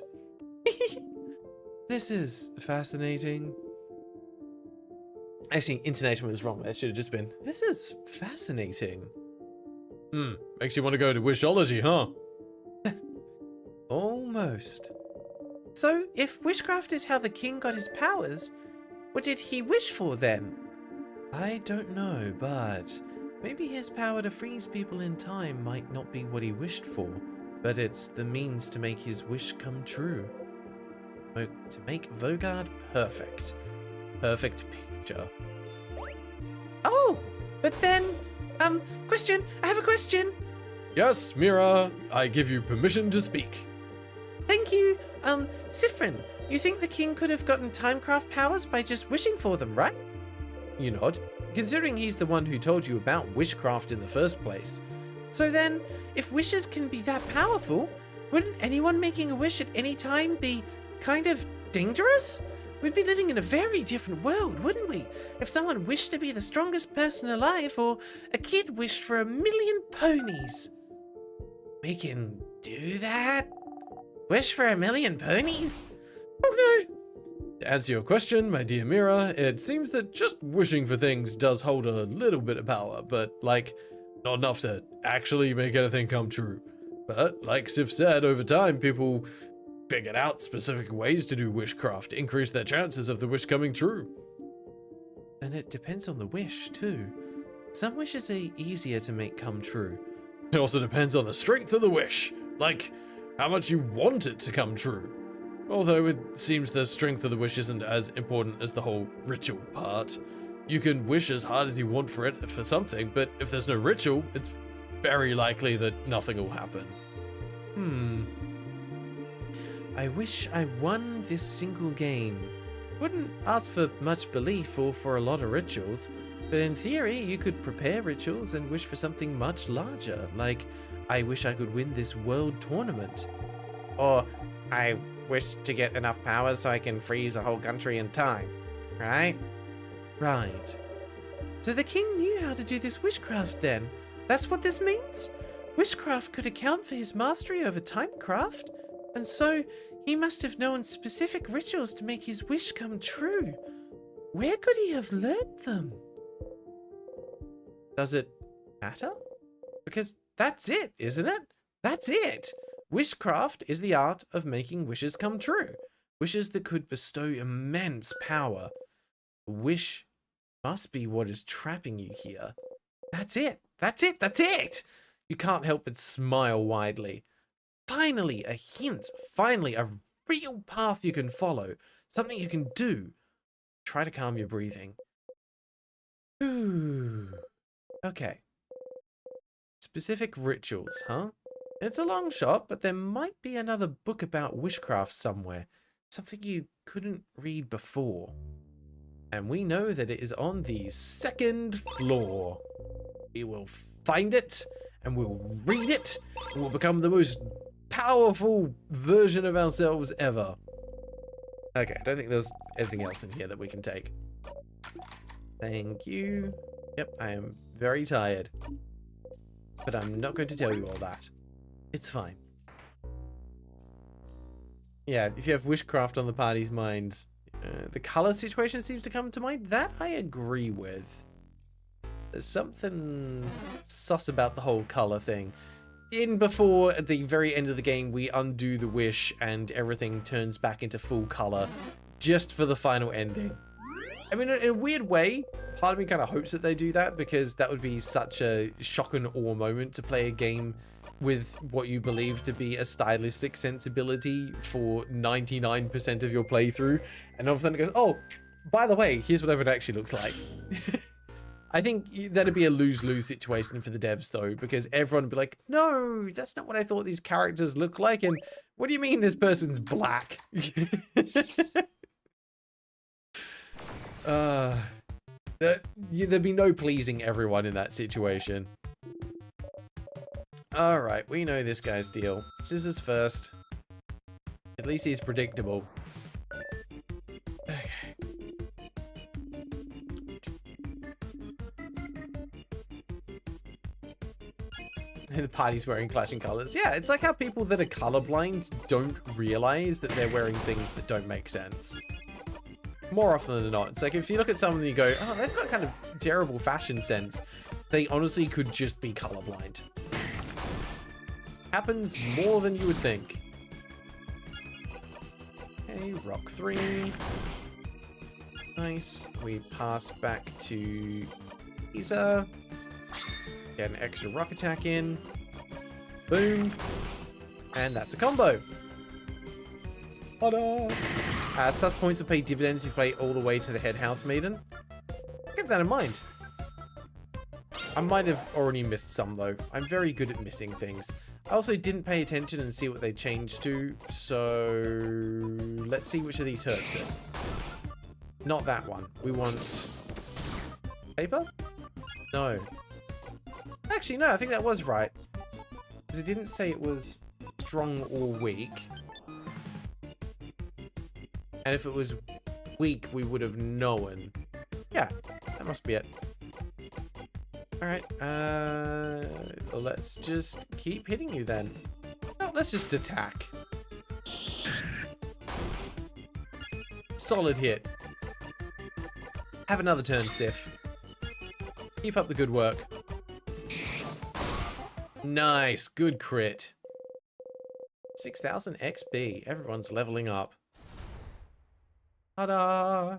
This is fascinating. Actually, intonation was wrong. It should have just been, this is fascinating. Makes you want to go to Wishology, huh? Almost. So, if wishcraft is how the king got his powers, what did he wish for then? I don't know, but maybe his power to freeze people in time might not be what he wished for, but it's the means to make his wish come true. To make Vogard perfect. Perfect picture. Oh, but then, question, I have a question. Yes, Mira, I give you permission to speak. Thank you. Sifrin, you think the king could have gotten timecraft powers by just wishing for them, right? You nod, considering he's the one who told you about wishcraft in the first place. So then, if wishes can be that powerful, wouldn't anyone making a wish at any time be kind of dangerous? We'd be living in a very different world, wouldn't we? If someone wished to be the strongest person alive, or a kid wished for 1,000,000 ponies. We can do that? Wish for 1,000,000 ponies? Oh no! To answer your question, my dear Mira, it seems that just wishing for things does hold a little bit of power, but, like, not enough to actually make anything come true. But, like Sif said, over time, people figured out specific ways to do wishcraft to increase their chances of the wish coming true. And it depends on the wish, too. Some wishes are easier to make come true. It also depends on the strength of the wish, like how much you want it to come true. Although it seems the strength of the wish isn't as important as the whole ritual part. You can wish as hard as you want for it for something, but if there's no ritual, it's very likely that nothing will happen. I wish I won this single game. Wouldn't ask for much belief or for a lot of rituals, but in theory you could prepare rituals and wish for something much larger, like I wish I could win this world tournament. Or I wish to get enough power so I can freeze a whole country in time, right? Right. So the king knew how to do this wishcraft then? That's what this means? Wishcraft could account for his mastery over timecraft, and so he must have known specific rituals to make his wish come true. Where could he have learned them? Does it matter? Because that's it, isn't it? That's it! Wishcraft is the art of making wishes come true. Wishes that could bestow immense power. A wish must be what is trapping you here. That's it! That's it! That's it! You can't help but smile widely. Finally, a hint. Finally, a real path you can follow. Something you can do. Try to calm your breathing. Ooh. Okay. Specific rituals, huh? It's a long shot, but there might be another book about witchcraft somewhere. Something you couldn't read before. And we know that it is on the 2nd floor. We will find it, and we'll read it, and we'll become the most powerful version of ourselves ever. Okay, I don't think there's anything else in here that we can take. Thank you. Yep, I am very tired. But I'm not going to tell you all that. It's fine. Yeah, if you have wishcraft on the party's minds, the color situation seems to come to mind. That I agree with. There's something sus about the whole color thing. Before, at the very end of the game, we undo the wish and everything turns back into full color just for the final ending. I mean, in a weird way, part of me kind of hopes that they do that, because that would be such a shock and awe moment to play a game with what you believe to be a stylistic sensibility for 99% of your playthrough, and all of a sudden it goes, oh, by the way, here's what everyone actually looks like. I think that'd be a lose-lose situation for the devs, though, because everyone would be like, no, that's not what I thought these characters look like, and what do you mean this person's black? There'd be no pleasing everyone in that situation. Alright, we know this guy's deal. Scissors first. At least he's predictable. Okay. The party's wearing clashing colors. Yeah, it's like how people that are colorblind don't realize that they're wearing things that don't make sense. More often than not. It's like if you look at someone and you go, oh, they've got kind of terrible fashion sense. They honestly could just be colorblind. Happens more than you would think. Okay, rock 3. Nice. We pass back to Isa. Get an extra rock attack in. Boom. And that's a combo. Ta-da! Sus points will pay dividends if you play all the way to the head house maiden. Keep that in mind. I might have already missed some, though. I'm very good at missing things. I also didn't pay attention and see what they changed to, so let's see which of these hurts it. Not that one. We want paper? No. Actually, no, I think that was right. Because it didn't say it was strong or weak. And if it was weak, we would have known. Yeah, that must be it. Alright, let's just keep hitting you then. No, let's just attack. Solid hit. Have another turn, Sif. Keep up the good work. Nice, good crit. 6,000 XP. Everyone's leveling up. Ta-da!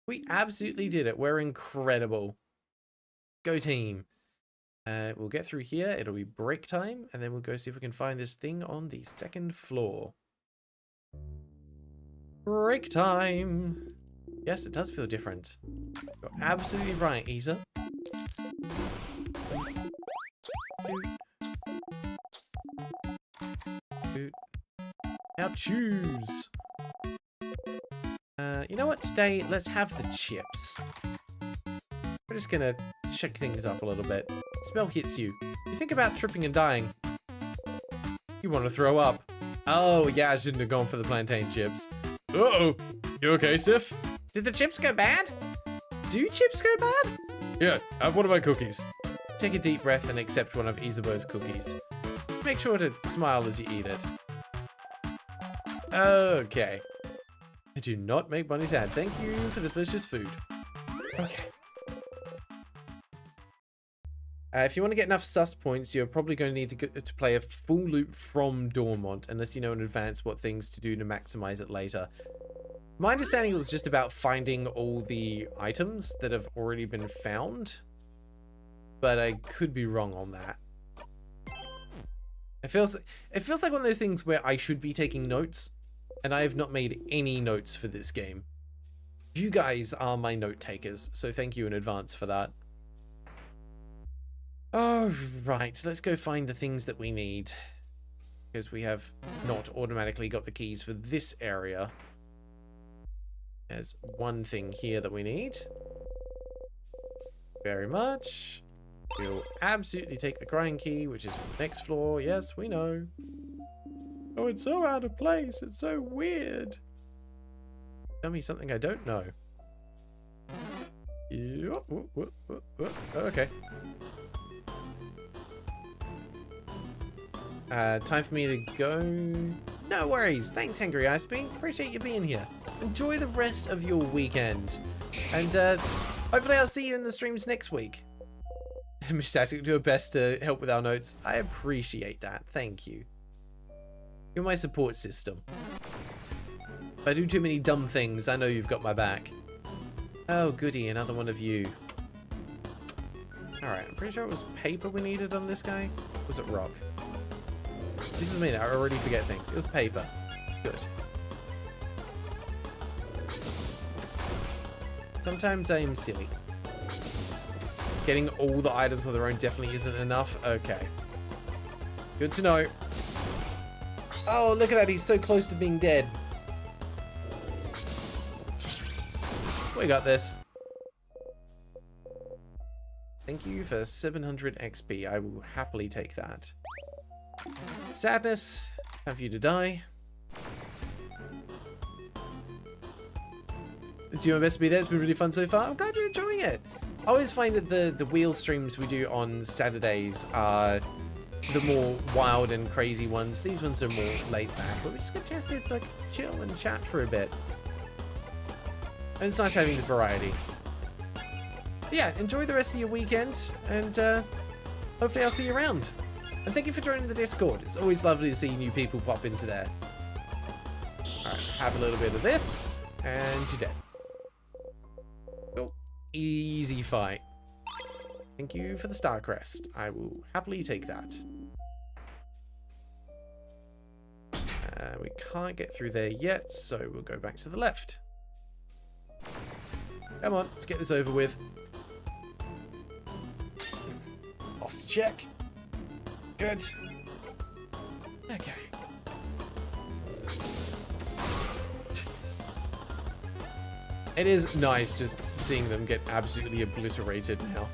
We absolutely did it. We're incredible. Go team. We'll get through here. It'll be break time, and then we'll go see if we can find this thing on the 2nd floor. Break time. Yes, it does feel different. You're absolutely right, Isa. Now choose. You know what? Today, let's have the chips. We're just gonna shake things up a little bit. Smell hits you. You think about tripping and dying. You want to throw up. Oh, yeah, I shouldn't have gone for the plantain chips. Uh-oh. You okay, Sif? Did the chips go bad? Do chips go bad? Yeah, have one of my cookies. Take a deep breath and accept one of Isabeau's cookies. Make sure to smile as you eat it. Okay. I do not make money sad. Thank you for the delicious food. Okay. If you want to get enough sus points, you're probably going to need to play a full loop from Dormont, unless you know in advance what things to do to maximize it later. My understanding was just about finding all the items that have already been found, but I could be wrong on that. It feels like one of those things where I should be taking notes, and I have not made any notes for this game. You guys are my note takers, so thank you in advance for that. Oh, right, let's go find the things that we need, because we have not automatically got the keys for this area. There's one thing here that we need. Very much. We'll absolutely take the grind key, which is from the next floor. Yes, we know. Oh, it's so out of place. It's so weird. Tell me something I don't know. Yeah. Okay. Time for me to go. No worries. Thanks, Hungry Ice Bean. Appreciate you being here. Enjoy the rest of your weekend. And hopefully I'll see you in the streams next week. Miss Static will do her best to help with our notes. I appreciate that. Thank you. You're my support system. If I do too many dumb things, I know you've got my back. Oh, goody. Another one of you. Alright, I'm pretty sure it was paper we needed on this guy. Or was it rock? This is me, I already forget things. It was paper. Good. Sometimes I am silly. Getting all the items on their own definitely isn't enough. Okay. Good to know. Oh, look at that. He's so close to being dead. We got this. Thank you for 700 XP. I will happily take that. Sadness. Have you to die. Do my best to be there. It's been really fun so far. I'm glad you're enjoying it. I always find that the wheel streams we do on Saturdays are the more wild and crazy ones. These ones are more laid back, but we just get a chance to like chill and chat for a bit. And it's nice having the variety. But yeah, enjoy the rest of your weekend, and hopefully I'll see you around. And thank you for joining the Discord. It's always lovely to see new people pop into there. Alright, have a little bit of this, and you're dead. Cool. Easy fight. Thank you for the Star Crest. I will happily take that. We can't get through there yet, so we'll go back to the left. Come on, let's get this over with. Lost check. Good. Okay. It is nice just seeing them get absolutely obliterated now.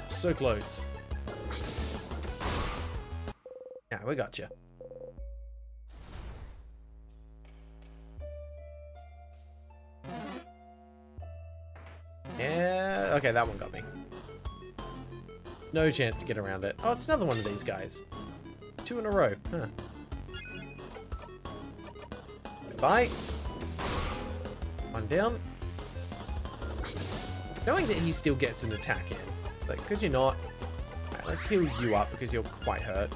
So close. Yeah, we got you. Yeah, okay, that one got me. No chance to get around it. Oh, it's another one of these guys. 2 in a row. Huh. Goodbye. One down. Knowing that he still gets an attack in. Like, could you not? Right, let's heal you up because you're quite hurt.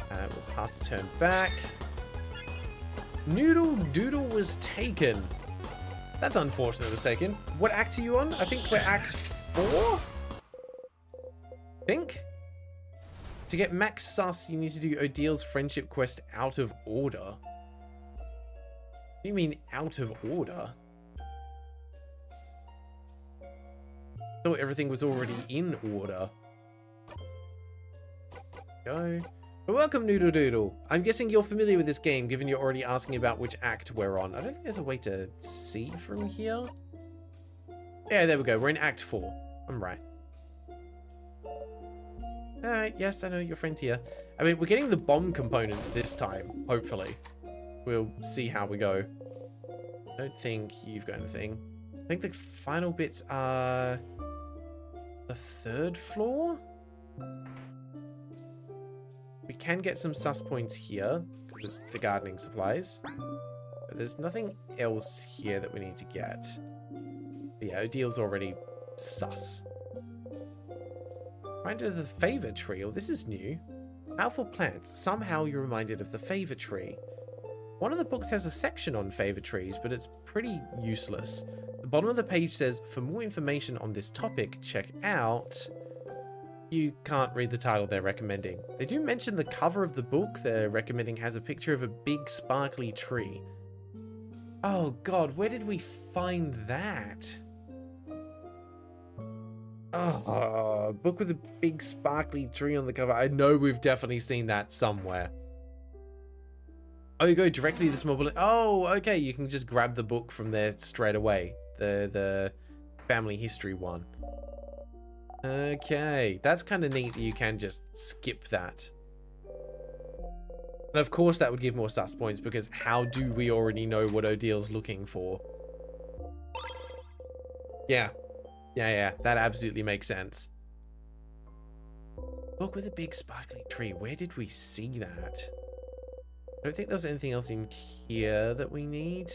We'll pass the turn back. Noodle Doodle was taken. That's unfortunate it was taken. What act are you on? I think we're act 4? Think? To get max sus, you need to do Odil's friendship quest out of order. What do you mean out of order? I thought everything was already in order. Go. Welcome, Noodle Doodle. I'm guessing you're familiar with this game, given you're already asking about which act we're on. I don't think there's a way to see from here. Yeah, there we go. We're in Act 4. I'm right. Alright, yes, I know your friend's here. I mean, we're getting the bomb components this time, hopefully. We'll see how we go. I don't think you've got anything. I think the final bits are the 3rd floor? We can get some sus points here, because the gardening supplies. But there's nothing else here that we need to get. But yeah, Odil's already sus. Reminded of the favor tree. Oh, this is new. Powerful plants. Somehow you're reminded of the favor tree. One of the books has a section on favor trees, but it's pretty useless. The bottom of the page says, for more information on this topic, check out... You can't read the title they're recommending. They do mention the cover of the book they're recommending has a picture of a big sparkly tree. Oh god, where did we find that? Oh, a book with a big sparkly tree on the cover. I know we've definitely seen that somewhere. Oh, you go directly to the small bullet. Oh, okay, you can just grab the book from there straight away. The family history one. Okay, that's kind of neat that you can just skip that. And of course that would give more sus points, because how do we already know what Odil's looking for? Yeah, that absolutely makes sense. Book with a big sparkly tree. Where did we see that? I don't think there's anything else in here that we need.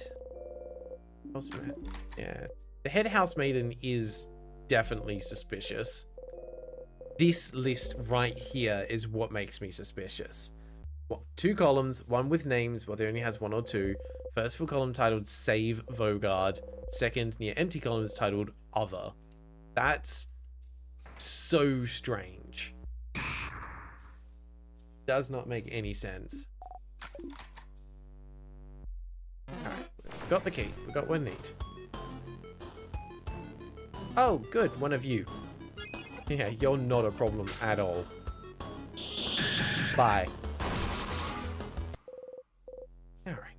Yeah, the head housemaiden is definitely suspicious. This list right here is what makes me suspicious. What, 2 columns, one with names, well, there only has 1 or 2. First full column titled Save Vogard. Second near empty column is titled Other. That's so strange. Does not make any sense. Alright, got the key. We got what we need. Oh, good. One of you. Yeah, you're not a problem at all. Bye. Alright.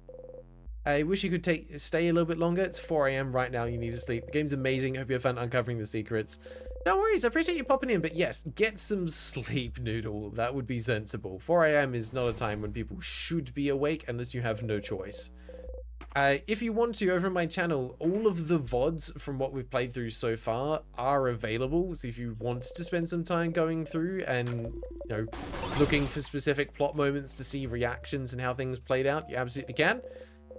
I wish you could stay a little bit longer. It's 4 AM right now. You need to sleep. The game's amazing. Hope you have fun uncovering the secrets. No worries. I appreciate you popping in. But yes, get some sleep, Noodle. That would be sensible. 4 AM is not a time when people should be awake unless you have no choice. If you want to, over on my channel, all of the VODs from what we've played through so far are available. So if you want to spend some time going through and, you know, looking for specific plot moments to see reactions and how things played out, you absolutely can.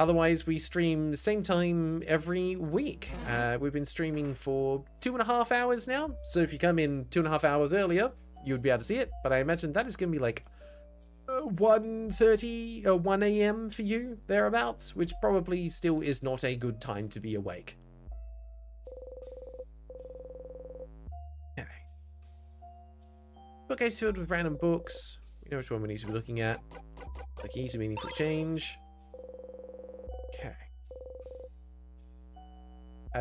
Otherwise, we stream same time every week. We've been streaming for 2.5 hours now. So if you come in 2.5 hours earlier, you would be able to see it. But I imagine that is going to be like 1:30 or 1 AM for you, thereabouts, which probably still is not a good time to be awake. Okay. Bookcase filled with random books. We know which one we need to be looking at. Like easy meaningful change. Okay.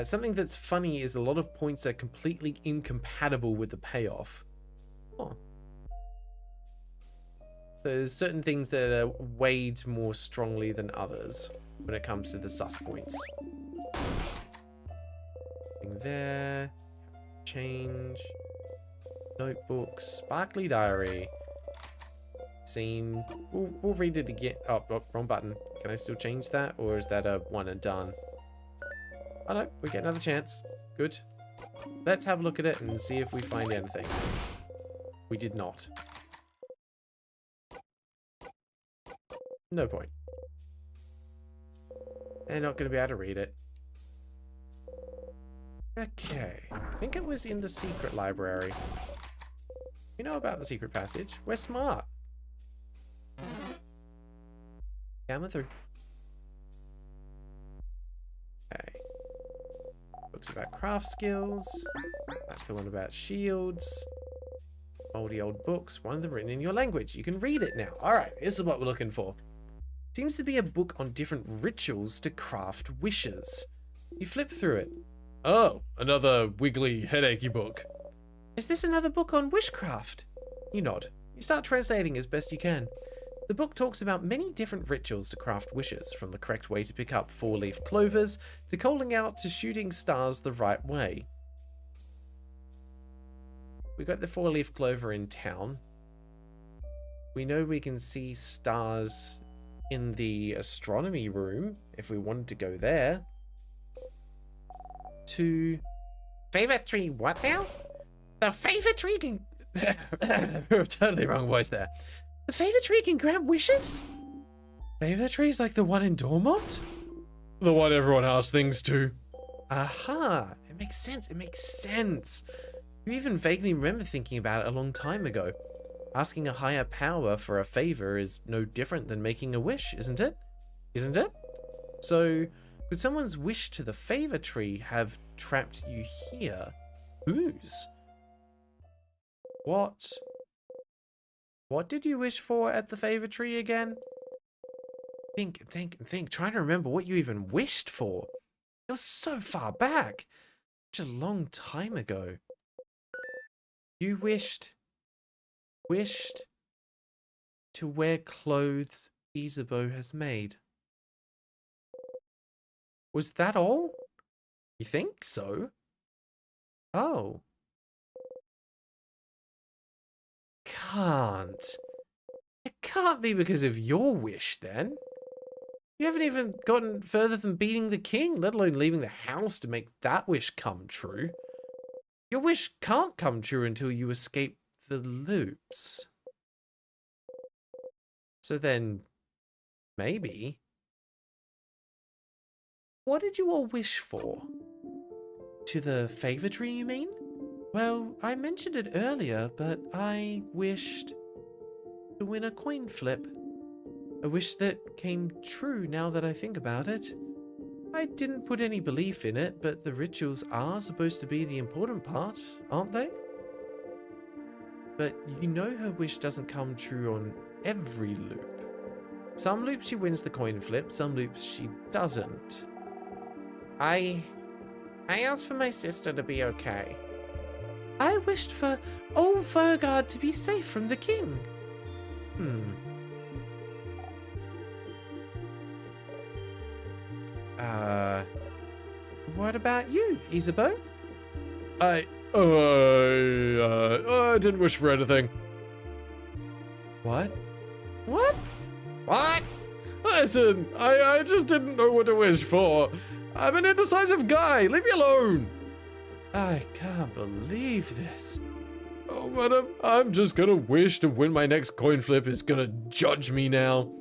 Something that's funny is a lot of points are completely incompatible with the payoff. Oh. There's certain things that are weighed more strongly than others when it comes to the sus points. Thing there. Change. Notebook. Sparkly diary. Scene. We'll read it again. Oh, wrong button. Can I still change that? Or is that a one and done? Oh no, we get another chance. Good. Let's have a look at it and see if we find anything. We did not. No point. They're not going to be able to read it. Okay. I think it was in the secret library. We know about the secret passage. We're smart. Gamma through. Okay. Books about craft skills. That's the one about shields. Moldy old books. One of them written in your language. You can read it now. Alright, this is what we're looking for. Seems to be a book on different rituals to craft wishes. You flip through it. Oh, another wiggly, headachy book. Is this another book on wishcraft? You nod. You start translating as best you can. The book talks about many different rituals to craft wishes, from the correct way to pick up 4-leaf clovers, to calling out to shooting stars the right way. We got the 4-leaf clover in town. We know we can see stars in the astronomy room, if we wanted to go there. To... Favorite tree what now? The favorite tree can... Totally wrong voice there. The favorite tree can grant wishes? Favorite trees like the one in Dormont? The one everyone asks things to. Aha! It makes sense, it makes sense. You even vaguely remember thinking about it a long time ago. Asking a higher power for a favor is no different than making a wish, isn't it? Isn't it? So, could someone's wish to the favor tree have trapped you here? Whose? What? What did you wish for at the favor tree again? Think. Trying to remember what you even wished for. It was so far back. Such a long time ago. You wished to wear clothes Isabeau has made. Was that all? You think so? Oh. It can't be because of your wish, then. You haven't even gotten further than beating the king, let alone leaving the house to make that wish come true. Your wish can't come true until you escape the loops. So then, maybe... What did you all wish for? To the favor tree, you mean? Well, I mentioned it earlier, but I wished to win a coin flip. A wish that came true now that I think about it. I didn't put any belief in it, but the rituals are supposed to be the important part, aren't they? But you know her wish doesn't come true on every loop. Some loops she wins the coin flip, some loops she doesn't. I asked for my sister to be okay. I wished for old Fergard to be safe from the king. What about you, Isabeau? I didn't wish for anything. What? What? What? Listen, I just didn't know what to wish for. I'm an indecisive guy. Leave me alone. I can't believe this. Oh, madam, I'm just gonna wish to win my next coin flip. Is gonna judge me now.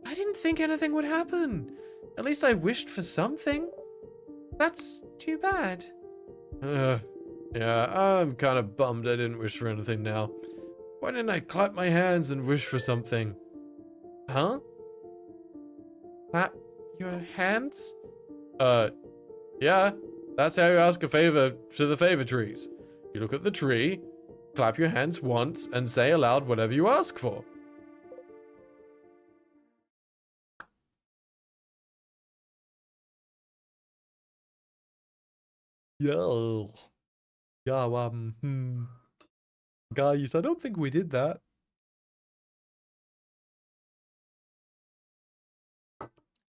I didn't think anything would happen. At least I wished for something. That's too bad. Yeah, I'm kind of bummed I didn't wish for anything now. Why didn't I clap my hands and wish for something? Huh? Clap your hands? Yeah. That's how you ask a favor to the favor trees. You look at the tree, clap your hands once, and say aloud whatever you ask for. Yo. Yeah, guys, I don't think we did that.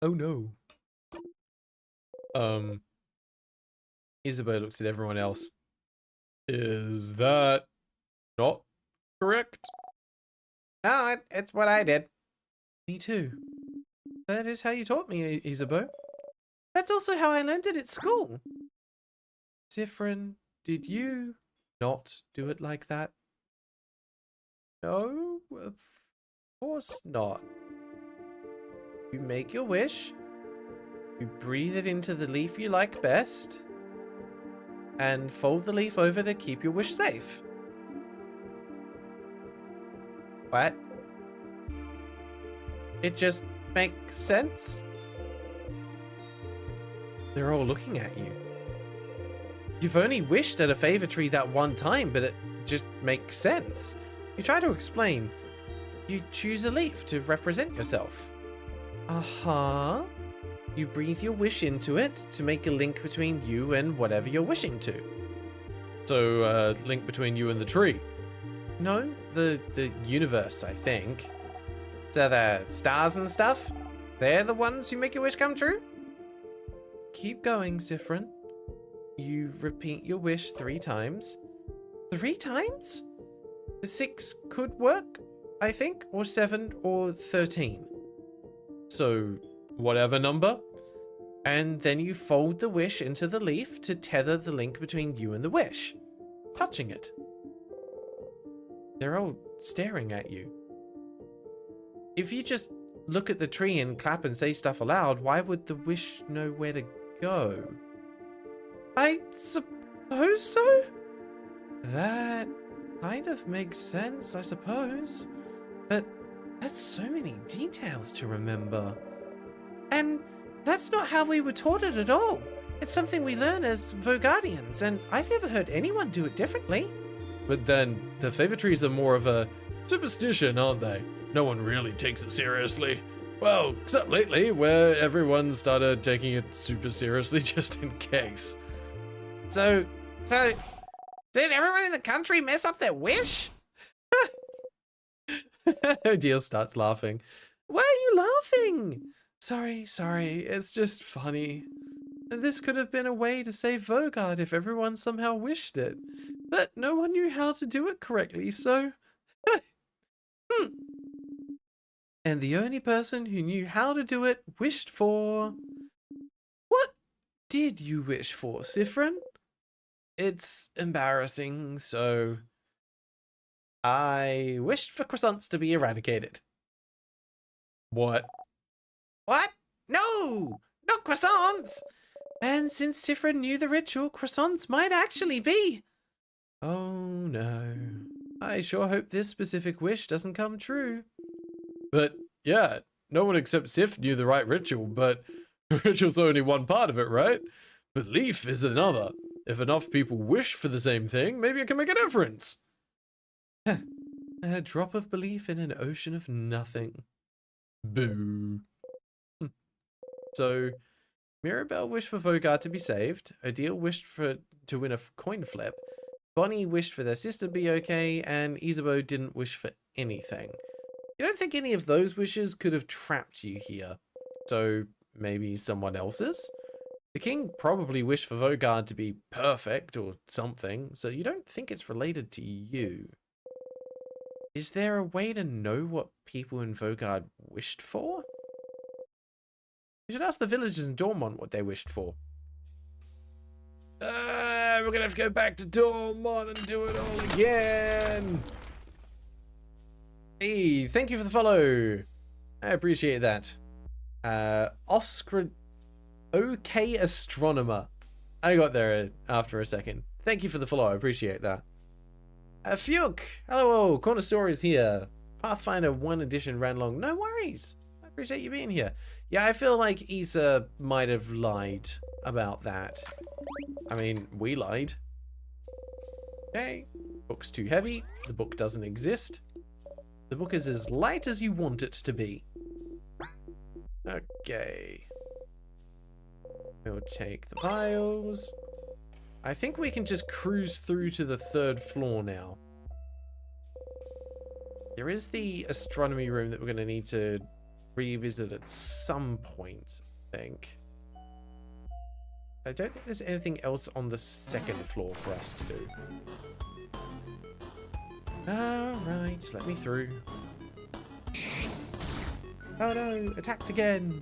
Oh no. Isabeau looks at everyone else. Is that not correct? No, it's what I did. Me too. That is how you taught me, Isabeau. That's also how I learned it at school. Zifrin, did you not do it like that? No, of course not. You make your wish, you breathe it into the leaf you like best, and fold the leaf over to keep your wish safe. What? It just makes sense? They're all looking at you. You've only wished at a favor tree that one time, but it just makes sense. You try to explain. You choose a leaf to represent yourself. Uh-huh. You breathe your wish into it to make a link between you and whatever you're wishing to. So, link between you and the tree. No, the universe, I think. So the stars and stuff, they're the ones who make your wish come true? Keep going, Siffrin. You repeat your wish 3 times. 3 times? The 6 could work, I think, or 7 or 13. So, whatever number. And then you fold the wish into the leaf to tether the link between you and the wish, touching it. They're all staring at you. If you just look at the tree and clap and say stuff aloud, why would the wish know where to go? I suppose so? That kind of makes sense, I suppose. But that's so many details to remember. And that's not how we were taught it at all. It's something we learn as Vogardians, and I've never heard anyone do it differently. But then, the favor trees are more of a superstition, aren't they? No one really takes it seriously. Well, except lately, where everyone started taking it super seriously just in case. So, did everyone in the country mess up their wish? Deal starts laughing. Why are you laughing? Sorry, it's just funny. This could have been a way to save Vogard if everyone somehow wished it. But no one knew how to do it correctly, so... And the only person who knew how to do it wished for... What did you wish for, Siffrin? It's embarrassing, so... I wished for croissants to be eradicated. What? What? No! Not croissants! And since Siffrin knew the ritual, croissants might actually be. Oh no. I sure hope this specific wish doesn't come true. But, yeah, no one except Sif knew the right ritual, but the ritual's only one part of it, right? Belief is another. If enough people wish for the same thing, maybe it can make a difference. A drop of belief in an ocean of nothing. Boo. So, Mirabelle wished for Vogard to be saved, Odile wished to win a coin flip, Bonnie wished for their sister to be okay, and Isabeau didn't wish for anything. You don't think any of those wishes could have trapped you here? So, maybe someone else's? The king probably wished for Vogard to be perfect or something, so you don't think it's related to you. Is there a way to know what people in Vogard wished for? You should ask the villagers in Dormont what they wished for. We're gonna have to go back to Dormont and do it all again. Hey, thank you for the follow. I appreciate that. OK Astronomer. I got there after a second. Thank you for the follow. I appreciate that. Fuke. Hello, Corner Stories here. Pathfinder 1 edition ran long. No worries. I appreciate you being here. Yeah, I feel like Issa might have lied about that. I mean, we lied. Okay. Book's too heavy. The book doesn't exist. The book is as light as you want it to be. Okay. We'll take the vials. I think we can just cruise through to the 3rd floor now. There is the astronomy room that we're going to need to revisit at some point, I think. I don't think there's anything else on the 2nd floor for us to do. Alright, let me through. Oh no, attacked again!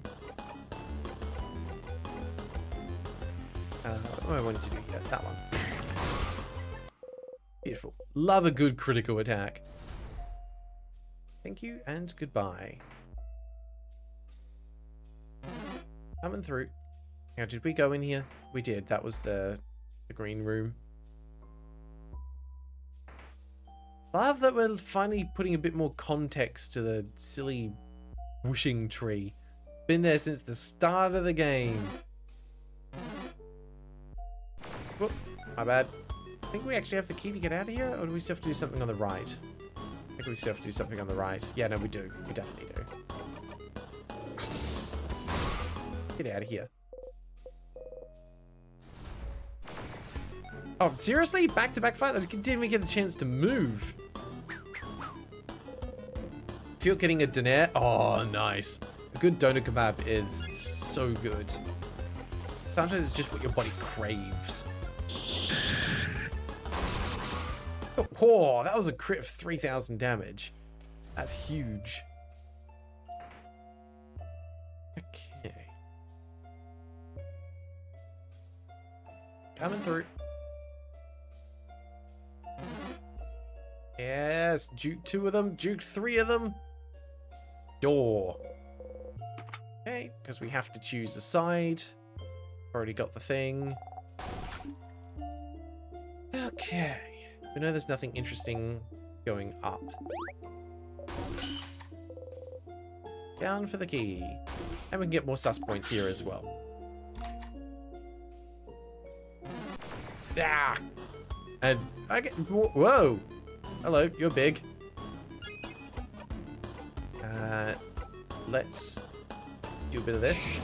What do I wanted to do here? That one. Beautiful. Love a good critical attack. Thank you and goodbye. Coming through. Now, did we go in here? We did. That was the green room. Love that we're finally putting a bit more context to the silly wishing tree. Been there since the start of the game. Whoop, my bad. I think we actually have the key to get out of here, or do we still have to do something on the right? I think we still have to do something on the right. Yeah, no, we do. We definitely do. Get out of here. Oh, seriously? Back-to-back fight? I didn't even get a chance to move. If you're getting a doner, oh, nice. A good doner kebab is so good. Sometimes it's just what your body craves. Oh, that was a crit of 3,000 damage. That's huge. Okay. Coming through. Yes, juke 2 of them, juke 3 of them. Door. Okay, because we have to choose a side. Already got the thing. Okay. We know there's nothing interesting going up. Down for the key. And we can get more sus points here as well. Ah! And I get... Whoa! Hello, you're big. Let's do a bit of this.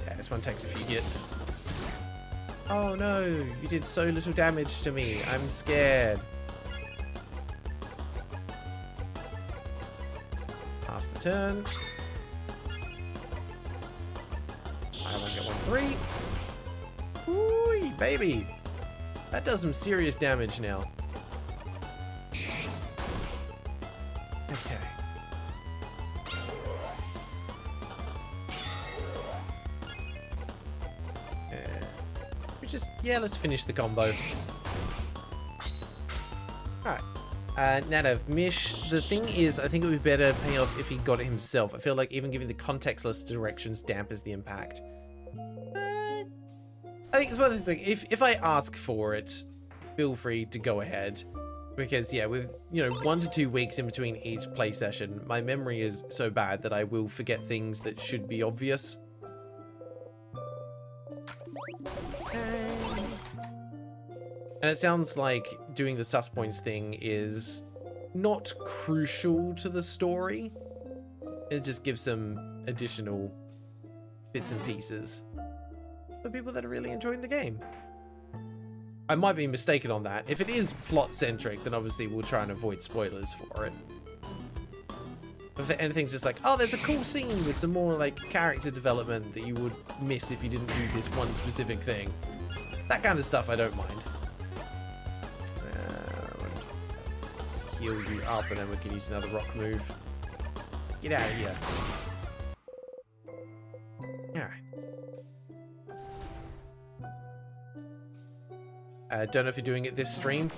Yeah, this one takes a few hits. Oh no, you did so little damage to me. I'm scared. Pass the turn. I won't get 1-3. Ooh, baby. That does some serious damage now. Okay. Yeah, let's finish the combo. Alright. Nadav, Mish, the thing is, I think it would be better pay off if he got it himself. I feel like even giving the contextless directions dampens the impact. I think it's one of those things, if I ask for it, feel free to go ahead. Because, yeah, with, 1 to 2 weeks in between each play session, my memory is so bad that I will forget things that should be obvious. And it sounds like doing the sus points thing is not crucial to the story. It just gives some additional bits and pieces for people that are really enjoying the game. I might be mistaken on that. If it is plot-centric, then obviously we'll try and avoid spoilers for it. If anything's just like, oh, there's a cool scene with some more like character development that you would miss if you didn't do this one specific thing. That kind of stuff I don't mind. Heal you up and then we can use another rock move. Get out of here. Alright. Don't know if you're doing it this stream.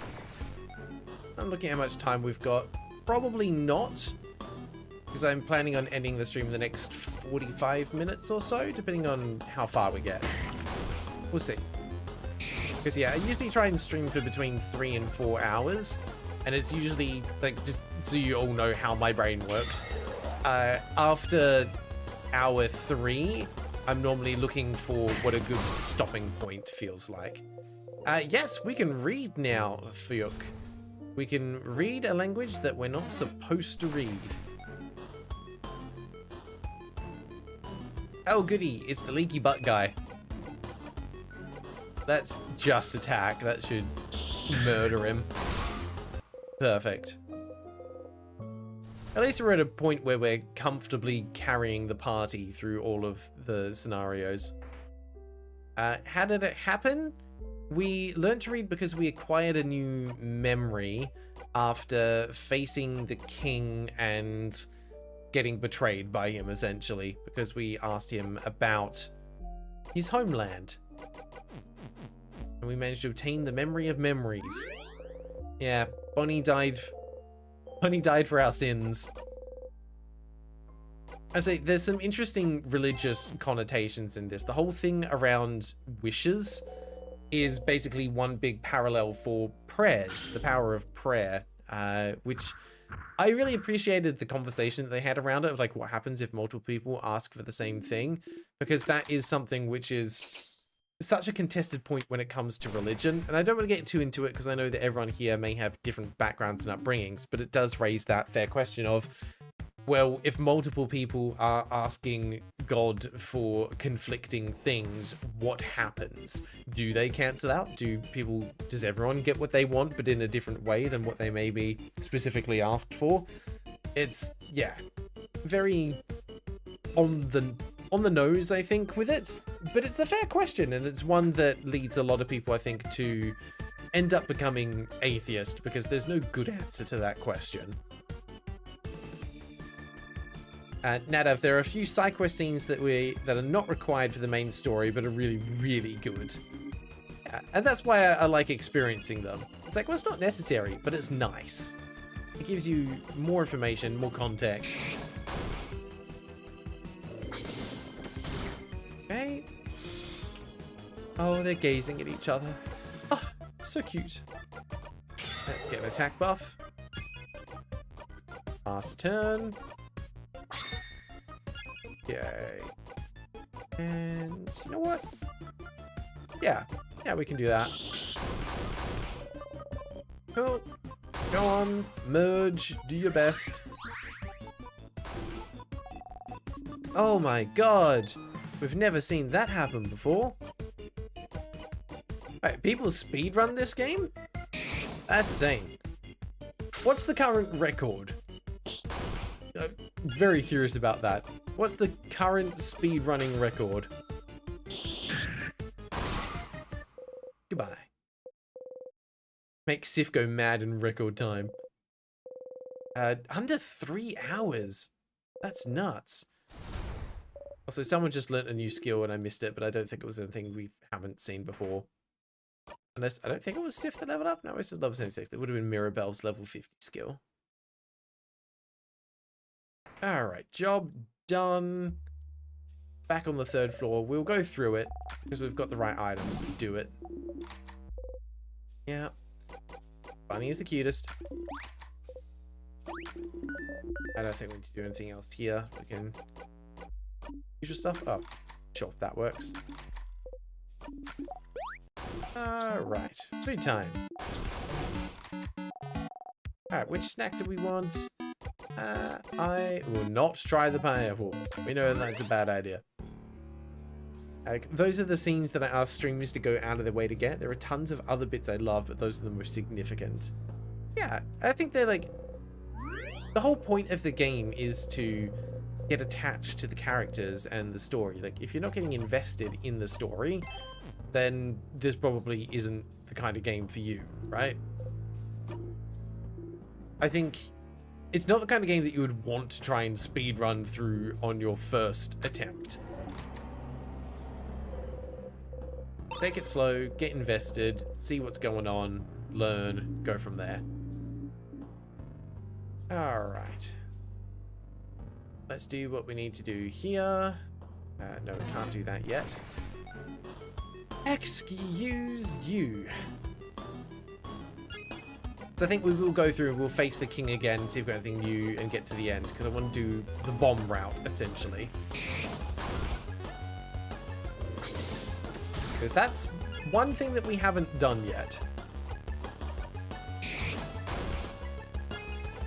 I'm looking at how much time we've got. Probably not. Because I'm planning on ending the stream in the next 45 minutes or so, depending on how far we get. We'll see. Because yeah, I usually try and stream for between 3 and 4 hours. And it's usually, like, just so you all know how my brain works. After hour 3, I'm normally looking for what a good stopping point feels like. Yes, we can read now, Fuyuk. We can read a language that we're not supposed to read. Oh, goody, it's the leaky butt guy. Let's just attack. That should murder him. Perfect. At least we're at a point where we're comfortably carrying the party through all of the scenarios. How did it happen? We learned to read because we acquired a new memory after facing the king and getting betrayed by him, essentially, because we asked him about his homeland. And we managed to obtain the memory of memories. Yeah, Bonnie died for our sins. I say there's some interesting religious connotations in this. The whole thing around wishes is basically one big parallel for prayers, the power of prayer, which I really appreciated the conversation that they had around it of like what happens if multiple people ask for the same thing, because that is something which is such a contested point when it comes to religion. And I don't want to get too into it because I know that everyone here may have different backgrounds and upbringings, but it does raise that fair question of, well, if multiple people are asking God for conflicting things, what happens? Do they cancel out? Does everyone get what they want, but in a different way than what they may be specifically asked for? It's, yeah, very on the nose, I think, with it. But it's a fair question, and it's one that leads a lot of people, I think, to end up becoming atheist, because there's no good answer to that question. Nadav, there are a few side quest scenes that are not required for the main story, but are really, really good. And that's why I like experiencing them. It's like, well, it's not necessary, but it's nice. It gives you more information, more context. Okay. Oh, they're gazing at each other. Oh, so cute. Let's get an attack buff. Pass turn. Yay. And you know what? Yeah, we can do that. Cool. Go on, merge, do your best. Oh my god, we've never seen that happen before. Wait, people speedrun this game? That's insane. What's the current record? I'm very curious about that. What's the current speedrunning record? Goodbye. Make Sif go mad in record time. Under 3 hours. That's nuts. Also, someone just learnt a new skill and I missed it, but I don't think it was anything we haven't seen before. Unless, I don't think it was Sif that leveled up. No, it's just level 76. That would have been Mirabelle's level 50 skill. Alright, job done. Back on the 3rd floor. We'll go through it because we've got the right items to do it. Yeah. Bunny is the cutest. I don't think we need to do anything else here. We can use your stuff. Oh, sure, if that works. Alright, food time. Alright, which snack do we want? I will not try the pineapple. We know that's a bad idea. Those are the scenes that I ask streamers to go out of their way to get. There are tons of other bits I love, but those are the most significant. Yeah, I think they're like... The whole point of the game is to get attached to the characters and the story. Like, if you're not getting invested in the story, then this probably isn't the kind of game for you, right? I think it's not the kind of game that you would want to try and speedrun through on your first attempt. Take it slow, get invested, see what's going on, learn, go from there. Alright. Let's do what we need to do here. No, we can't do that yet. Excuse you. So I think we will go through and we'll face the king again, see if we've got anything new, and get to the end, because I want to do the bomb route, essentially. Because that's one thing that we haven't done yet.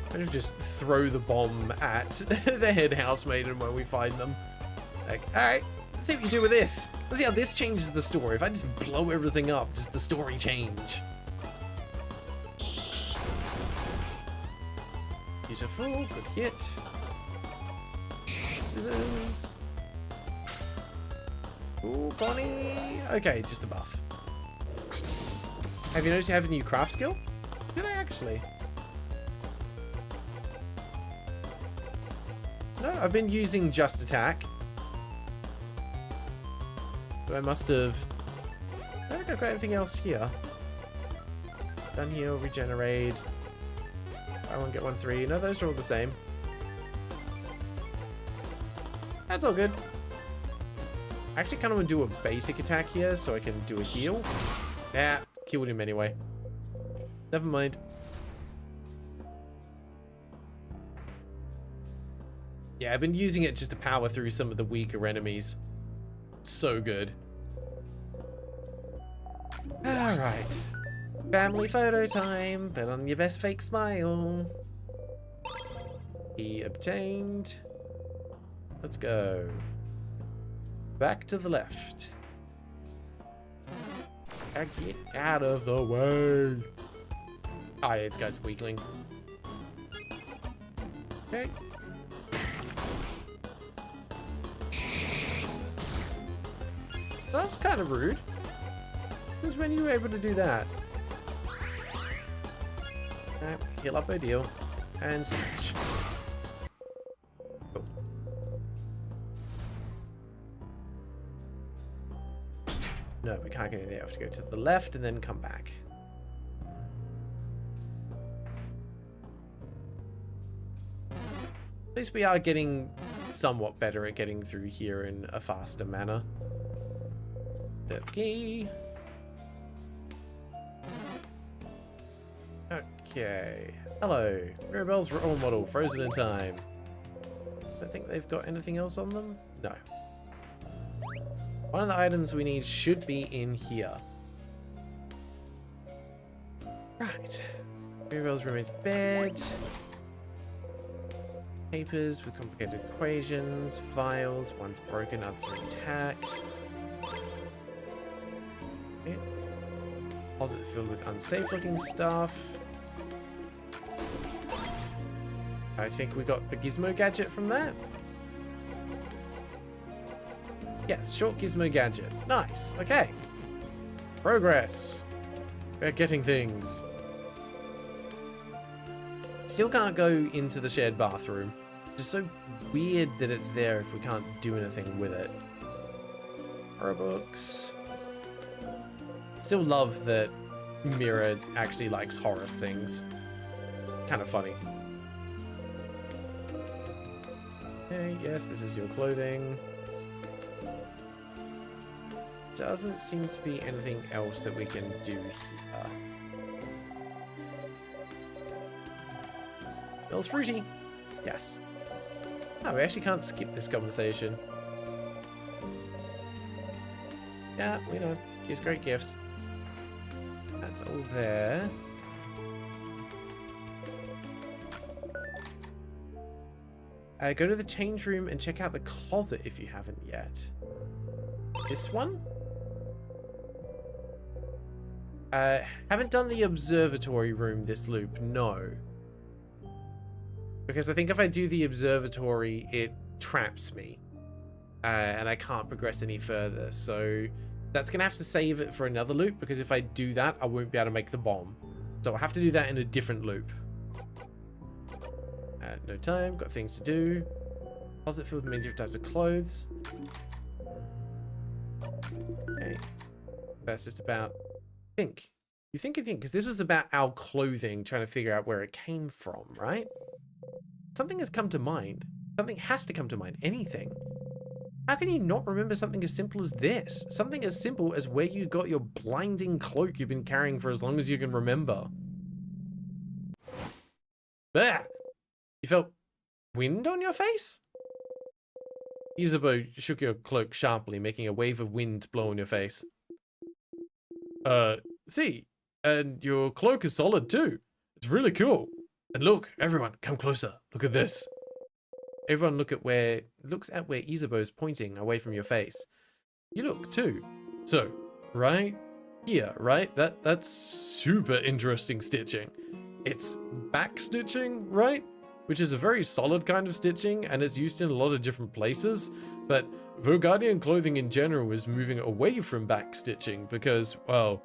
I'm gonna just throw the bomb at the head housemaiden when we find them. Like, alright, let's see what you do with this. Let's see how this changes the story. If I just blow everything up, does the story change? Beautiful, good hit. Scissors. Ooh, Bonnie. Okay, just a buff. Have you noticed you have a new craft skill? Did I actually? No, I've been using just attack. So I must have... I don't think I've got anything else here. Done heal, regenerate. I won't get 1-3. No, those are all the same. That's all good. I actually kind of want to do a basic attack here so I can do a heal. Yeah, killed him anyway. Never mind. Yeah, I've been using it just to power through some of the weaker enemies. So good. Alright. Family photo time. Put on your best fake smile. He obtained. Let's go. Back to the left. Get out of the way. Oh, yeah, this guy's weakling. Okay. That's kind of rude. Since when you were able to do that? Okay, heal up Odile. And smash. Cool. No, we can't get in there. We have to go to the left and then come back. At least we are getting somewhat better at getting through here in a faster manner. The key. Okay. Hello. Mirabelle's role model, frozen in time. Don't think they've got anything else on them? No. One of the items we need should be in here. Right. Mirabelle's roommate's bed. Papers with complicated equations. Files. One's broken, others are intact. Okay. Closet filled with unsafe looking stuff. I think we got the gizmo gadget from that. Yes, short gizmo gadget. Nice. Okay. Progress. We're getting things. Still can't go into the shared bathroom. Just so weird that it's there if we can't do anything with it. Horror books. Still love that Mira actually likes horror things. Kind of funny. Okay, yes, this is your clothing. Doesn't seem to be anything else that we can do here. Smells fruity. Yes. Oh, we actually can't skip this conversation. Yeah, we know. Gives great gifts. That's all there. Go to the change room and check out the closet if you haven't yet. This one? Haven't done the observatory room this loop, no. Because I think if I do the observatory, it traps me. And I can't progress any further. So that's going to have to save it for another loop, because if I do that, I won't be able to make the bomb. So I'll have to do that in a different loop. No time, got things to do. Closet filled with many different types of clothes. Okay. That's just about think. You think, because this was about our clothing, trying to figure out where it came from, right? Something has come to mind. Something has to come to mind. Anything. How can you not remember something as simple as this? Something as simple as where you got your blinding cloak you've been carrying for as long as you can remember. Bah! You felt wind on your face? Isabeau shook your cloak sharply, making a wave of wind blow on your face. See, and your cloak is solid too. It's really cool. And look, everyone, come closer. Look at this. Everyone looks at where Isabeau's pointing away from your face. You look too. So, right here, right? That's super interesting stitching. It's back stitching, right? Which is a very solid kind of stitching, and it's used in a lot of different places. But Vogardian clothing in general is moving away from back stitching because, well,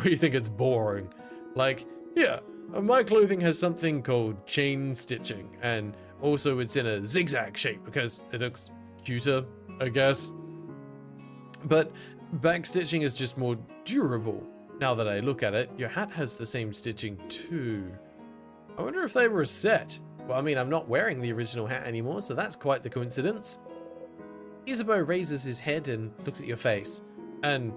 we think it's boring. Like, yeah, my clothing has something called chain stitching, and also it's in a zigzag shape because it looks cuter, I guess. But back stitching is just more durable. Now that I look at it, your hat has the same stitching too. I wonder if they were a set. Well, I mean, I'm not wearing the original hat anymore, so that's quite the coincidence. Isabeau raises his head and looks at your face. And,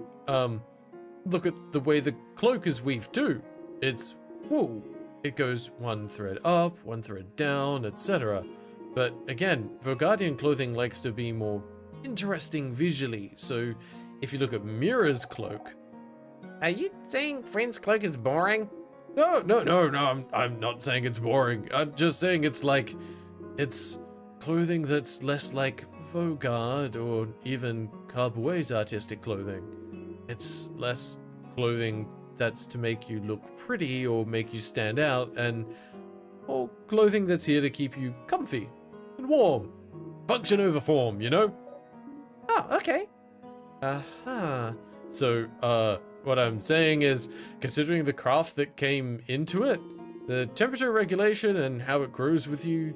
look at the way the cloak is weaved too. It's wool. It goes one thread up, one thread down, etc. But again, Vogardian clothing likes to be more interesting visually, so if you look at Mira's cloak... Are you saying Friend's cloak is boring? No, I'm not saying it's boring. I'm just saying it's clothing that's less like Vogard or even Carboy's artistic clothing. It's less clothing that's to make you look pretty or make you stand out, and or clothing that's here to keep you comfy and warm. Function over form, you know? Oh, okay. Uh-huh. So, what I'm saying is, considering the craft that came into it, the temperature regulation and how it grows with you,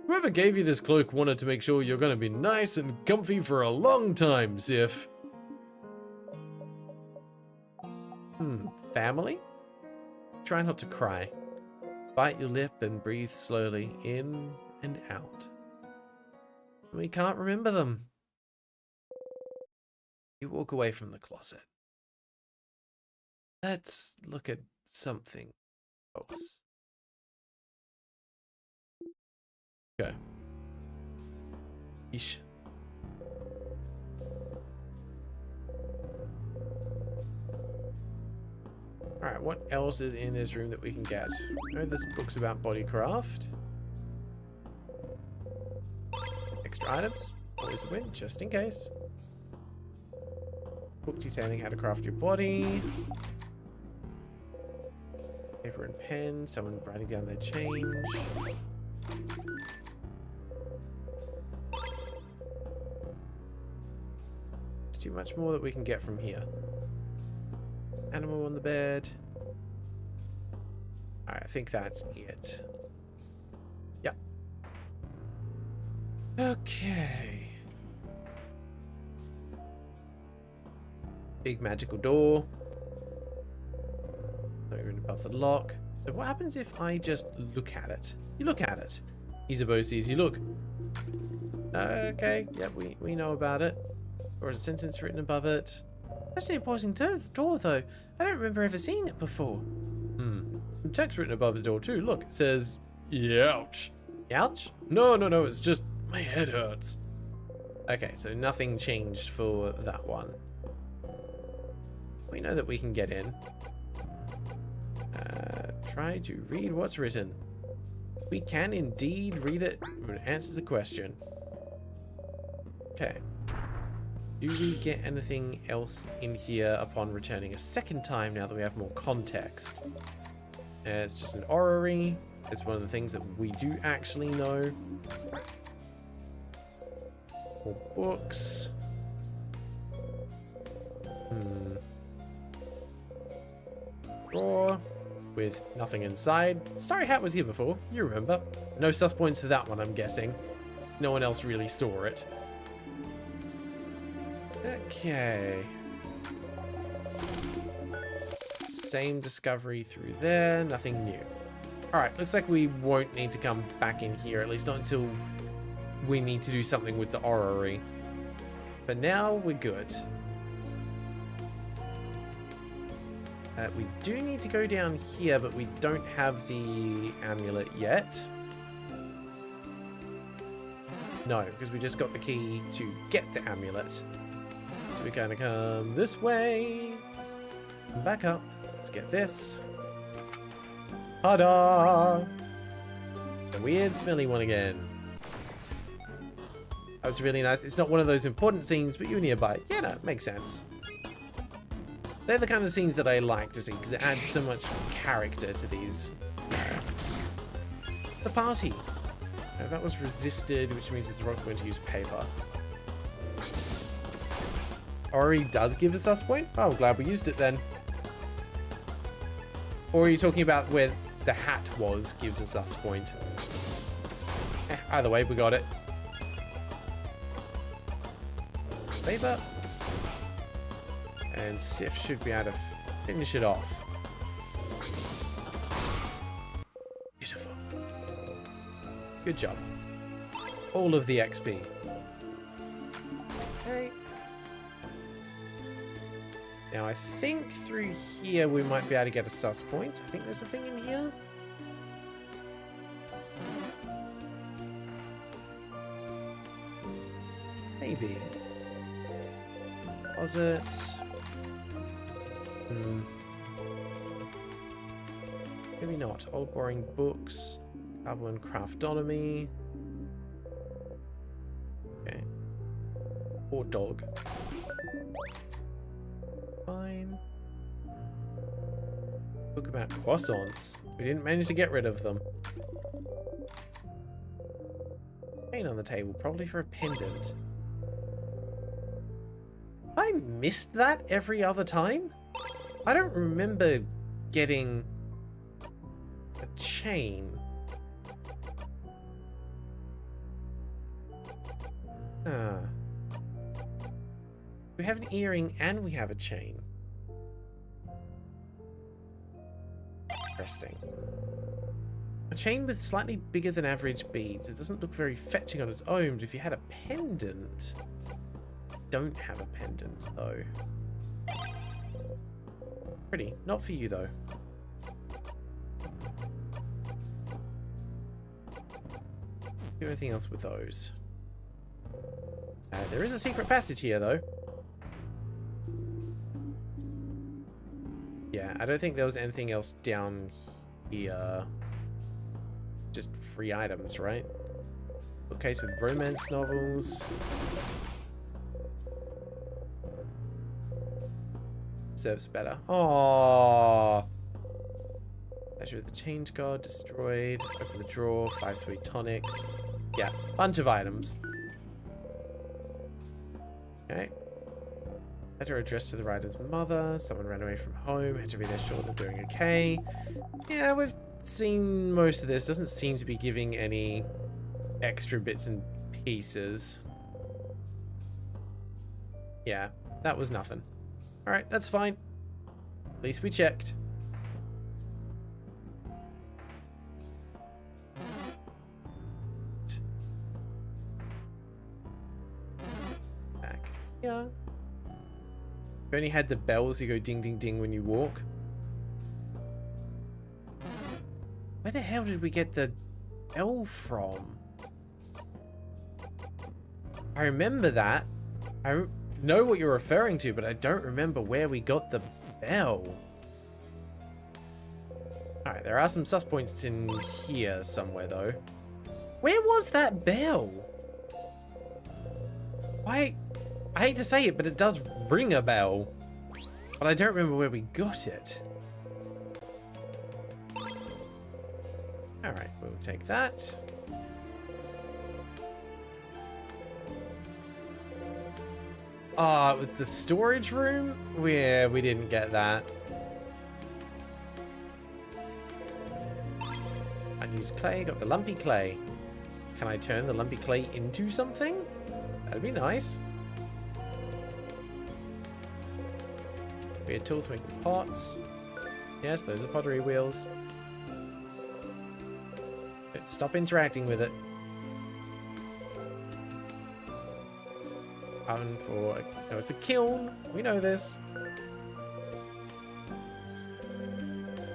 whoever gave you this cloak wanted to make sure you're going to be nice and comfy for a long time, Sif. Family? Try not to cry. Bite your lip and breathe slowly in and out. We can't remember them. You walk away from the closet. Let's look at something else. Okay. Ish. Alright, what else is in this room that we can get? I know there's books about bodycraft. Extra items. Always a win, just in case. Book detailing how to craft your body. Paper and pen. Someone writing down their change. There's too much more that we can get from here. Animal on the bed. Alright, I think that's it. Yep. Okay. Big magical door. Over above the lock. So what happens if I just look at it? You look at it. Isabeau sees you look. Okay, yep, we know about it. Or is a sentence written above it? That's an imposing door, though. I don't remember ever seeing it before. Some text written above the door too. Look, it says, "Youch." Ouch? No, it's just my head hurts. Okay, so nothing changed for that one. We know that we can get in. Try to read what's written. We can indeed read it. It answers the question. Okay. Do we get anything else in here upon returning a second time now that we have more context? It's just an orrery. It's one of the things that we do actually know. More books. Drawer with nothing inside. Starry Hat was here before, you remember. No sus points for that one, I'm guessing. No one else really saw it. Okay. Same discovery through there, nothing new. Alright, looks like we won't need to come back in here, at least not until we need to do something with the orrery. But now we're good. We do need to go down here, but we don't have the amulet yet. No, because we just got the key to get the amulet. So we're gonna come this way. And back up. Let's get this. Ta-da! The weird smelly one again. That was really nice. It's not one of those important scenes, but you're nearby. Yeah, no, makes sense. They're the kind of scenes that I like to see, because it adds so much character to these. The party. No, that was resisted, which means it's not going to use paper. Ori does give a sus point? Oh, I'm glad we used it then. Or are you talking about where the hat was gives a sus point? Either way, we got it. Paper. And Sif should be able to finish it off. Beautiful. Good job. All of the XP. Okay. Now I think through here we might be able to get a sus point. I think there's a thing in here. Maybe. Closet. Maybe not. Old boring books. Carbon craftonomy. Okay. Or dog. Fine. Book about croissants. We didn't manage to get rid of them. Chain on the table, probably for a pendant. I missed that every other time? I don't remember getting a chain. We have an earring and we have a chain. Interesting. A chain with slightly bigger than average beads. It doesn't look very fetching on its own, but if you had a pendant... Don't have a pendant, though. Pretty. Not for you, though. Do anything else with those. There is a secret passage here, though. Yeah, I don't think there was anything else down here. Just free items, right? Bookcase with romance novels. Serves better. Aww. Pleasure with the change guard destroyed. Open the drawer. 5 sweet tonics. Yeah, bunch of items. Okay. Letter addressed to the writer's mother. Someone ran away from home. Had to be there sure they're doing okay. Yeah, we've seen most of this. Doesn't seem to be giving any extra bits and pieces. Yeah, that was nothing. Alright, that's fine. At least we checked. Back here. You only had the bells, you go ding ding ding when you walk. Where the hell did we get the bell from? I remember that. I know what you're referring to, but I don't remember where we got the bell. Alright, there are some sus points in here somewhere, though. Where was that bell? I hate to say it, but it does ring a bell. But I don't remember where we got it. Alright, we'll take that. Ah, it was the storage room? Yeah, we didn't get that. Unused clay, got the lumpy clay. Can I turn the lumpy clay into something? That'd be nice. Weird tools making pots. Yes, those are pottery wheels. Stop interacting with it. Oven for... No, it's a kiln. We know this.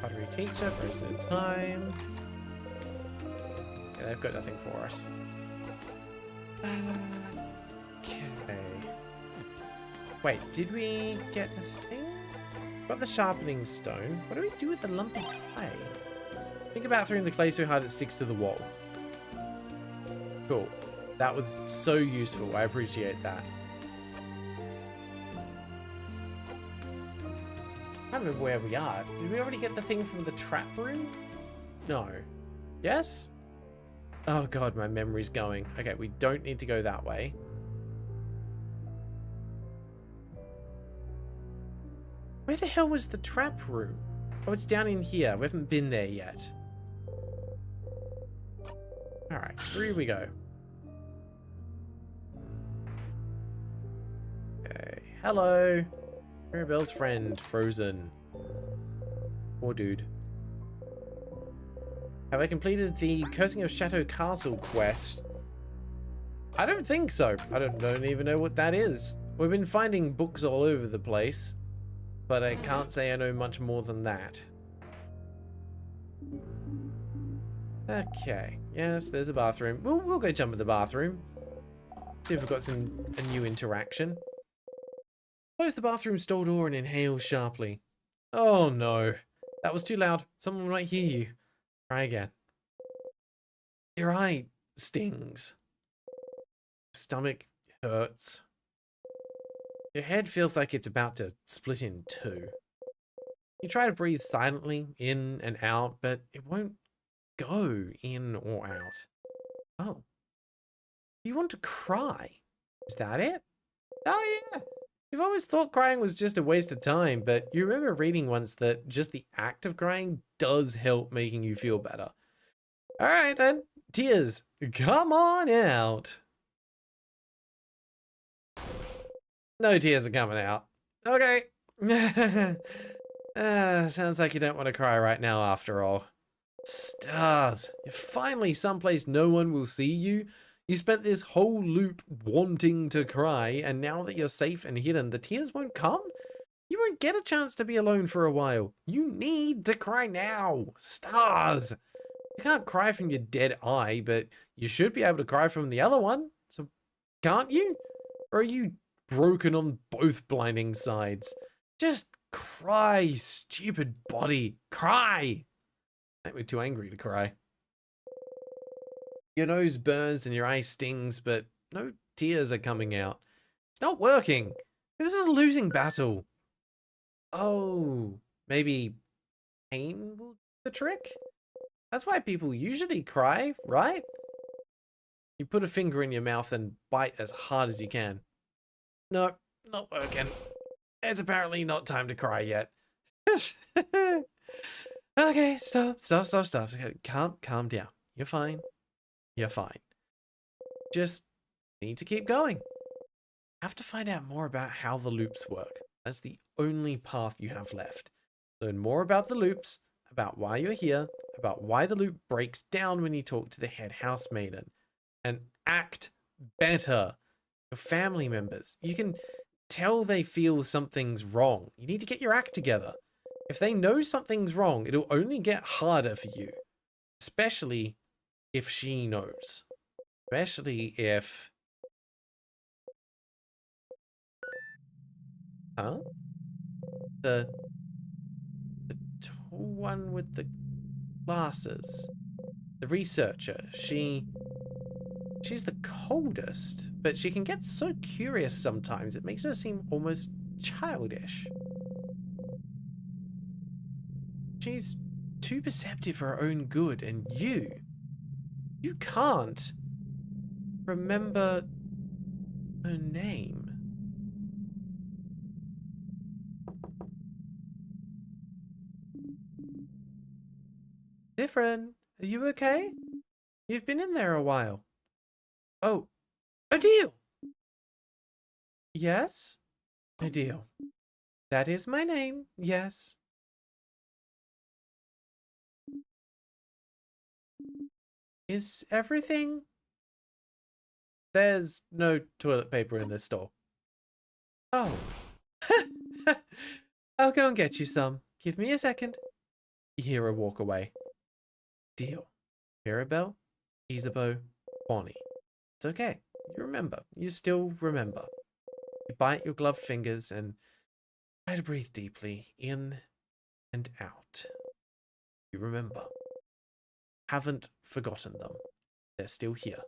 Pottery teacher, first at a time. Yeah, they've got nothing for us. Okay. Wait, did we get the thing? Got the sharpening stone. What do we do with the lumpy clay? Think about throwing the clay so hard it sticks to the wall. Cool. That was so useful. I appreciate that. I don't remember where we are. Did we already get the thing from the trap room? No. Yes? Oh god, my memory's going. Okay, we don't need to go that way. Where the hell was the trap room? Oh, it's down in here. We haven't been there yet. Alright, through we go. Okay, hello. Mirabelle's friend, Frozen. Poor dude. Have I completed the Cursing of Chateau Castle quest? I don't think so. I don't even know what that is. We've been finding books all over the place, but I can't say I know much more than that. Okay. Yes, there's a bathroom. We'll go jump in the bathroom. See if we've got a new interaction. Close the bathroom stall door and inhale sharply. Oh no. That was too loud. Someone might hear you. Try again. Your eye stings. Stomach hurts. Your head feels like it's about to split in two. You try to breathe silently in and out, but it won't go in or out. Oh. You want to cry? Is that it? Oh yeah. You've always thought crying was just a waste of time, but you remember reading once that just the act of crying does help making you feel better. All right then, tears, come on out. No tears are coming out. Okay. Sounds like you don't want to cry right now after all. Stars, you're finally someplace no one will see you. You spent this whole loop wanting to cry, and now that you're safe and hidden, the tears won't come? You won't get a chance to be alone for a while. You need to cry now. Stars! You can't cry from your dead eye, but you should be able to cry from the other one. So, can't you? Or are you broken on both blinding sides? Just cry, stupid body. Cry! Make me too angry to cry. Your nose burns and your eye stings, but no tears are coming out. It's not working. This is a losing battle. Oh, maybe pain will do the trick? That's why people usually cry, right? You put a finger in your mouth and bite as hard as you can. No, not working. It's apparently not time to cry yet. Okay, stop. Calm down. You're fine. You're fine. Just need to keep going. Have to find out more about how the loops work. That's the only path you have left. Learn more about the loops, about why you're here, about why the loop breaks down when you talk to the head housemaiden. And act better. Your family members. You can tell they feel something's wrong. You need to get your act together. If they know something's wrong, it'll only get harder for you. Especially if she knows. Especially if... Huh? The tall one with the glasses. The researcher. She's the coldest, but she can get so curious sometimes. It makes her seem almost childish. She's too perceptive for her own good, and you can't remember her name. Different. Are you okay? You've been in there a while. Oh, Adil! Yes? Adil. That is my name, yes. Is everything... There's no toilet paper in this store. Oh. I'll go and get you some. Give me a second. You hear her walk away. Deal. Mirabelle, Isabeau, Bonnie. It's okay. You remember. You still remember. You bite your gloved fingers and try to breathe deeply in and out. You remember. Haven't forgotten them. They're still here.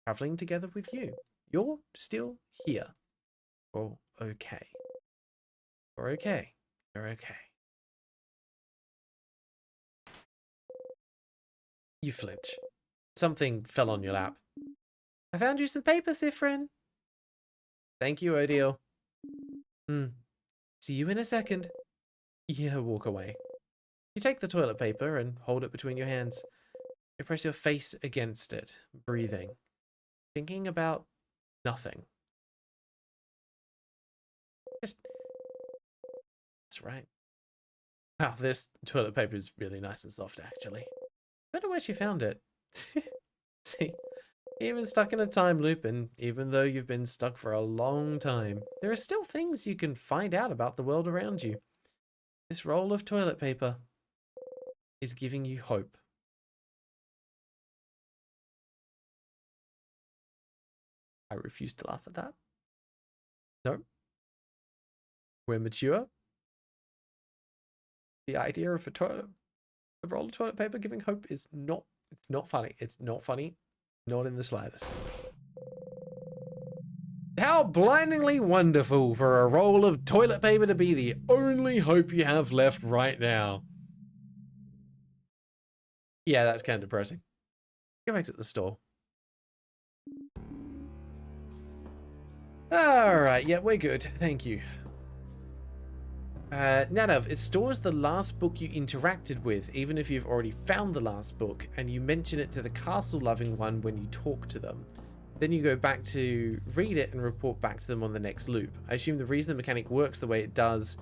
Traveling together with you. You're still here. You're okay. You're okay. You're okay. You flinch. Something fell on your lap. I found you some paper, Sifrin. Thank you, Odile. See you in a second. You walk away. You take the toilet paper and hold it between your hands. You press your face against it, breathing, thinking about nothing. That's right. Wow, this toilet paper is really nice and soft, actually. I don't know where she found it. See, even stuck in a time loop, and even though you've been stuck for a long time, there are still things you can find out about the world around you. This roll of toilet paper is giving you hope. I refuse to laugh at that. No. We're mature. The idea of a roll of toilet paper giving hope is not, it's not funny. It's not funny. Not in the slightest. How How blindingly wonderful for a roll of toilet paper to be the only hope you have left right now. Yeah, that's kind of depressing. Go back to the store. Alright, yeah, we're good. Thank you. Nadav, it stores the last book you interacted with, even if you've already found the last book, and you mention it to the castle-loving one when you talk to them. Then you go back to read it and report back to them on the next loop. I assume the reason the mechanic works the way it does,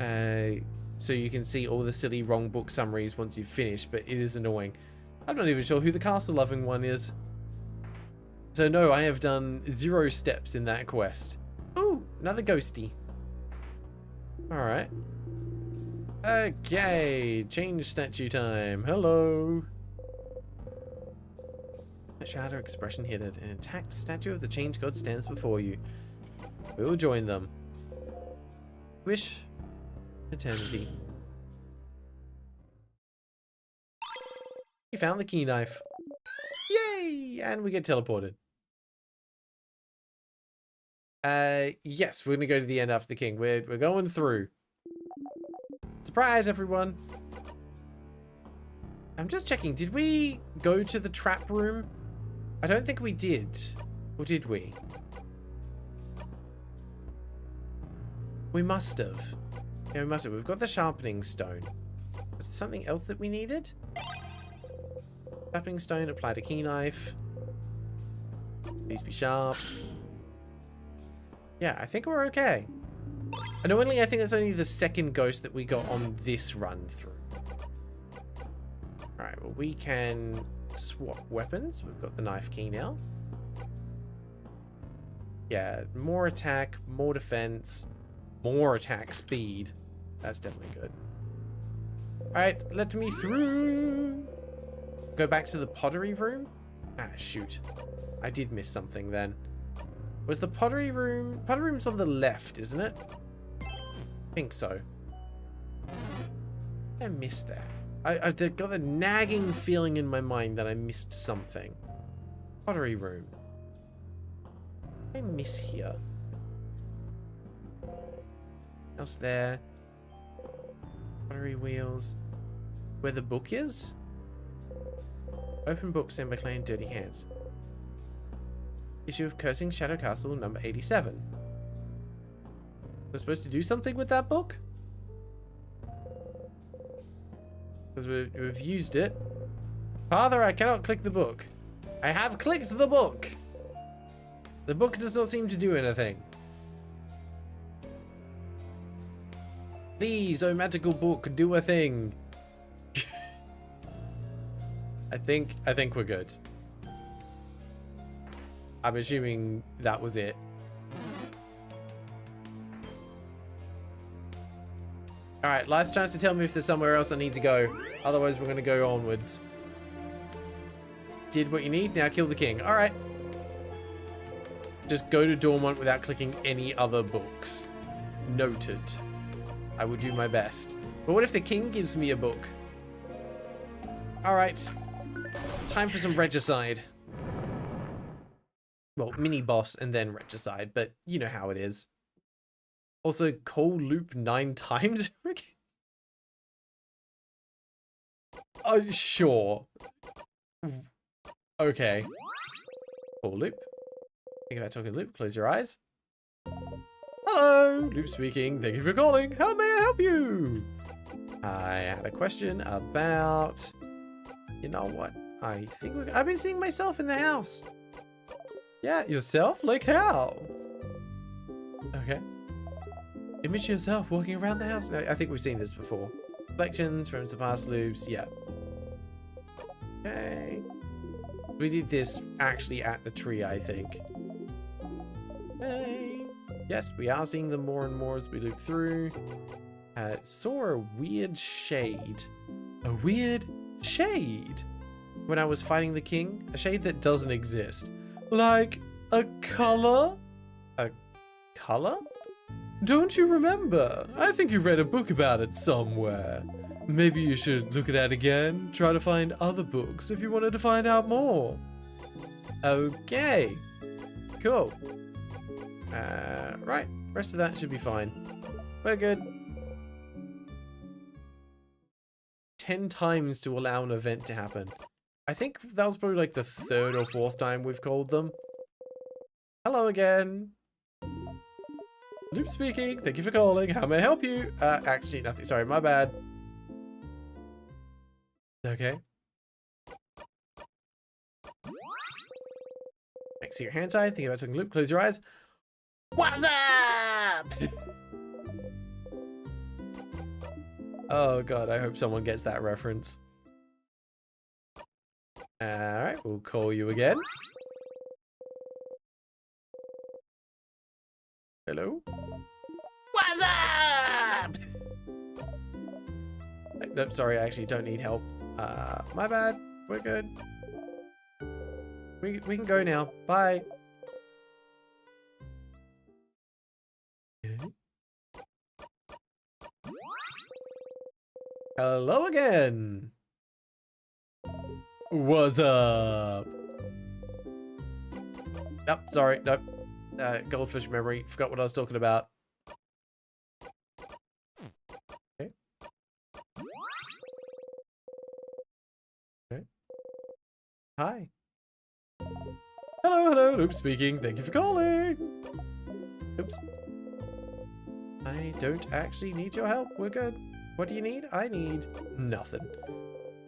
so you can see all the silly wrong book summaries once you've finished, but it is annoying. I'm not even sure who the castle-loving one is. So no, I have done 0 steps in that quest. Ooh, another ghosty. Alright. Okay, change statue time. Hello. A shadow expression hidden. An attacked statue of the change god stands before you. We will join them. Wish eternity. You found the key knife. Yay! And we get teleported. Yes, we're gonna go to the end after the king. We're going through. Surprise, everyone! I'm just checking. Did we go to the trap room? I don't think we did. Or did we? We must have. Yeah, we must have. We've got the sharpening stone. Was there something else that we needed? Sharpening stone, apply to key knife. Please be sharp. Yeah, I think we're okay. Annoyingly, I think that's only the second ghost that we got on this run through. Alright, well, we can swap weapons. We've got the knife key now. Yeah, more attack, more defense, more attack speed. That's definitely good. Alright, let me through. Go back to the pottery room. Ah, shoot. I did miss something then. Was the pottery room... Pottery room's on the left, isn't it? I think so. I missed that. I've got the nagging feeling in my mind that I missed something. Pottery room. I miss here. Else there. Pottery wheels. Where the book is? Open book sent by Clay in dirty hands. Issue of Cursing Shadow Castle, number 87. We're supposed to do something with that book? Because we've used it. Father, I cannot click the book. I have clicked the book. The book does not seem to do anything. Please, oh magical book, do a thing. I think we're good. I'm assuming that was it. Alright, last chance to tell me if there's somewhere else I need to go. Otherwise, we're going to go onwards. Did what you need, now kill the king. Alright. Just go to Dormont without clicking any other books. Noted. I will do my best. But what if the king gives me a book? Alright. Time for some regicide. Well, mini-boss and then regicide, but you know how it is. Also, call loop 9 times? Oh, sure. Okay. Call loop. Think about talking loop, close your eyes. Hello, loop speaking. Thank you for calling. How may I help you? I had a question about... You know what? I think I've been seeing myself in the house. Yeah, yourself? Like how? Okay. Image yourself walking around the house. I think we've seen this before. Reflections from some past loops. Yeah. Okay. We did this actually at the tree, I think. Okay. Yes, we are seeing them more and more as we loop through. Saw a weird shade. A weird shade? When I was fighting the king? A shade that doesn't exist. Like a color? A color? Don't you remember? I think you read a book about it somewhere. Maybe you should look at that again. Try to find other books if you wanted to find out more. Okay. Cool. Right. Rest of that should be fine. We're good. 10 times to allow an event to happen. I think that was probably like the 3rd or 4th time we've called them. Hello again. Loop speaking. Thank you for calling. How may I help you? Actually, nothing. Sorry, my bad. Okay. Make see your hand tied. Think about taking a loop. Close your eyes. What's up? Oh god, I hope someone gets that reference. Alright, we'll call you again. Hello? What's up? No, sorry, I actually don't need help. My bad. We're good. We can go now. Bye. Hello again. What's up? Nope, sorry, nope. Goldfish memory. Forgot what I was talking about. Okay. Okay. Hi. Hello, Oops speaking. Thank you for calling. Oops. I don't actually need your help. We're good. What do you need? I need nothing.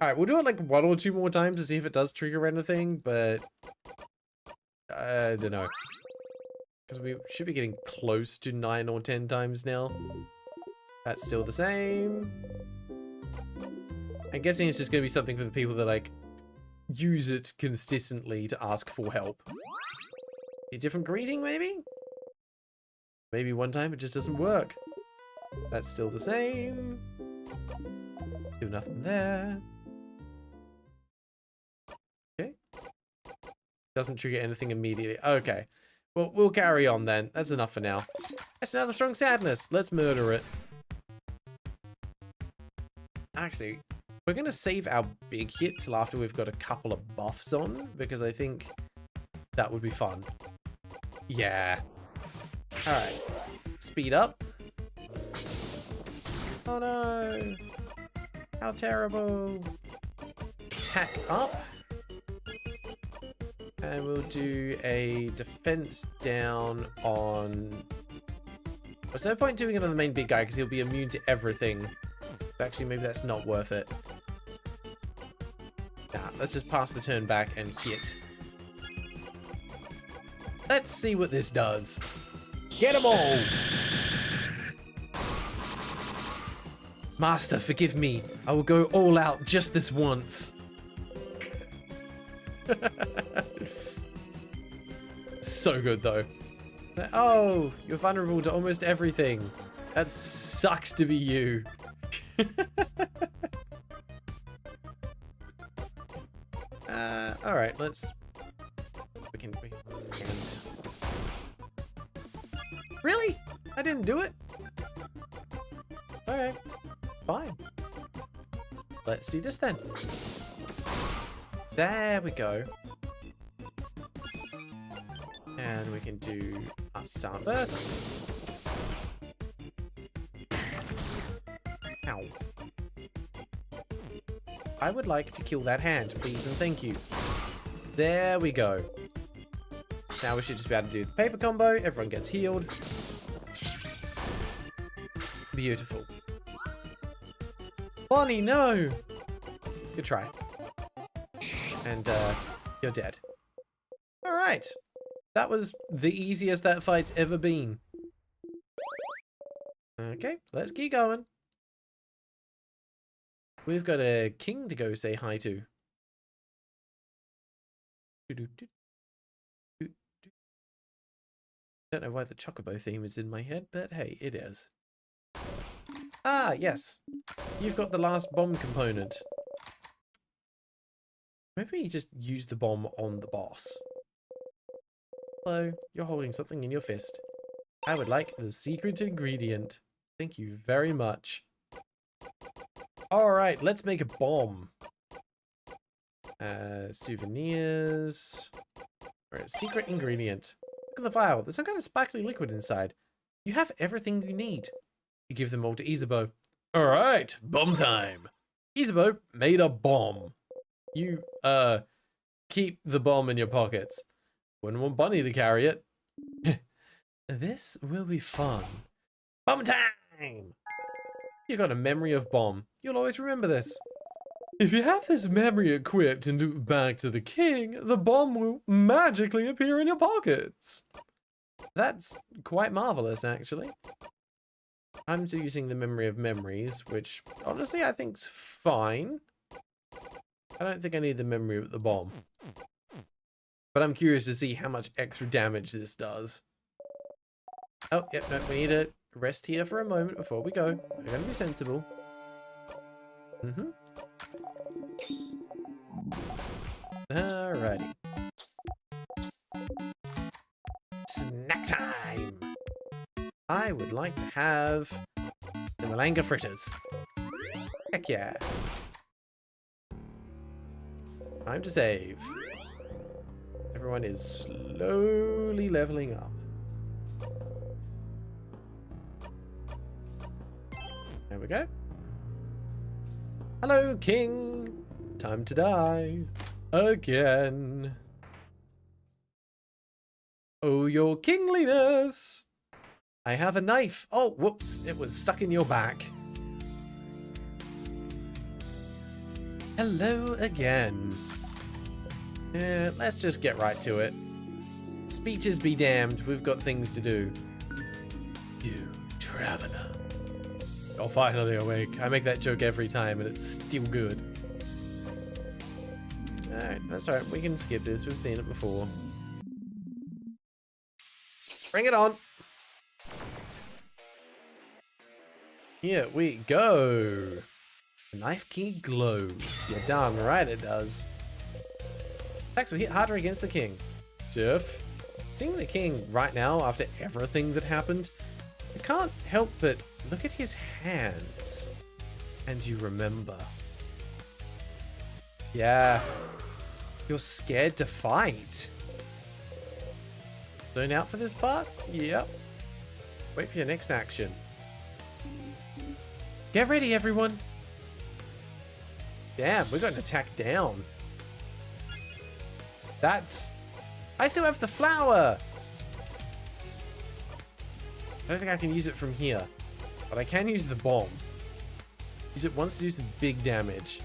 Alright, we'll do it like 1 or 2 more times to see if it does trigger anything, but I don't know. Because we should be getting close to 9 or 10 times now. That's still the same. I'm guessing it's just going to be something for the people that like use it consistently to ask for help. A different greeting, maybe? Maybe one time it just doesn't work. That's still the same. Do nothing there. Okay. Doesn't trigger anything immediately. Okay. Well, we'll carry on then. That's enough for now. That's another strong sadness. Let's murder it. Actually, we're going to save our big hit till after we've got a couple of buffs on, because I think that would be fun. Yeah. Alright. Speed up. Oh no. How terrible. Attack up. And we'll do a defense down on... There's no point doing another main big guy because he'll be immune to everything. Actually, maybe that's not worth it. Nah, let's just pass the turn back and hit. Let's see what this does. Get them all! Master, forgive me. I will go all out just this once. So good, though. Oh, you're vulnerable to almost everything. That sucks to be you. Alright, let's... We can... Really? I didn't do it? Okay, fine. Let's do this then. There we go. And we can do Nasty Silent Burst. Ow. I would like to kill that hand, please and thank you. There we go. Now we should just be able to do the paper combo. Everyone gets healed. Beautiful. Bonnie, no! Good try. And, you're dead. Alright. That was the easiest that fight's ever been. Okay, let's keep going. We've got a king to go say hi to. Don't know why the Chocobo theme is in my head, but hey, it is. Ah, yes. You've got the last bomb component. Maybe you just use the bomb on the boss. Hello, you're holding something in your fist. I would like the secret ingredient. Thank you very much. Alright, let's make a bomb. Souvenirs. Alright, secret ingredient. Look at the vial. There's some kind of sparkly liquid inside. You have everything you need. You give them all to Isabeau. All right, bomb time. Isabeau made a bomb. You, keep the bomb in your pockets. Wouldn't want Bunny to carry it. This will be fun. Bomb time! You got a memory of bomb. You'll always remember this. If you have this memory equipped and loop back to the king, the bomb will magically appear in your pockets. That's quite marvelous, actually. I'm still using the memory of memories, which honestly I think's fine. I don't think I need the memory of the bomb. But I'm curious to see how much extra damage this does. Oh, yep, no, we need to rest here for a moment before we go. We're going to be sensible. Alrighty. Snack time! I would like to have the Malanga fritters. Heck yeah. Time to save. Everyone is slowly leveling up. There we go. Hello, King. Time to die. Again. Oh, your kingliness. I have a knife. Oh, whoops. It was stuck in your back. Hello again. Let's just get right to it. Speeches be damned. We've got things to do. You traveler. You're finally awake. I make that joke every time and it's still good. Alright, that's alright. We can skip this. We've seen it before. Bring it on. Here we go. The knife key glows. You're darn right it does. Attacks will hit harder against the king. Diff. Seeing the king right now after everything that happened, I can't help but look at his hands. And you remember. Yeah. You're scared to fight. Zone out for this part? Yep. Wait for your next action. Get ready, everyone. Damn, we got an attack down. That's... I still have the flower. I don't think I can use it from here. But I can use the bomb. Use it once to do some big damage.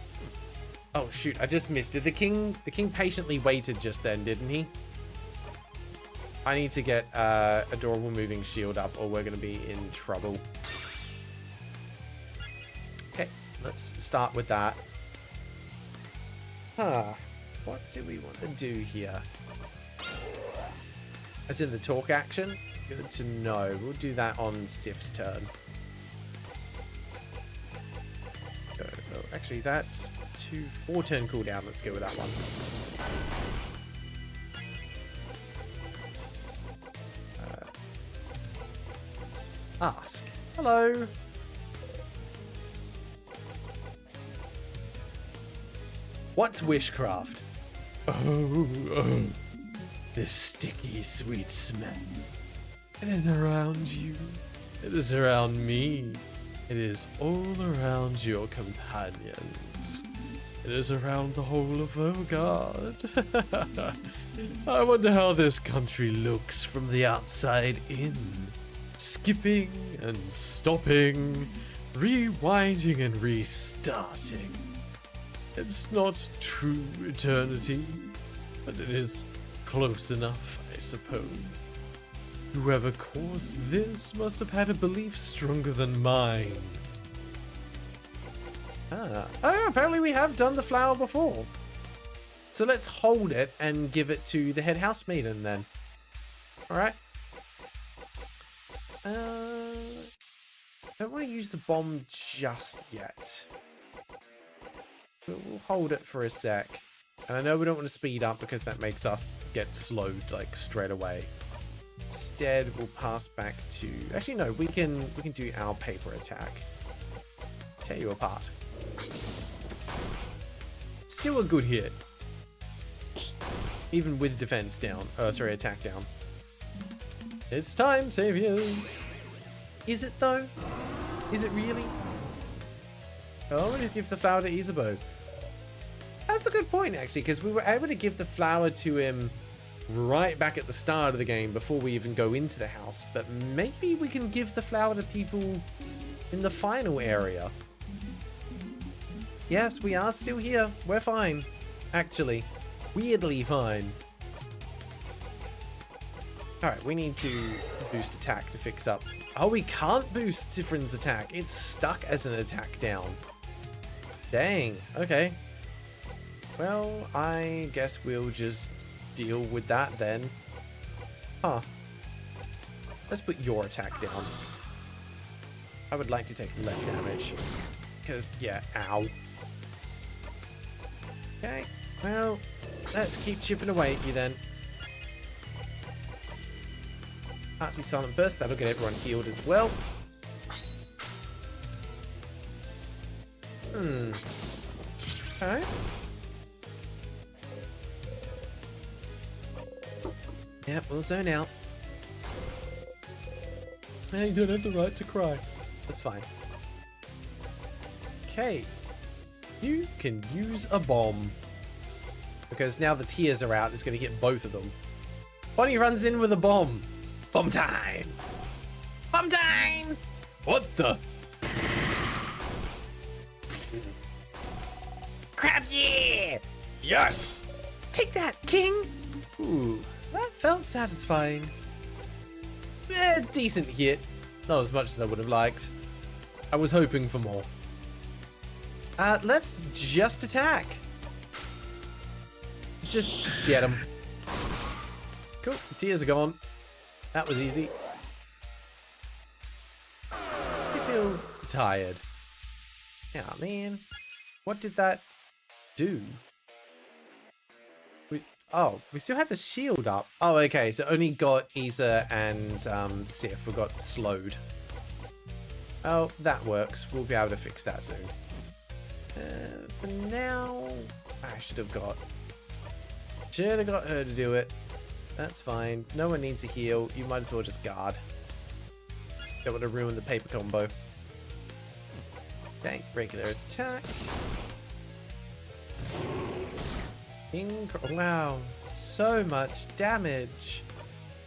Oh shoot, I just missed it. The king patiently waited just then, didn't he? I need to get Adorable Moving Shield up or we're going to be in trouble. Okay, let's start with that. What do we want to do here? As in the talk action? Good to know. We'll do that on Sif's turn. Oh, actually, that's 4 turn cooldown. Let's go with that one. Ask. Hello. What's wishcraft? Oh, this sticky, sweet smell. It is around you. It is around me. It is all around your companions. It is around the whole of Ogard. I wonder how this country looks from the outside in. Skipping and stopping, rewinding and restarting. It's not true eternity, but it is close enough, I suppose. Whoever caused this must have had a belief stronger than mine. Oh, apparently we have done the flower before. So let's hold it and give it to the head house maiden then. Alright. Don't want to use the bomb just yet. But we'll hold it for a sec. And I know we don't want to speed up because that makes us get slowed like straight away. Instead, we'll pass back to... Actually, no, we can do our paper attack. Tear you apart. Still a good hit. Even with defense down. Oh, sorry, attack down. It's time, saviors. Is it though? Is it really? Oh, I'm gonna give the flower to Isabeau. That's a good point, actually, because we were able to give the flower to him Right back at the start of the game before we even go into the house. but maybe we can give the flower to people in the final area. Yes, we are still here. We're fine, actually. Weirdly fine. Alright, we need to boost attack to fix up. Oh, we can't boost Sifrin's attack. It's stuck as an attack down. Dang, okay. Well, I guess we'll just deal with that then. Huh. Let's put your attack down. I would like to take less damage. Because, yeah, ow. Okay, well, let's keep chipping away at you then. Artsy Silent Burst, that'll get everyone healed as well. Okay. Yep, we'll zone out. Hey, you don't have the right to cry. That's fine. Okay. You can use a bomb. Because now the tears are out, it's going to hit both of them. Bonnie runs in with a bomb. Bomb time! Bomb time! What the? Crap, yeah! Yes! Take that, King! Ooh, that felt satisfying. Decent hit. Not as much as I would have liked. I was hoping for more. Let's just attack. Just get him. Cool, tears are gone. That was easy. I feel tired. Yeah, man. What did that do? We still had the shield up. Oh, okay. So only got Isa and Sif. We got slowed. Oh, that works. We'll be able to fix that soon. For now, I should have got her to do it. That's fine. No one needs a heal. You might as well just guard. Don't want to ruin the paper combo. Okay, regular attack. Wow, so much damage.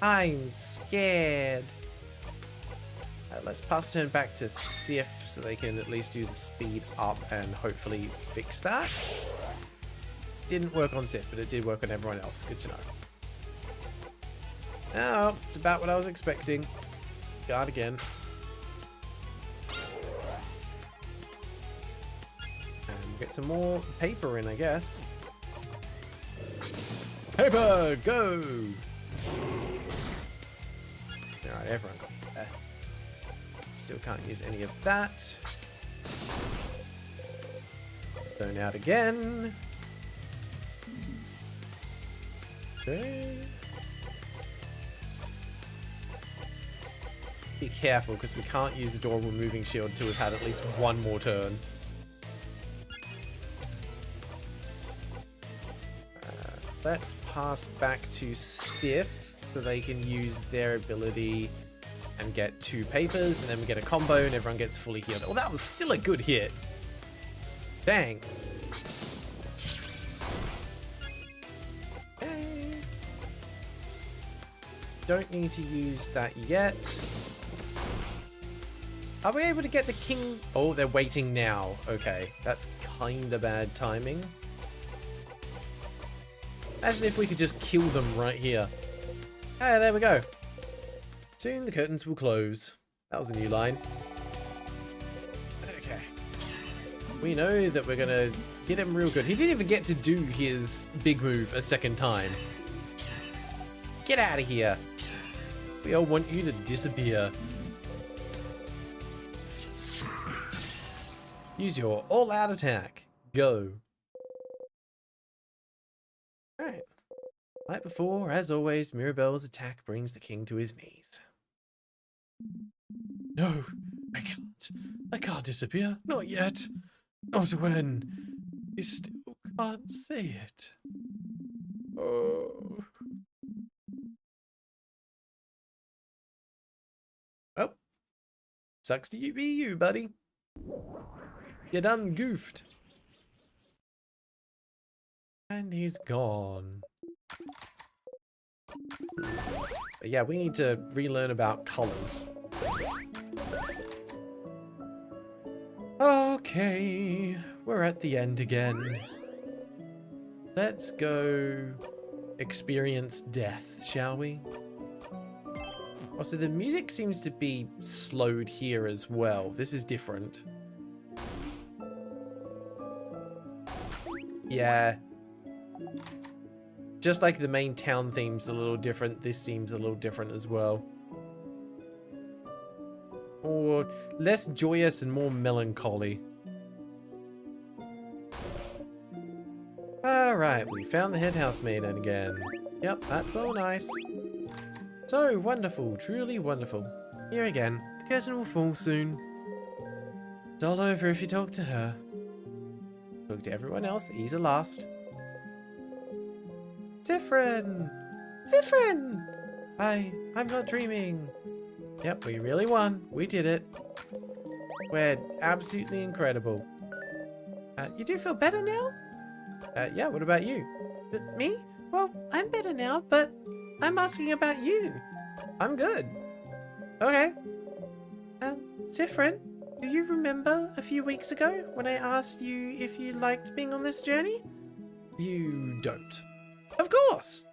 I'm scared. Let's pass turn back to Sif so they can at least do the speed up and hopefully fix that. Didn't work on Sif, but it did work on everyone else. Good to know. Oh, it's about what I was expecting. Guard again. And get some more paper in, I guess. Paper, go! Alright, everyone got there. Still can't use any of that. Zone out again. Okay. Be careful, because we can't use the door removing shield until we've had at least one more turn. Let's pass back to Sif so they can use their ability and get 2 papers, and then we get a combo and everyone gets fully healed. Oh, that was still a good hit. Dang. Okay. Don't need to use that yet. Are we able to get the king? Oh, they're waiting now. Okay, that's kind of bad timing. Imagine if we could just kill them right here. Hey, there we go. Soon the curtains will close. That was a new line. Okay. We know that we're gonna hit him real good. He didn't even get to do his big move a second time. Get out of here. We all want you to disappear. Use your all-out attack. Go. Alright. Like before, as always, Mirabelle's attack brings the king to his knees. No, I can't. I can't disappear. Not yet. Not when. I still can't say it. Oh. Sucks to you be you, buddy. You done goofed. And he's gone. But yeah, we need to relearn about colors. Okay, we're at the end again. Let's go experience death, shall we? Also, the music seems to be slowed here as well. This is different. Yeah. Just like the main town theme's a little different, this seems a little different as well. Or less joyous and more melancholy. Alright, we found the head housemaid again. Yep, that's all nice. So wonderful, truly wonderful. Here again, the curtain will fall soon. It's all over if you talk to her. Talk to everyone else, ease are last. Different! Different! I'm not dreaming. Yep, we really won. We did it. We're absolutely incredible. You do feel better now? Yeah, what about you? Me? Well, I'm better now, but I'm asking about you. I'm good. Okay. Sifrin, do you remember a few weeks ago when I asked you if you liked being on this journey? You don't. Of course!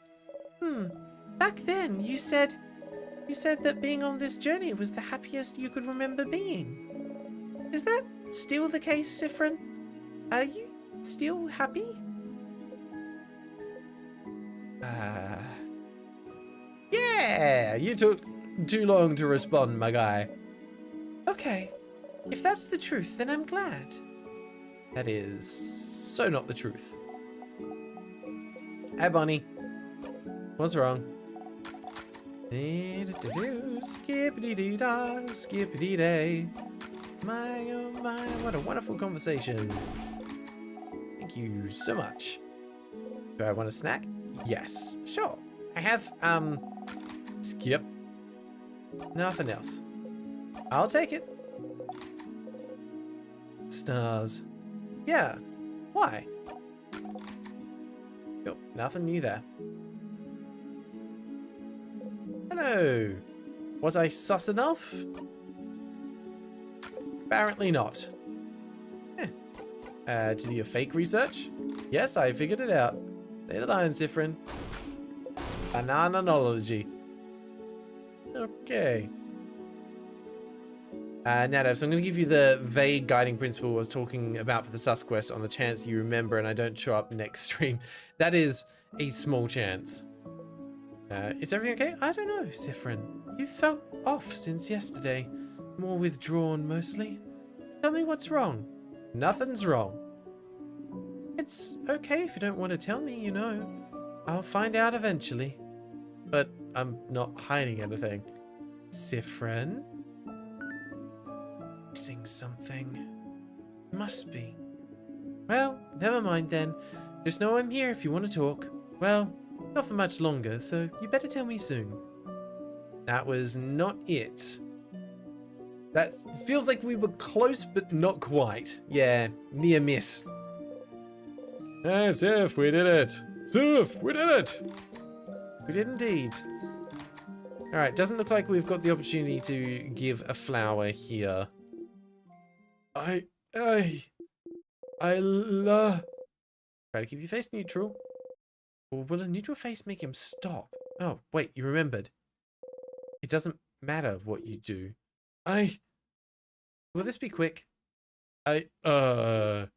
Back then you said that being on this journey was the happiest you could remember being. Is that still the case, Sifrin? Are you still happy? Yeah! You took too long to respond, my guy. Okay. If that's the truth, then I'm glad. That is so not the truth. Hi, Bonnie. What's wrong? Skippity-doo-dah, skippity-day. My, oh my, what a wonderful conversation. Thank you so much. Do I want a snack? Yes, sure. I have, skip. Nothing else. I'll take it. Stars. Yeah. Why? Yep, nothing new there. Hello. Was I sus enough? Apparently not. To do your fake research? Yes, I figured it out. Say the line, Sifrin. Banananology. Okay. Nado, so I'm going to give you the vague guiding principle I was talking about for the sus quest on the chance you remember and I don't show up next stream. That is a small chance. Is everything okay? I don't know, Sifrin. You felt off since yesterday. More withdrawn, mostly. Tell me what's wrong. Nothing's wrong. It's okay if you don't want to tell me, you know. I'll find out eventually. But I'm not hiding anything. Sifrin? Missing something. Must be. Well, never mind then. Just know I'm here if you want to talk. Well, not for much longer, so you better tell me soon. That was not it. That feels like we were close, but not quite. Yeah, near miss. Hey, Sif, we did it. Sif, we did it. We did indeed. Alright, doesn't look like we've got the opportunity to give a flower here. Try to keep your face neutral. Or will a neutral face make him stop? Oh, wait, you remembered. It doesn't matter what you do. Will this be quick? What?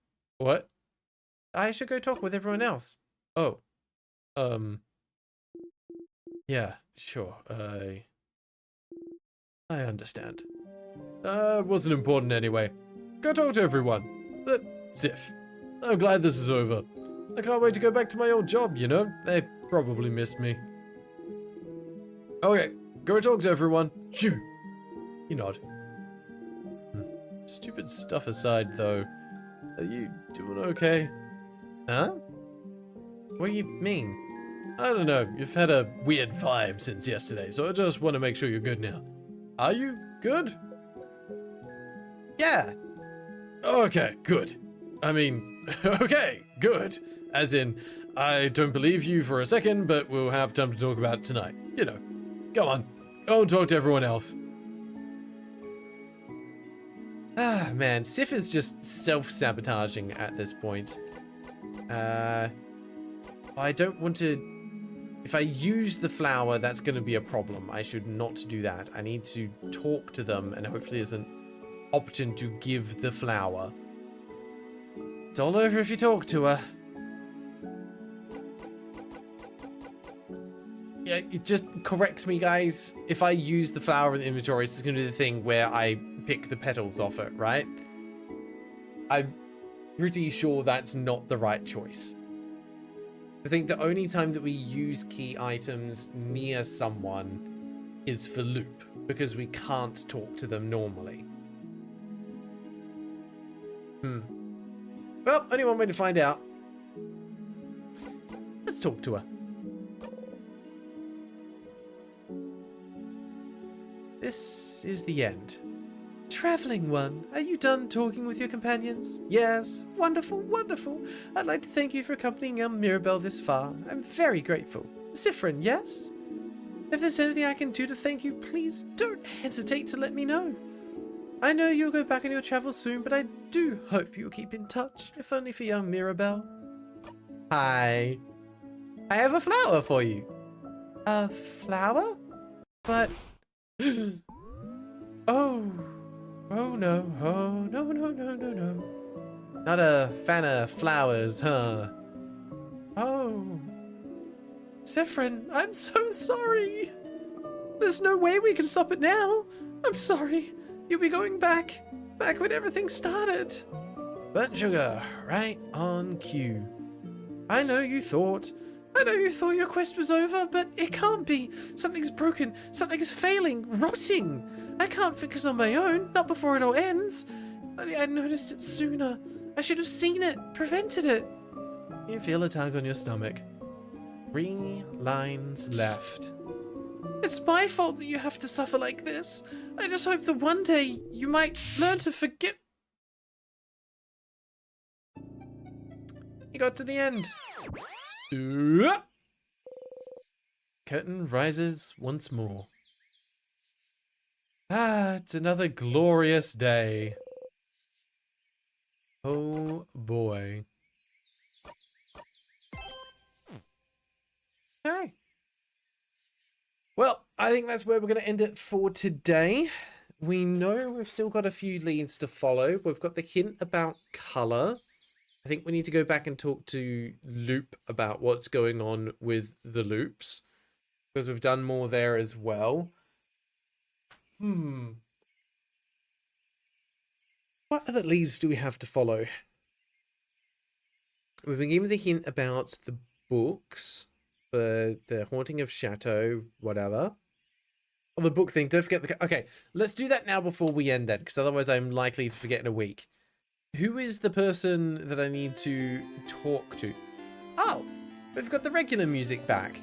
I should go talk with everyone else. Oh. Yeah, sure. I understand. Wasn't important anyway. Go talk to everyone. Sif, I'm glad this is over. I can't wait to go back to my old job, you know? They probably missed me. Okay, go talk to everyone. Shoo! You nod. Stupid stuff aside, though. Are you doing okay? Huh? What do you mean? I don't know. You've had a weird vibe since yesterday, so I just want to make sure you're good now. Are you good? Yeah. Okay, good. I mean, okay, good. As in, I don't believe you for a second, but we'll have time to talk about it tonight. You know, go on. Go and talk to everyone else. Ah, man, Sif is just self-sabotaging at this point. I don't want to... If I use the flower, that's going to be a problem. I should not do that. I need to talk to them, and hopefully there's an option to give the flower. It's all over if you talk to her. Yeah, it just corrects me, guys. If I use the flower in the inventory, it's going to be the thing where I pick the petals off it, right? I'm pretty sure that's not the right choice. I think the only time that we use key items near someone is for loop, because we can't talk to them normally. Well, only one way to find out. Let's talk to her. This is the end. Traveling one, are you done talking with your companions? Yes. Wonderful, wonderful. I'd like to thank you for accompanying Mirabelle this far. I'm very grateful. Zifrin, yes? If there's anything I can do to thank you, please don't hesitate to let me know. I know you'll go back on your travels soon, but I do hope you'll keep in touch, if only for young Mirabelle. Hi. I have a flower for you. A flower? But... Oh no, oh no, no, no, no, no. Not a fan of flowers, huh? Oh. Zifrin, I'm so sorry. There's no way we can stop it now. I'm sorry. You'll be going back when everything started. Burnt sugar, right on cue. I know you thought your quest was over, but it can't be. Something's broken, something's failing, rotting. I can't fix it on my own, not before it all ends. Only I'd noticed it sooner. I should have seen it, prevented it. You feel a tug on your stomach. 3 lines left. It's my fault that you have to suffer like this. I just hope that one day you might learn to forgive. You got to the end. Curtain rises once more. Ah, it's another glorious day. Oh boy. Okay. Well, I think that's where we're going to end it for today. We know we've still got a few leads to follow. We've got the hint about color. I think we need to go back and talk to Loop about what's going on with the loops, because we've done more there as well. What other leads do we have to follow? We've been given the hint about the books, the Haunting of Shoutout, whatever. Oh, the book thing, don't forget the... Okay, let's do that now before we end then, because otherwise I'm likely to forget in a week. Who is the person that I need to talk to? Oh, we've got the regular music back.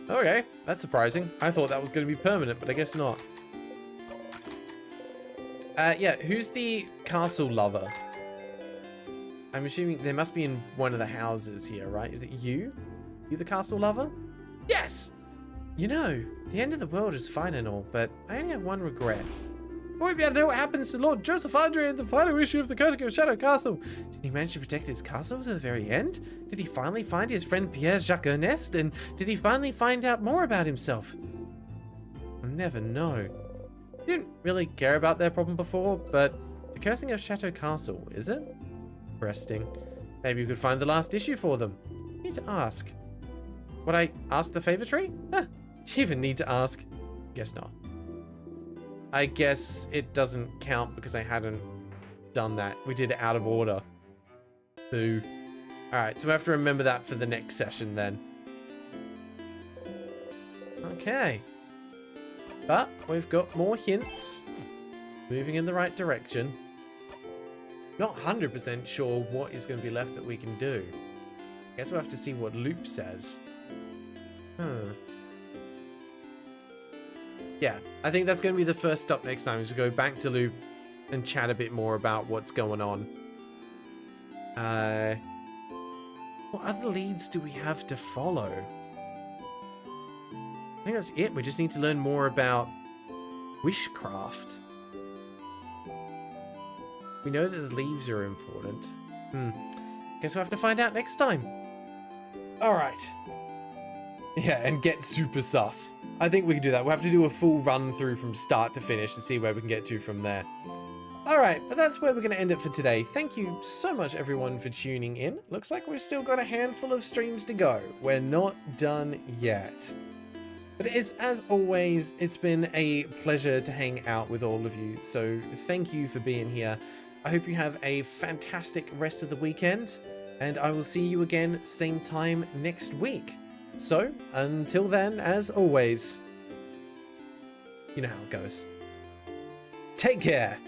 Okay, that's surprising. I thought that was going to be permanent, but I guess not. Yeah, who's the castle lover? I'm assuming they must be in one of the houses here, right? Is it you? You the castle lover? Yes! You know, the end of the world is fine and all, but I only have one regret. I won't be able to know what happens to Lord Joseph Andre in the final issue of the Courting of Shadow Castle. Did he manage to protect his castle to the very end? Did he finally find his friend Pierre-Jacques Ernest? And did he finally find out more about himself? I'll never know. I didn't really care about their problem before, but the Courting of Shadow Castle, is it? Interesting. Maybe we could find the last issue for them. I need to ask. Would I ask the favor tree? Huh. Do you even need to ask? Guess not. I guess it doesn't count because I hadn't done that. We did it out of order. Boo. Alright, so we have to remember that for the next session then. Okay. But we've got more hints. Moving in the right direction. Not 100% sure what is going to be left that we can do. Guess we'll have to see what Loop says. Yeah, I think that's going to be the first stop next time, is we go back to Loop, and chat a bit more about what's going on. What other leads do we have to follow? I think that's it. We just need to learn more about wishcraft. We know that the leaves are important. Guess we'll have to find out next time. All right. Yeah, and get super sus. I think we can do that. We'll have to do a full run through from start to finish to see where we can get to from there. All right, but that's where we're going to end it for today. Thank you so much, everyone, for tuning in. Looks like we've still got a handful of streams to go. We're not done yet. But it is, as always, it's been a pleasure to hang out with all of you. So thank you for being here. I hope you have a fantastic rest of the weekend. And I will see you again same time next week. So, until then, as always, you know how it goes. Take care.